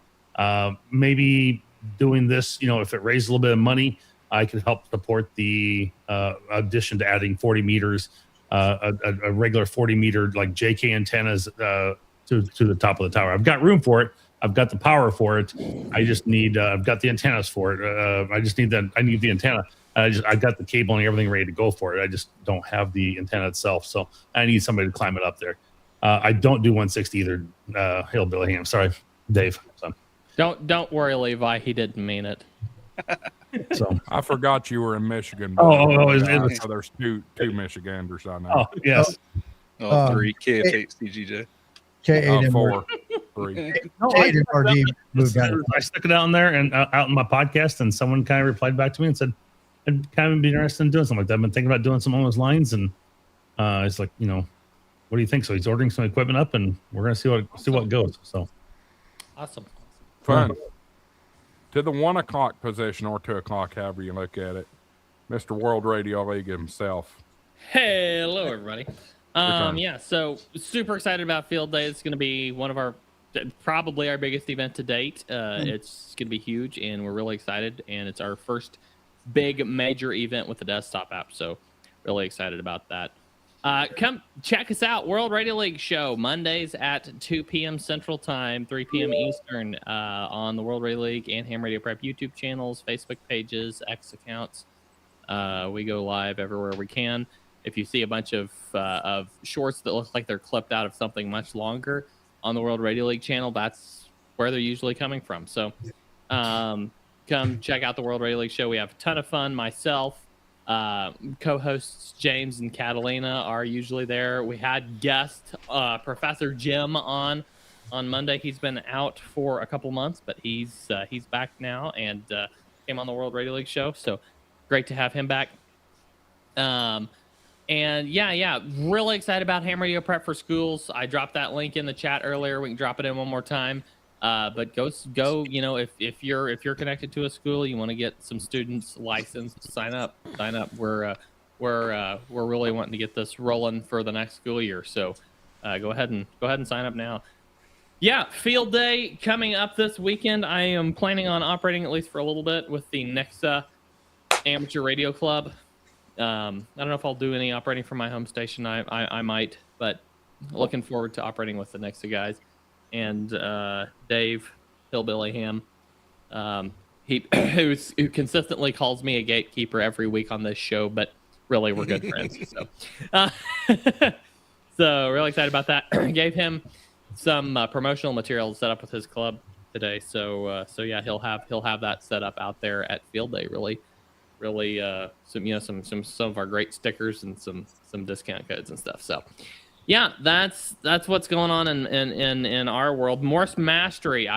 maybe doing this, if it raises a little bit of money, I could help support the addition to adding 40 meters, a regular 40 meter like JK antennas to the top of the tower. I've got room for it. I've got the power for it. I just need. I've got the antennas for it. I just need that. I need the antenna. I got the cable and everything ready to go for it. I just don't have the antenna itself, so I need somebody to climb it up there. I don't do 160 either. Hillbilly ham. Sorry, Dave. So. Don't worry, Levi. He didn't mean it. So I forgot you were in Michigan. So there's two Michiganders I know. Oh yes. Three KF8 CGJ. K8 4, 3. I stuck it out in there and out in my podcast, and someone kind of replied back to me and said, "I'd kind of be interested in doing something like that. I've been thinking about doing something along those lines." And it's like, what do you think? So he's ordering some equipment up, and we're gonna see what goes. So awesome, fun. To the 1 o'clock position or 2 o'clock, however you look at it, Mr. World Radio League himself. Hello, everybody. So super excited about Field Day. It's going to be one of probably our biggest event to date. It's going to be huge, and we're really excited. And it's our first big major event with the desktop app. So really excited about that. Come check us out. World Radio League show Mondays at 2 p.m. Central Time, 3 p.m. Eastern on the World Radio League and Ham Radio Prep YouTube channels, Facebook pages, X accounts. We go live everywhere we can. If you see a bunch of shorts that look like they're clipped out of something much longer on the World Radio League channel, that's where they're usually coming from. So come check out the World Radio League show. We have a ton of fun. Myself, co-hosts James and Catalina are usually there. We had guest Professor Jim on Monday. He's been out for a couple months, but he's back now and came on the World Radio League show. So great to have him back. And really excited about Ham Radio Prep for Schools. I dropped that link in the chat earlier. We can drop it in one more time. But go. If you're connected to a school, you want to get some students licensed, sign up. We're really wanting to get this rolling for the next school year. So go ahead and sign up now. Yeah, Field Day coming up this weekend. I am planning on operating at least for a little bit with the Nexa Amateur Radio Club. I don't know if I'll do any operating from my home station. I might, but looking forward to operating with the Nexa guys. Dave Hillbilly Ham, who consistently calls me a gatekeeper every week on this show, but really we're good friends. So really excited about that. Gave him some promotional material to set up with his club today. So yeah, he'll have that set up out there at Field Day. Really some of our great stickers and some discount codes and stuff. So yeah, that's what's going on in our world. Morse Mastery.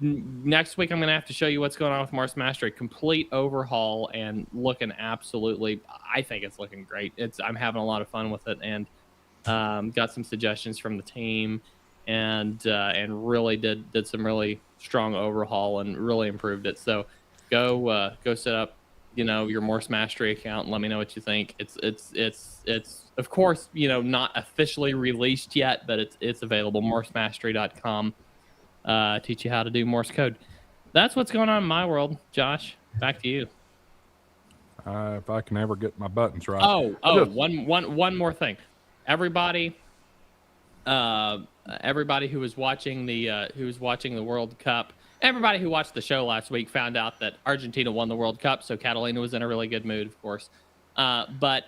Next week I'm gonna have to show you what's going on with Morse Mastery. Complete overhaul and looking absolutely. I think it's looking great. I'm having a lot of fun with it, and got some suggestions from the team, and really did some really strong overhaul and really improved it. So go set up your Morse Mastery account and let me know what you think. It's of course not officially released yet, but it's available. morsemastery.com. Teach you how to do Morse code. That's what's going on in my world. Josh, back to you. If I can ever get my buttons right. One more thing. Everybody who was watching the World Cup, everybody who watched the show last week found out that Argentina won the World Cup, so Catalina was in a really good mood, of course. But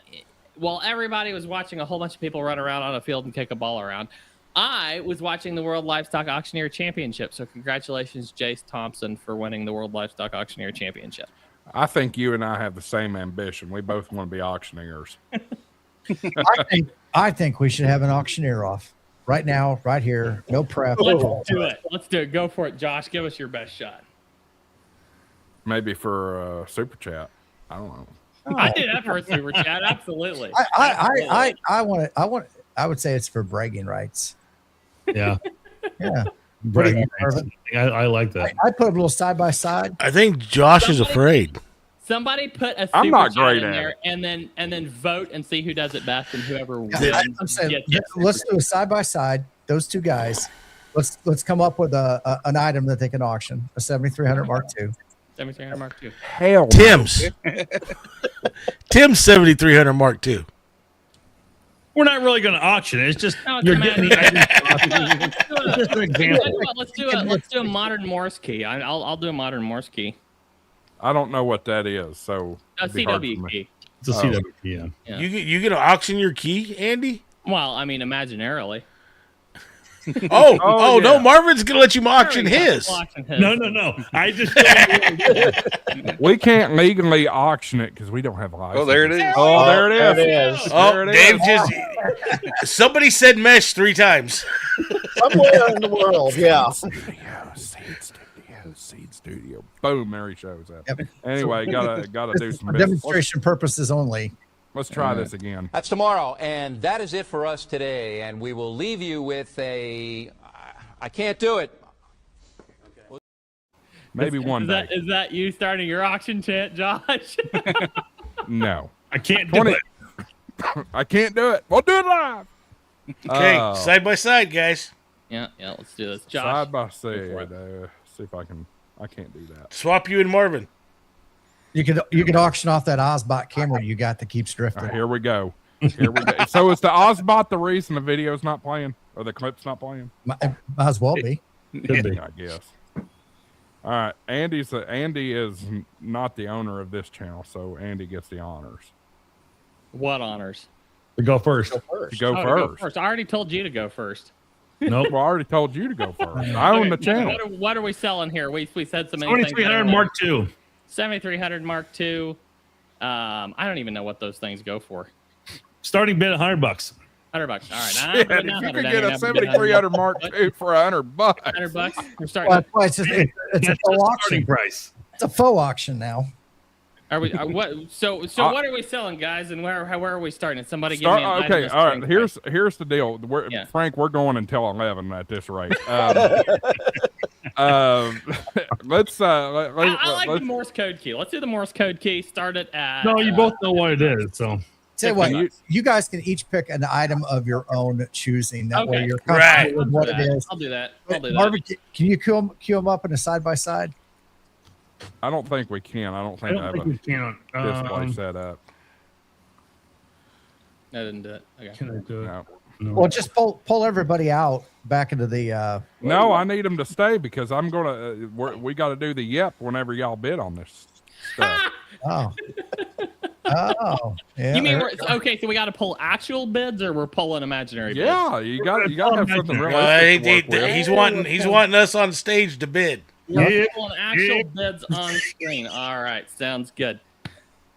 while everybody was watching a whole bunch of people run around on a field and kick a ball around, I was watching the World Livestock Auctioneer Championship. So congratulations, Jace Thompson, for winning the World Livestock Auctioneer Championship. I think you and I have the same ambition. We both want to be auctioneers. I think we should have an auctioneer off right now, right here. No prep. Let's do it. Let's do it. Go for it, Josh. Give us your best shot. Maybe for super chat. I don't know. I did that for a super chat. Absolutely. I would say it's for bragging rights. Yeah. Yeah. Bragging rights. I like that. I put a little side by side. I think Josh is afraid. Somebody put a I'm super not chat great in at there, it. and then vote and see who does it best, and whoever wins. I'm saying let's do a side by side. Those two guys. Let's come up with an item that they can auction. A 7300 Mark II. 7300 Mark II. Hell, Tim's 7300 Mark II. We're not really going to auction it. It's just you're getting just an example. Let's do a modern Morse key. I'll do a modern Morse key. I don't know what that is, so A CW key. It's a CW key. Yeah. You gonna auction your key, Andy? Well, I mean, imaginarily. No, Marvin's gonna let you auction his. No. I just we can't legally auction it because we don't have a license. Oh, there it is. Oh, there it is. Oh, Dave just somebody said mesh 3 times. Somewhere in the world, yeah. Seed Studio. Boom, there he shows up. Yep. Anyway, gotta do some For business. demonstration purposes only. Let's try this again. That's tomorrow, and that is it for us today. And we will leave you with I can't do it. Maybe one day. Is that you starting your auction chant, Josh? No. I can't do it. I can't do it. We'll do it live. Okay, side by side, guys. Yeah, let's do this. Josh, side by side. See if I can. I can't do that. Swap you and Marvin. You could auction off that Ozbot camera you got that keeps drifting. Here we go. So is the Ozbot the reason the video's not playing or the clip's not playing? Might as well be. Could be, I guess. All right, Andy is not the owner of this channel, so Andy gets the honors. What honors? To go first. To go first. I already told you to go first. Nope. Well, I already told you to go first. I own the channel. What are we selling here? We said so many 7300 Mark II. 7300 Mark II. I don't even know what those things go for. Starting bid $100. $100. All right. Shit, if you could get a 7300 Mark II for $100. $100. We're starting. Well, it's a faux auction price. It's a faux auction now. Are we? What? So what are we selling, guys? And where are we starting? And somebody give me an okay. All right. Here's the deal. Frank, we're going until 11 at this rate. Let's. I like the Morse code key. Let's do the Morse code key. Start it at. No, you both know what it is. So. Tell you what, you guys can each pick an item of your own choosing. That way you're comfortable with what it is. I'll do that. Marvin, can you queue them up in a side by side? I don't think we can. I don't think I have a display set up. I didn't do it. Okay. Can I do it? No. Well, just pull everybody out back into the. No, I need them to stay because I'm gonna. We got to do the yep whenever y'all bid on this stuff. Oh. Oh. Yeah. You mean okay? So we got to pull actual bids, or we're pulling imaginary bids? Yeah, you got to have something realistic to work with. He's wanting us on stage to bid. We're pulling actual bids on screen. All right, sounds good.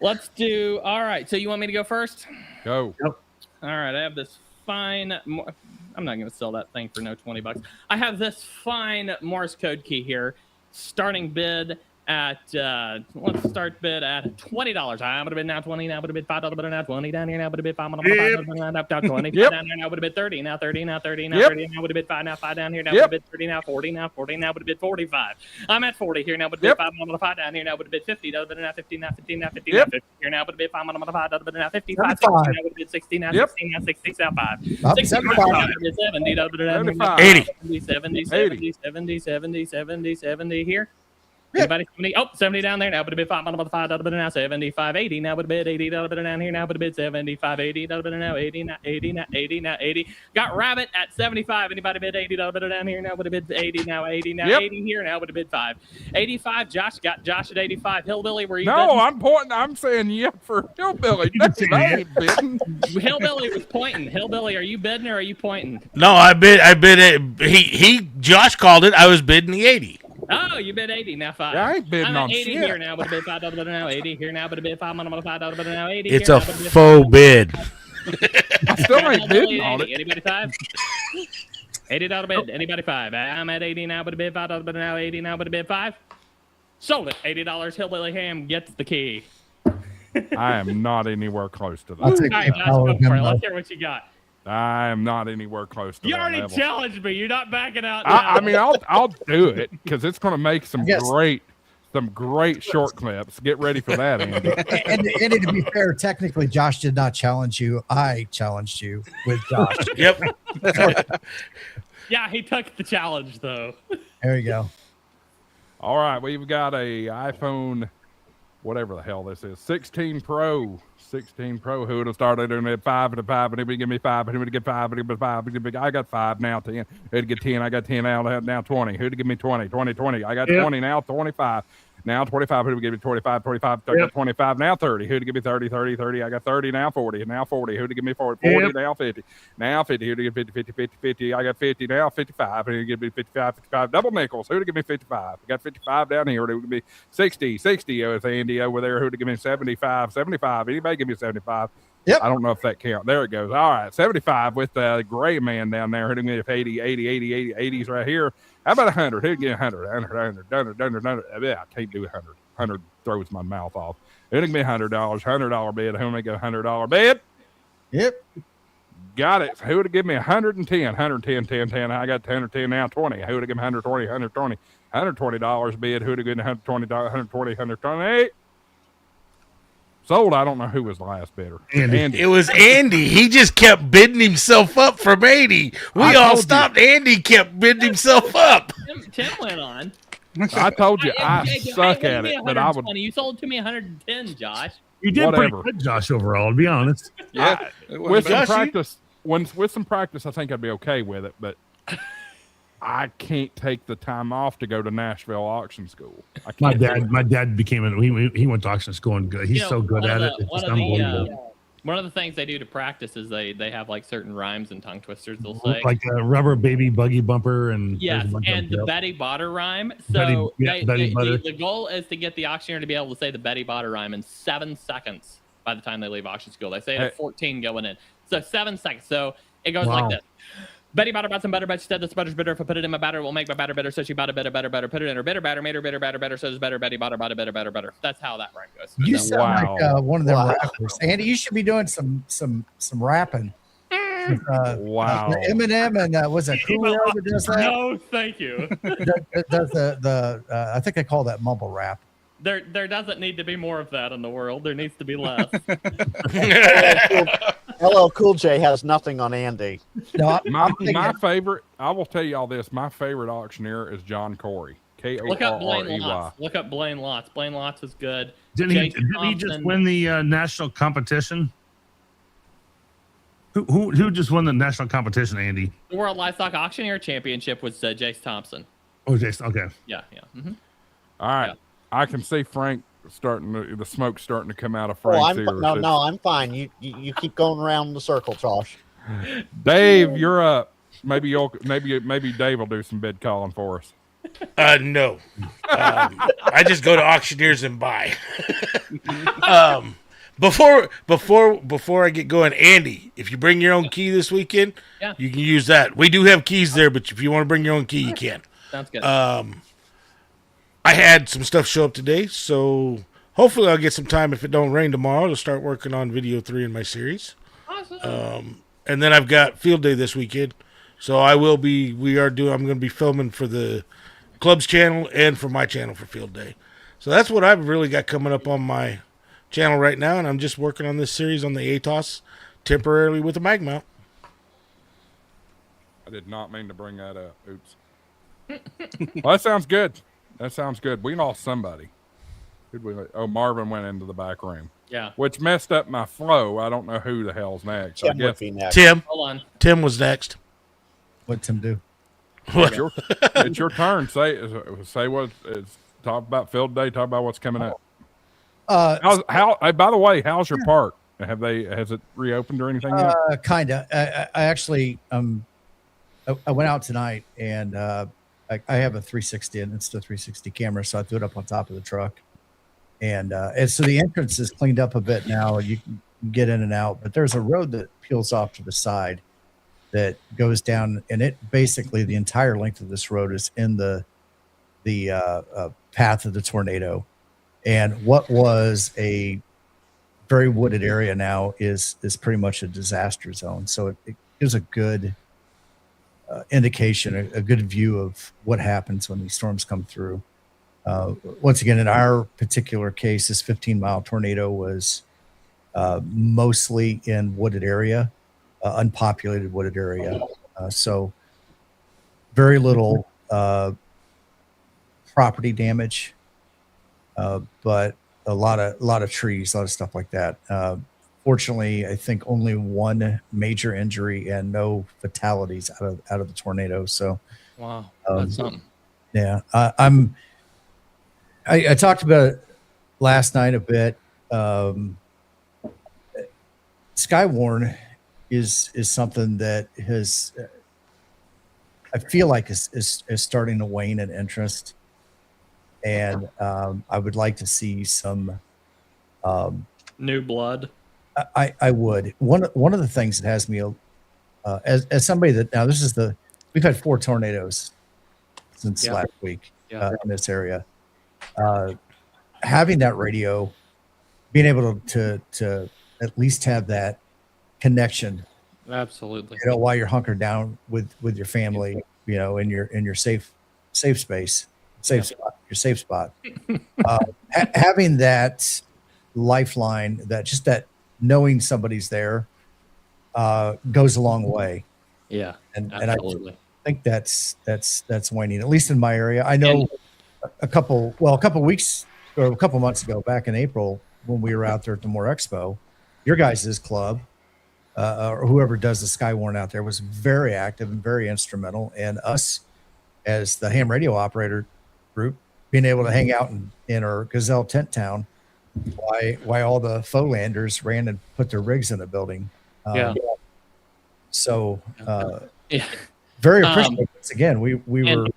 Let's do. All right, so you want me to go first? Go. Yep. All right, I have this fine. I'm not going to sell that thing for no $20. I have this fine Morse code key here. Starting bid at let's start bid at $20. I'm gonna bid now 20. Now would have bid $5. But now 20 down here. Now would have bid 5. Now 20. Down here. Now would have bid 30. Now 30. Now 30. Now 30. Now would have bid 5. Now 5 down here. Now would have bid 30. Now 40. Now 40. Now would have bid 45. I'm at 40 here. Now would have bid 5. Now 5 down here. Now would have bid 50. Now 50. Now 50. Now 50. Now 50 here. Now would have bid 5. Now 5. Now 55. 60. Now would have bid 60. Now 60. Now 60. Now 5. 65. Now 70. Now 80. 70. 70. 70. 70. 70. 70 here. Anybody 70? Oh, 70 down there. Now would have been 5. Now 75, 80. Now would have been 80. Down here. Now would have been 75, 80. Now 80. Now 80. Now 80. Now 80. Got Rabbit at 75. Anybody bid 80? Down here. Now would have been 80. Now 80. Now 80 here. Now would have been 5. 85. Josh got Josh at 85. Hillbilly, were you? No, bidding? I'm pointing. I'm saying yeah for Hillbilly. I ain't bidding. Hillbilly was pointing. Hillbilly, are you bidding or are you pointing? No, I bid it. Josh called it. I was bidding the 80. Oh, you bid 80, now 5. Yeah, I ain't bidding I'm at on 80 shit. here now, would have been $5, now 80 here now, would have been $5, $5, now 80. It's here, a now, would've been faux 5. bid. I still ain't bidding on it. Anybody 5? $80 bid. Anybody 5? I'm at 80 now, would have been $5, now 80 now, would have been 5. Sold it. $80. Hillbilly Ham gets the key. I am not anywhere close to that. I'll take All right, Josh, go for it. Let's hear what you got. I am not anywhere close to You that already level. challenged me. You're not backing out now. I mean, I'll do it because it's going to make some great short clips. Get ready for that, Andy. And to be fair, technically, Josh did not challenge you. I challenged you with Josh. Yep. Yeah, he took the challenge, though. There you go. All right, we've got a iPhone, whatever the hell this is, 16 Pro. 16 Pro. Who would have started doing it? 5 and a 5, and he would give me 5, and he would get 5, and he would 5. I got 5 now. 10. He'd get 10. I got 10 now 20. Who'd give me 20? 20. I got 20 now. 25. Now 25. Who would give me 25? 25. I got 25 now. 30. Who'd give me 30? 30. I got 30 now. 40. Now 40. Who'd give me 40? 40 now. 50. Now 50. Who'd give me 50? I got 50 now. 55. Who'd give me 55? Double nickels. Who'd give me 55? I got 55 down here. Who'd give me 60? 60 with Andy over there. Who'd give me 75? 75. Anybody give me 75? Yep. I don't know if that counts. There it goes. All right. 75 with the gray man down there. Who'd give me 80, 80s right here. How about 100? Who'd get 100? 100. Yeah, I can't do 100. 100 throws my mouth off. Who'd give me $100? $100 bid. Who'd make a $100 bid? Yep. Got it. Who would give me 110? 110, 10. I got 110 now. 20. Who would give me 120? 120. $120 bid. Who would give me $120? 120, 128. Sold. I don't know who was the last bidder. Andy. It was Andy. He just kept bidding himself up from 80. We all stopped. Andy kept bidding himself up. Tim went on. I told you I suck at it, but I would. You sold to me 110, Josh. You did Whatever. pretty good, Josh, overall, to be honest. Yeah. With some practice, with some practice, I think I'd be okay with it. But I can't take the time off to go to Nashville auction school. I can't. My dad became he went to auction school and good. He's so good at it. It's just unbelievable. One of the things they do to practice is they have like certain rhymes and tongue twisters. They'll say like a rubber baby buggy bumper and yes, and the Betty Botter rhyme. So the goal is to get the auctioneer to be able to say the Betty Botter rhyme in 7 seconds by the time they leave auction school. They say it at 14 going in, so 7 seconds. So it goes like this. Betty Botter bought some butter, but she said this butter's bitter. If I put it in my batter, it will make my batter better. So she bought a better, put it in her bitter batter, made her bitter. So it's better. Betty Botter bought a better. That's how that rhyme goes. You sound like one of them rappers, Andy. You should be doing some rapping. Wow. Eminem and was it Coolio that does that? No, thank you. Does the I think they call that mumble rap. There doesn't need to be more of that in the world. There needs to be less. LL Cool J has nothing on Andy. No, my favorite. I will tell you all this. My favorite auctioneer is John Corey. Korrey. Look up Blaine Lotz. Look up Blaine Lotz. Blaine Lotz is good. Didn't he just win the national competition? Who just won the national competition, Andy? The World Livestock Auctioneer Championship was Jace Thompson. Oh, Jace. Okay. Yeah. Mm-hmm. All right. Yeah. I can see Frank the smoke starting to come out of Oh, Frank's I'm ears. no, I'm fine. You keep going around the circle, Josh. Dave, you're up. Maybe Dave will do some bid calling for us. No. I just go to auctioneers and buy. Before I get going, Andy, if you bring your own key this weekend, you can use that. We do have keys there, but if you want to bring your own key, you can. Sounds good. I had some stuff show up today, so hopefully I'll get some time if it don't rain tomorrow to start working on video 3 in my series. Awesome. And then I've got field day this weekend, so I'm going to be filming for the club's channel and for my channel for field day. So that's what I've really got coming up on my channel right now, and I'm just working on this series on the ATOS temporarily with a mag mount. I did not mean to bring that up. Oops. Well, that sounds good. We lost somebody. Marvin went into the back room. Yeah. Which messed up my flow. I don't know who the hell's next. Tim would be next. Tim. Hold on. Tim was next. What'd Tim do? It's your turn. Say what. Talk about field day. Talk about what's coming up. By the way, how's your park? Has it reopened or anything yet? Kinda. I actually I went out tonight and I have a 360 and it's the 360 camera, so I threw it up on top of the truck. And so the entrance is cleaned up a bit now. You can get in and out, but there's a road that peels off to the side that goes down, and it basically the entire length of this road is in the path of the tornado. And what was a very wooded area now is pretty much a disaster zone. So it gives a good indication, a good view of what happens when these storms come through. Once again, in our particular case, this 15-mile tornado was mostly in wooded area, unpopulated wooded area. So very little property damage, but a lot of trees, a lot of stuff like that. Fortunately, I think only one major injury and no fatalities out of the tornado. So, wow, that's something. Yeah, I talked about it last night a bit. Skywarn is something that has, I feel like is starting to wane in interest, and I would like to see some new blood. I would. One of the things that has me as somebody that now we've had 4 tornadoes since last week in this area. Having that radio, being able to at least have that connection, absolutely, while you're hunkered down with your family, in your safe space, your safe spot, having that lifeline, that knowing somebody's there, goes a long way. Yeah, and absolutely. I think that's waning, at least in my area. I know a couple weeks or a couple months ago, back in April, when we were out there at the Moore Expo, your guys' club, or whoever does the Skywarn out there, was very active and very instrumental. And us, as the ham radio operator group, being able to hang out in our Gazelle tent town, why all the Folanders ran and put their rigs in the building. So very appreciative. Again, we were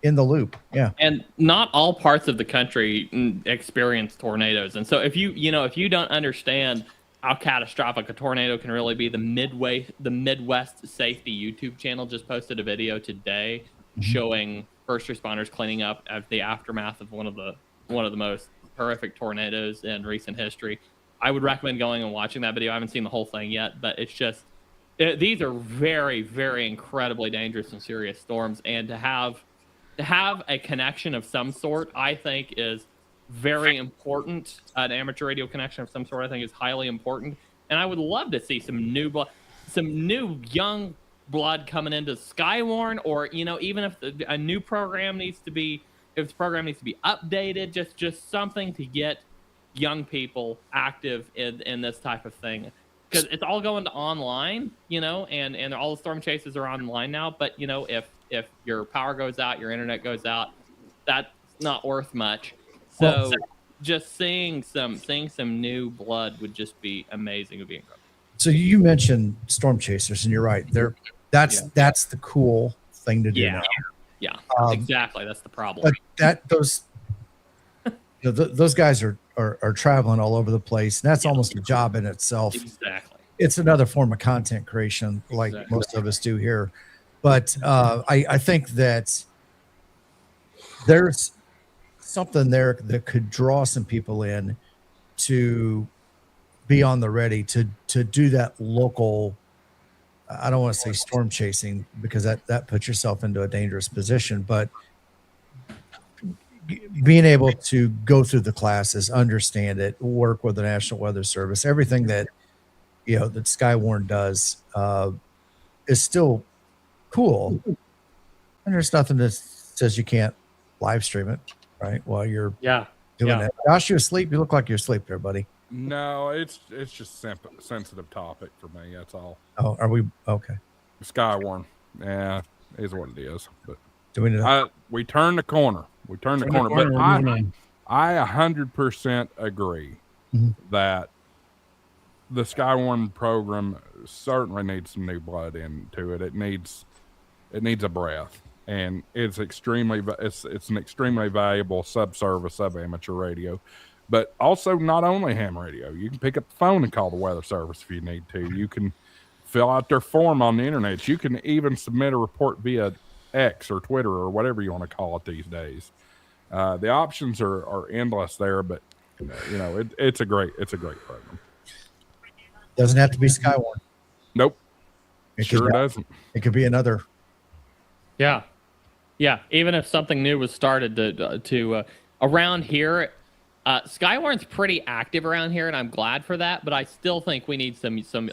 in the loop. Yeah. And not all parts of the country experience tornadoes. And so if you don't understand how catastrophic a tornado can really be, the Midwest Safety YouTube channel just posted a video today showing first responders cleaning up at the aftermath of one of the most horrific tornadoes in recent history. I would recommend going and watching that video. I haven't seen the whole thing yet, but it's just these are very, very incredibly dangerous and serious storms, and to have a connection of some sort, I think, is very important. An amateur radio connection of some sort, I think, is highly important. And I would love to see some new young blood coming into Skywarn, or even if a new program needs to be, if the program needs to be updated, just something to get young people active in this type of thing. because it's all going to online, and all the storm chases are online now. But if your power goes out, your internet goes out, that's not worth much. So just seeing some new blood would just be amazing. It would be incredible. So you mentioned storm chasers, and you're right. That's the cool thing to do now. Yeah, exactly. That's the problem. But those guys are traveling all over the place, and that's almost a job in itself. Exactly. It's another form of content creation, like most of us do here. But I think that there's something there that could draw some people in to be on the ready to do that local. I don't want to say storm chasing, because that puts yourself into a dangerous position, but being able to go through the classes, understand it, work with the National Weather Service, everything that that Skywarn does is still cool. And there's nothing that says you can't live stream it, right? While you're doing it. Josh, you asleep? You look like you're asleep there, buddy. No, it's just sensitive topic for me. That's all. Oh, are we okay? Skywarn, yeah, is what it is. But do we know? We turned the corner. We turned the corner. But I 100% agree that the Skywarn program certainly needs some new blood into it. It needs a breath, and it's an extremely valuable subservice of amateur radio. But also, not only ham radio, you can pick up the phone and call the weather service if you need to. You can fill out their form on the internet. You can even submit a report via X or Twitter or whatever you want to call it these days. The options are endless there, but it's a great program. Doesn't have to be Skywarn. Nope. It sure doesn't. It could be another. Yeah. Even if something new was started to around here, Skywarn's pretty active around here, and I'm glad for that. But I still think we need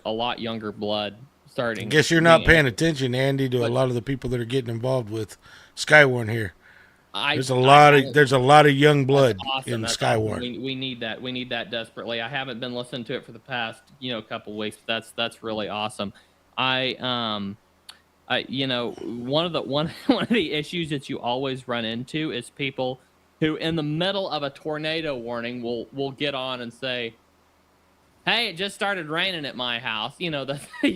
a lot younger blood starting. I guess you're not paying attention, Andy, to a lot of the people that are getting involved with Skywarn here. There's a lot of young blood in Skywarn. Awesome. We need that. We need that desperately. I haven't been listening to it for the past couple of weeks. That's really awesome. One of the issues that you always run into is people who, in the middle of a tornado warning, will get on and say, "Hey, it just started raining at my house." You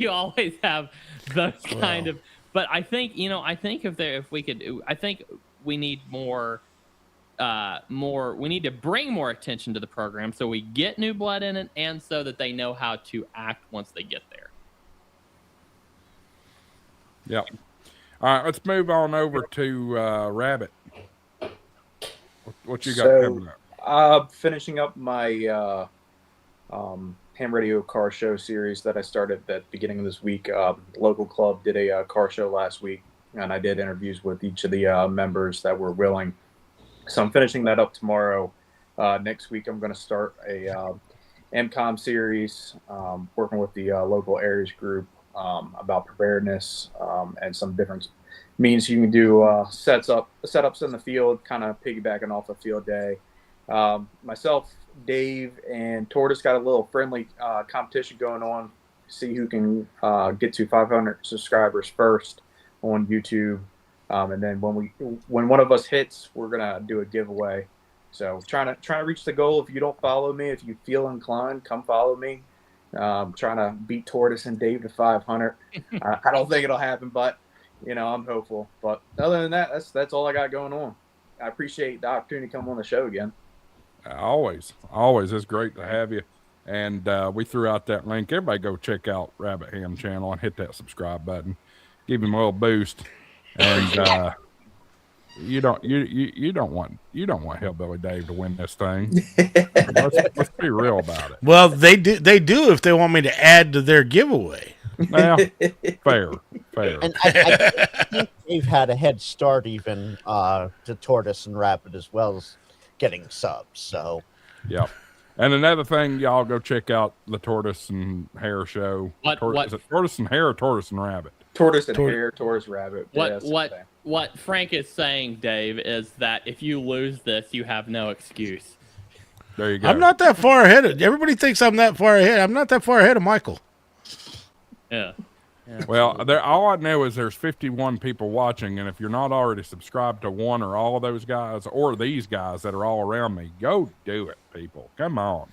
always have those kind of. But I think we need more. We need to bring more attention to the program so we get new blood in it, and so that they know how to act once they get there. Yep. All right, let's move on over to Rabbit. What you got coming up? Finishing up my ham radio car show series that I started at the beginning of this week. Local club did a car show last week, and I did interviews with each of the members that were willing. So I'm finishing that up tomorrow. Next week, I'm going to start a MCOM series, working with the local areas group about preparedness and some different means you can do setups in the field, kind of piggybacking off a field day. Myself, Dave, and Tortoise got a little friendly competition going on. See who can get to 500 subscribers first on YouTube. And then when one of us hits, we're gonna do a giveaway. So trying to reach the goal. If you don't follow me, if you feel inclined, come follow me. Trying to beat Tortoise and Dave to 500. I don't think it'll happen, but I'm hopeful. But other than that, that's all I got going on. I appreciate the opportunity to come on the show again. Always, it's great to have you. And we threw out that link. Everybody go check out Rabbit Ham channel and hit that subscribe button. Give him a little boost. And you don't want Hillbilly Dave to win this thing. let's be real about it. Well, they do if they want me to add to their giveaway. Well, fair. And I think they've had a head start even to Tortoise and Rabbit as well as getting subs. So yeah. And another thing, y'all go check out the Tortoise and Hare show. Is it Tortoise and Hare or Tortoise and Rabbit? Tortoise and Hare, Tortoise Rabbit. What Frank is saying, Dave, is that if you lose this, you have no excuse. There you go. I'm not that far ahead. Everybody thinks I'm that far ahead. I'm not that far ahead of Michael. Yeah. Well, all I know is there's 51 people watching, and if you're not already subscribed to one or all of those guys or these guys that are all around me, go do it, people. Come on.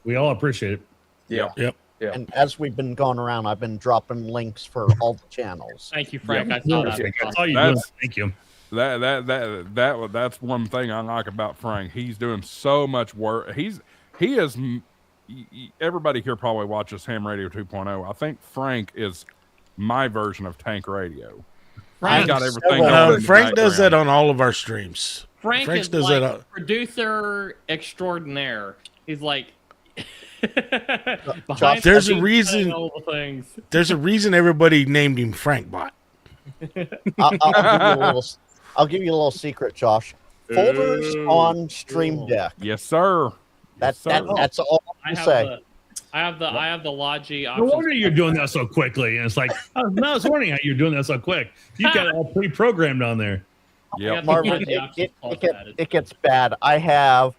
We all appreciate it. Yeah. Yep. Yeah. And as we've been going around, I've been dropping links for all the channels. Thank you, Frank. Yep. I saw that. That's all you doing. Thank you. That's one thing I like about Frank. He's doing so much work. He is. Everybody here probably watches Ham Radio 2.0. I think Frank is my version of Tank Radio. Frank got everything going in the Frank does that background. on all of our streams. Frank is does like that. producer extraordinaire. He's like Josh, there's a behind reason. all the things. There's a reason everybody named him Frank Bot. I'll give you a little secret, Josh. Folders on Stream Deck. Yes, sir. That's all I I have say. I have the Logi No options. wonder you're doing that so quickly. And it's like, I was wondering how you're doing that so quick. You got it all pre-programmed on there. Yep. Marvin, it gets bad. I have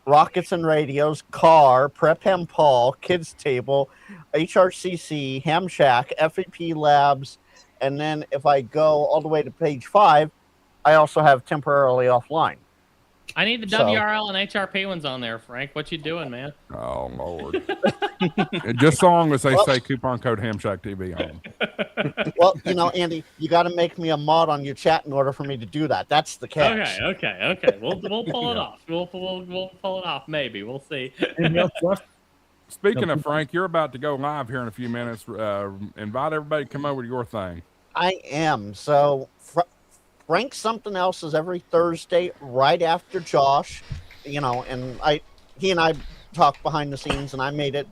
Rockets and Radios, Car, Prep Ham Paul, Kids Table, HRCC, Ham Shack, FEP Labs, and then if I go all the way to page 5, I also have Temporarily Offline. I need the So- WRL and HRP ones on there, Frank. What you doing, man? Oh Lord. Just so long as they say coupon code HamShackTV on them. Well, Andy, you got to make me a mod on your chat in order for me to do that. That's the catch. Okay. We'll pull it off. We'll pull it off. Maybe we'll see. Speaking of Frank, you're about to go live here in a few minutes. Invite everybody to come over to your thing. I am. So, Frank Something Else is every Thursday right after Josh, and he and I talked behind the scenes, and I made it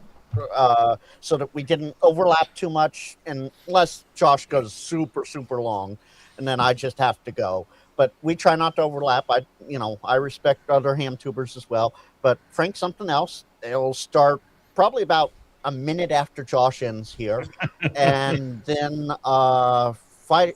so that we didn't overlap too much, unless Josh goes super, super long, and then I just have to go. But we try not to overlap. I respect other ham tubers as well. But Frank Something Else, it'll start probably about a minute after Josh ends here, and then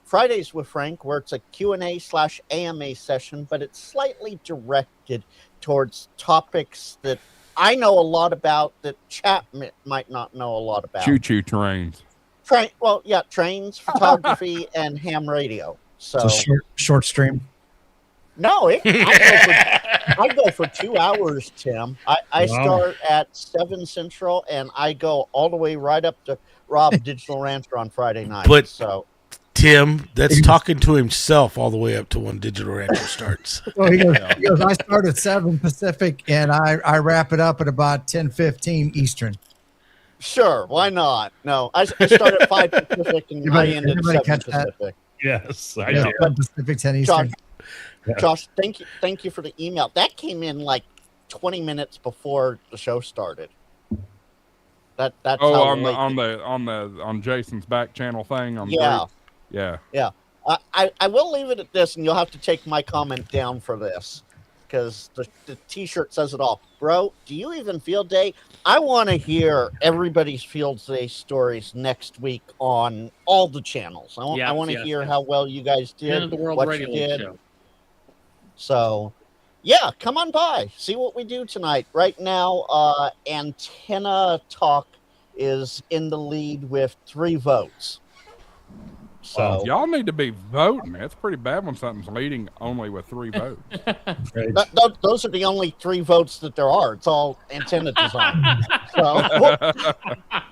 Fridays with Frank, where it's a Q&A/AMA session, but it's slightly directed towards topics that I know a lot about that chat might not know a lot about. Choo-choo trains. Trains, photography, and ham radio. So short stream. No, I go for 2 hours, Tim. I start at 7 Central, and I go all the way right up to Rob Digital Rancher on Friday night. But Tim, that's talking to himself all the way up to when Digital Rancher starts. Well, he goes, I start at 7 Pacific, and I wrap it up at about 10:15 Eastern. Sure, why not? No, I start at 5 Pacific, and I end at 7 Pacific. Yes, I Yeah, did. 7 Pacific, 10 Eastern. Josh, thank you for the email. That came in like 20 minutes before the show started. That's how late on Jason's back channel thing on the group. Yeah. I will leave it at this, and you'll have to take my comment down for this, because the T-shirt says it all. Bro, do you even field day? I want to hear everybody's field day stories next week on all the channels. I want to hear how well you guys did, The World what Radio you did. Show. So, yeah, come on by. See what we do tonight. Right now, Antenna Talk is in the lead with 3 votes. So y'all need to be voting. It's pretty bad when something's leading only with 3 votes. those are the only 3 votes that there are. It's all antenna design. So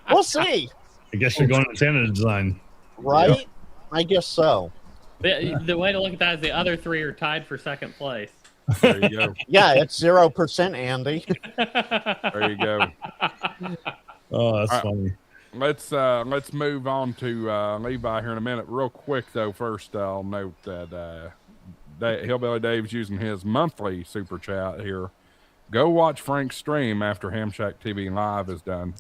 we'll see. I guess you're going to antenna design. Right? Yep. I guess so. The way to look at that is the other 3 are tied for second place. There you go. Yeah, it's 0%, Andy. There you go. Oh, that's All right. funny. Let's move on to Levi here in a minute. Real quick though, first I'll note that Hillbilly Dave's using his monthly super chat here. Go watch Frank's stream after HamShackTV Live is done,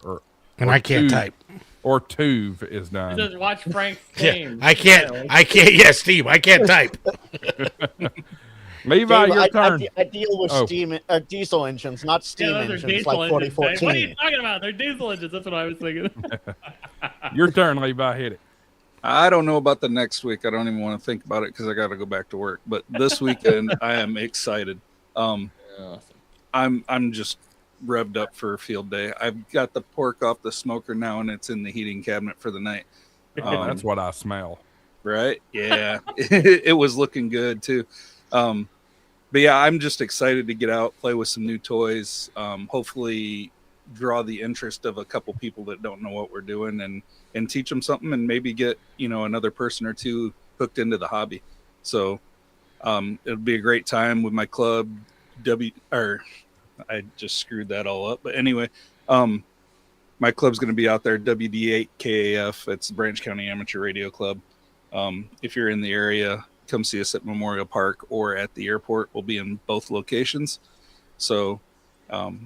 And I can't type. Or Tuve is done. Just watch Frank's stream. I can't. Yes, Steve, I can't type. Levi, Dave, your turn. I deal with diesel engines, not steam those are engines diesel like engines, Dave. 4014. What are you talking about? They're diesel engines. That's what I was thinking. Your turn, Levi. Hit it. I don't know about the next week. I don't even want to think about it because I got to go back to work. But this weekend, I am excited. I'm just revved up for field day. I've got the pork off the smoker now, and it's in the heating cabinet for the night. That's what I smell. Right? Yeah, it was looking good too. But yeah, I'm just excited to get out, play with some new toys. Hopefully, draw the interest of a couple people that don't know what we're doing, and teach them something, and maybe get another person or two hooked into the hobby. So it'll be a great time with my club. I just screwed that all up. But anyway, my club's going to be out there, WD8KAF. It's the Branch County Amateur Radio Club. If you're in the area, come see us at Memorial Park or at the airport. We'll be in both locations. So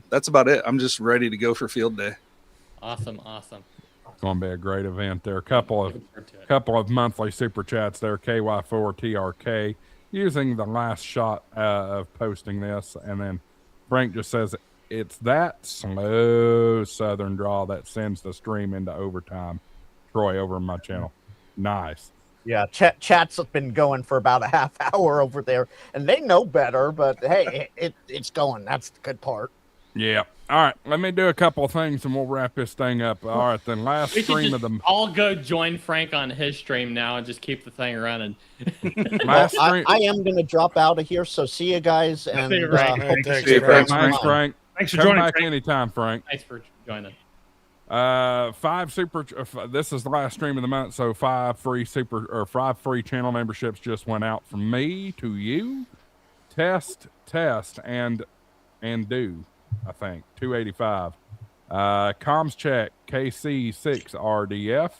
that's about it. I'm just ready to go for field day. Awesome. It's going to be a great event there. Couple of monthly super chats there. KY4TRK using the last shot of posting this, and then Frank just says it's that slow southern draw that sends the stream into overtime. Troy over on my channel. Nice. Yeah, chat's been going for about a half hour over there, and they know better, but hey, it's going. That's the good part. Yeah. All right, let me do a couple of things, and we'll wrap this thing up. All right, then last We should stream just of the all go join Frank on his stream now and just keep the thing running. last stream. I am going to drop out of here, so see you guys. And See you, Frank. Thanks, Frank. Thanks for Come joining, back Frank. anytime, Frank. Thanks for joining. 5 super. This is the last stream of the month, so 5 free channel memberships just went out from me to you. Test, and do. I think 285. Comms check KC6RDF.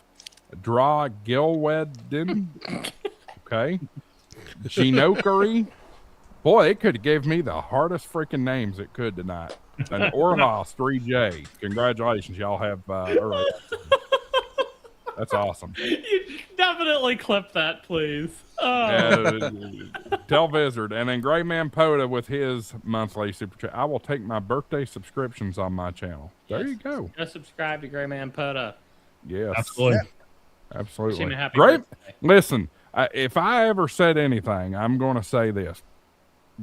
Draw Gilwedden. Okay. Shinokery. Boy, it could have gave me the hardest freaking names it could tonight. And Orlos 3J. Congratulations, y'all have early. That's awesome. You definitely clip that, please. Tell Vizard. And then Gray Man Poda with his monthly super chat. I will take my birthday subscriptions on my channel. There you go. Go subscribe to Gray Man Poda. Yes. Absolutely. Absolutely. Wish him a happy Great. birthday. Listen, if I ever said anything, I'm going to say this.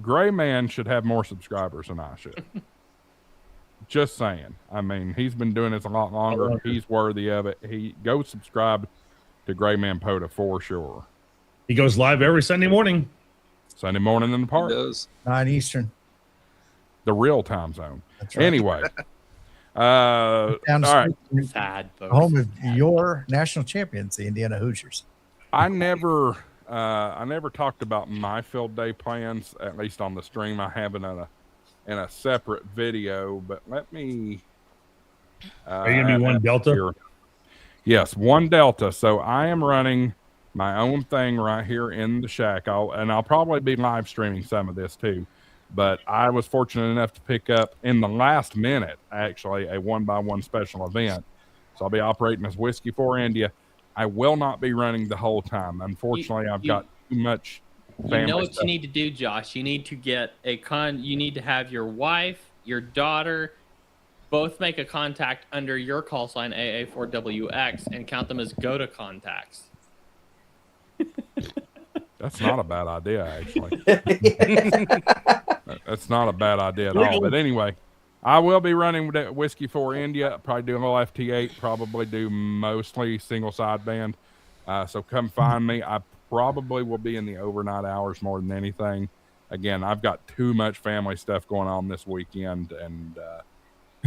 Gray Man should have more subscribers than I should. Just saying. I mean, he's been doing this a lot longer. He's worthy of it. Go subscribe to Gray Man Poda for sure. He goes live every Sunday morning. Sunday morning in the park. He does. 9 Eastern. The real time zone. That's right. Anyway. Down the all right. street, Sad, folks. home of your national champions, the Indiana Hoosiers. I never talked about my field day plans, at least on the stream. I have it in a separate video, but let me. Are you gonna be one Delta? Here. Yes, one Delta. So I am running my own thing right here in the shack. I'll probably be live streaming some of this too. But I was fortunate enough to pick up in the last minute, actually, a 1x1 special event. So I'll be operating as Whiskey 4 India. I will not be running the whole time. Unfortunately, I've got too much family You know what stuff. you need to do, Josh? You need to get you need to have your wife, your daughter, both make a contact under your call sign AA4WX and count them as GOTA contacts. That's not a bad idea, actually. That's not a bad idea at all. But anyway, I will be running with Whiskey 4 India. Probably do a little FT8. Probably do mostly single sideband. So come find me. I probably will be in the overnight hours more than anything. Again, I've got too much family stuff going on this weekend, and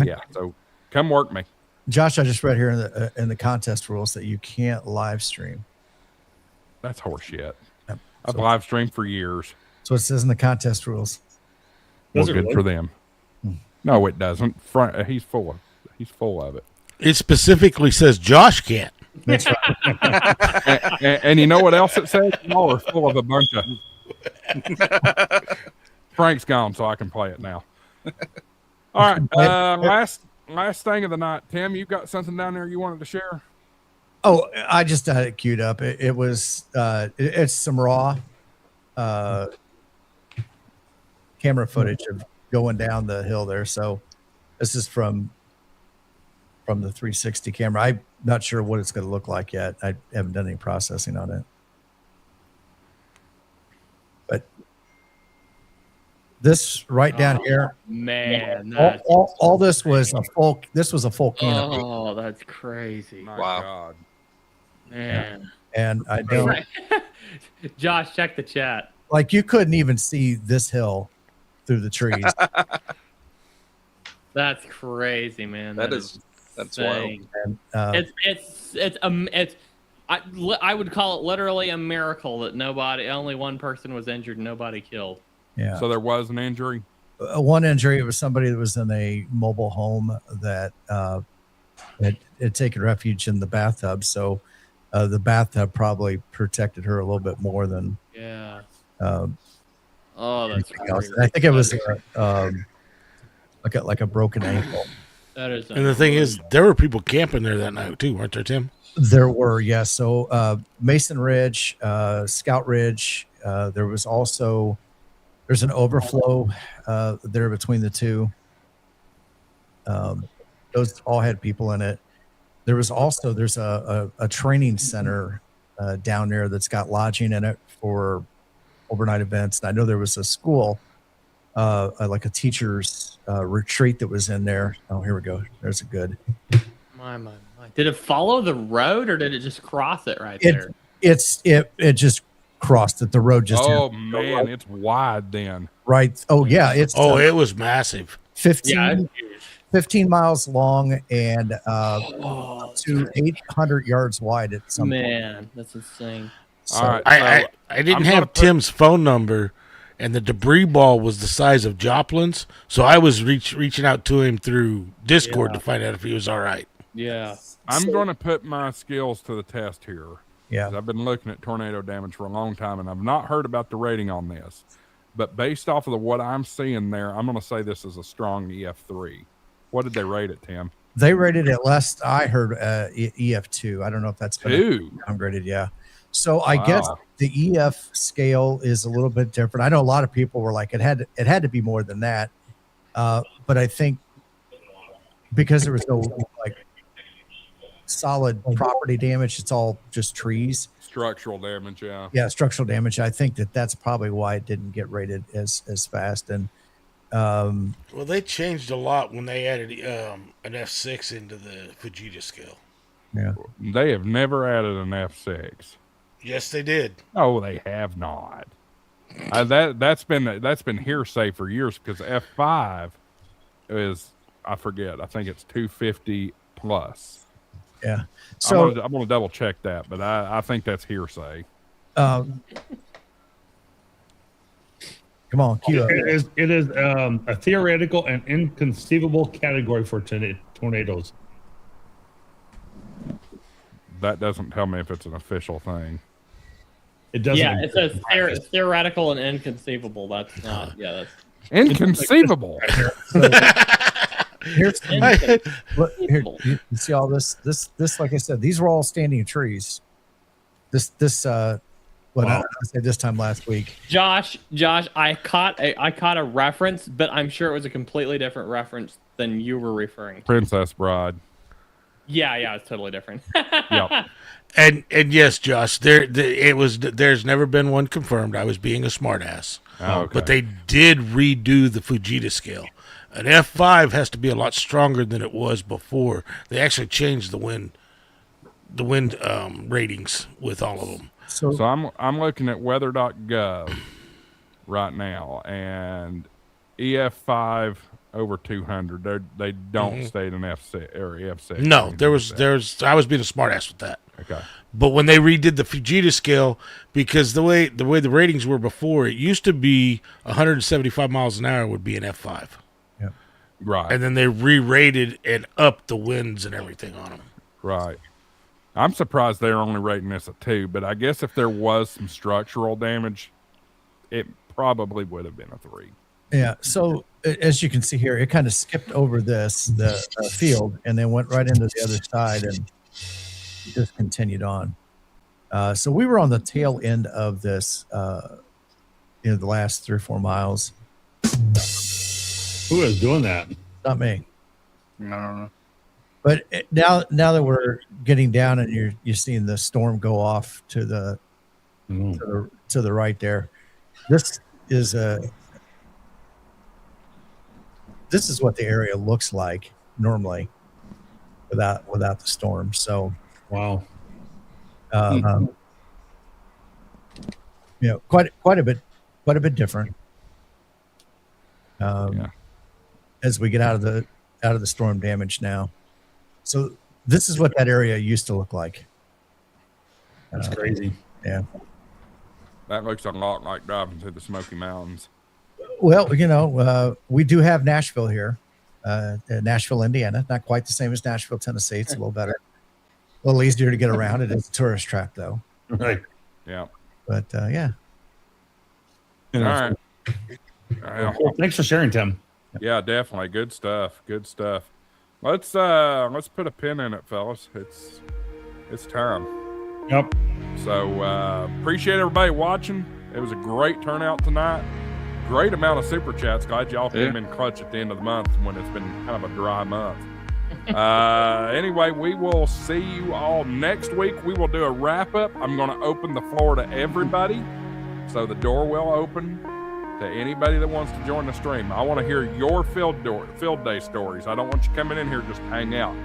yeah. So come work me, Josh. I just read here in the contest rules that you can't live stream. That's horseshit. Yep. I've live streamed for years. So it says in the contest rules. Well, Does it good really? for them. No, it doesn't. He's full of it. It specifically says Josh can't. That's right. and you know what else it says? Y'all are full of a bunch of. Frank's gone, so I can play it now. All right. Last thing of the night, Tim. You got something down there you wanted to share? Oh, I just had it queued up. It was it's some raw camera footage of going down the hill there. So this is from the 360 camera. I'm not sure what it's going to look like yet. I haven't done any processing on it. But This right down here, Man, all this was a full. This was a full canopy. oh, that's crazy. My Wow. God. Man. And I don't Josh, check the chat. like you couldn't even see this hill through the trees. That's crazy, man. That's wild. And, it's I would call it literally a miracle that only one person was injured, nobody killed. yeah. So there was an injury. One injury, it was somebody that was in a mobile home that had taken refuge in the bathtub. So the bathtub probably protected her a little bit more than Yeah. uh, Oh, that's anything else. crazy. I think it was like a broken ankle. That is. And the thing is, there were people camping there that night too, weren't there, Tim? There were, yes. So Mason Ridge, Scout Ridge. There's an overflow there between the two. Those all had people in it. There's a training center down there that's got lodging in it for overnight events. And I know there was a school, like a teacher's retreat that was in there. Oh, here we go. There's a good. My. Did it follow the road or did it just cross it there? It just crossed it. The road just. Oh man, it's wide then. Right. Oh yeah, it's. It was massive. 15 miles long and up to 800 yards wide at some point. Man, that's insane. So, All right, I didn't have Tim's phone number, and the debris ball was the size of Joplin's, so I was reaching out to him through Discord to find out if he was all right. Yeah. I'm going to put my skills to the test here. Yeah. 'Cause I've been looking at tornado damage for a long time, and I've not heard about the rating on this. But based off of what I'm seeing there, I'm going to say this is a strong EF3. What did they rate it, Tim? They rated it last I heard EF2. I don't know if that's been downgraded. Yeah. So I guess the EF scale is a little bit different. I know a lot of people were like, it had to be more than that. But I think because there was no like solid property damage, it's all just trees. Structural damage, yeah. Yeah, structural damage. I think that's probably why it didn't get rated as fast. And well, they changed a lot when they added an F6 into the Fujita scale. Yeah, they have never added an F6. Yes, they did. No, they have not. That's been hearsay for years because F5 is, I forget. I think it's 250 plus. Yeah. So I'm gonna double check that, but I think that's hearsay. Come on, cue up. It is a theoretical and inconceivable category for tornadoes. That doesn't tell me if it's an official thing. It doesn't. Yeah, it says theoretical and inconceivable. That's not. Yeah, that's inconceivable. Here's look, here, you see all this, like I said, these were all standing trees. This what I said this time last week. Josh, I caught a reference, but I'm sure it was a completely different reference than you were referring to. Princess Bride. Yeah, it's totally different. Yep. And yes, Josh, there's never been one confirmed. I was being a smartass. Oh, okay. But they did redo the Fujita scale. An F5 has to be a lot stronger than it was before. They actually changed the wind ratings with all of them. So I'm looking at weather.gov right now, and EF5 over 200. They don't state an F6 or F6. No, I was being a smartass with that. Okay. But when they redid the Fujita scale, because the way the ratings were before, it used to be 175 miles an hour would be an F5. Yeah. Right. And then they re-rated and upped the winds and everything on them. Right. I'm surprised they're only rating this a 2, but I guess if there was some structural damage, it probably would have been a 3. Yeah. So as you can see here, it kind of skipped over the field and then went right into the other side and just continued on. So we were on the tail end of this, the last 3 or 4 miles. Who is doing that? Not me. No. But now that we're getting down and you're seeing the storm go off to the right there, this is this is what the area looks like normally without the storm. So wow. Quite a bit different. As we get out of the storm damage now. So this is what that area used to look like. That's crazy. Yeah. That looks a lot like driving through the Smoky Mountains. Well, we do have Nashville here, Nashville, Indiana. Not quite the same as Nashville, Tennessee. It's a little better, a little easier to get around. It is a tourist trap, though. Right. Yeah. But yeah. All right. Well, thanks for sharing, Tim. Yeah, definitely. Good stuff. Good stuff. Let's put a pin in it, fellas. It's time. Yep. So appreciate everybody watching. It was a great turnout tonight. Great amount of super chats. Glad y'all came in clutch at the end of the month when it's been kind of a dry month. Anyway, we will see you all next week. We will do a wrap up. I'm going to open the floor to everybody, so the door will open to anybody that wants to join the stream. I want to hear your field day stories. I don't want you coming in here just to hang out.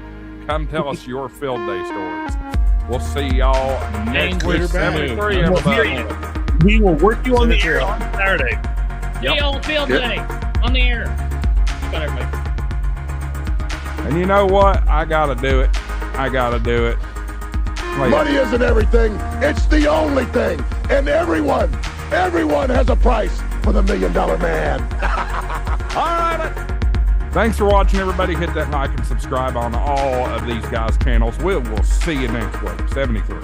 Come tell us your field day stories. We'll see y'all next week. 73, everybody. We will work you on the air on Saturday. The old field day on the air. Got everybody. And you know what? I got to do it. Money isn't everything. It's the only thing. And everyone has a price for the $1 Million Man. All right. Thanks for watching, everybody. Hit that like and subscribe on all of these guys' channels. We will see you next week. 73.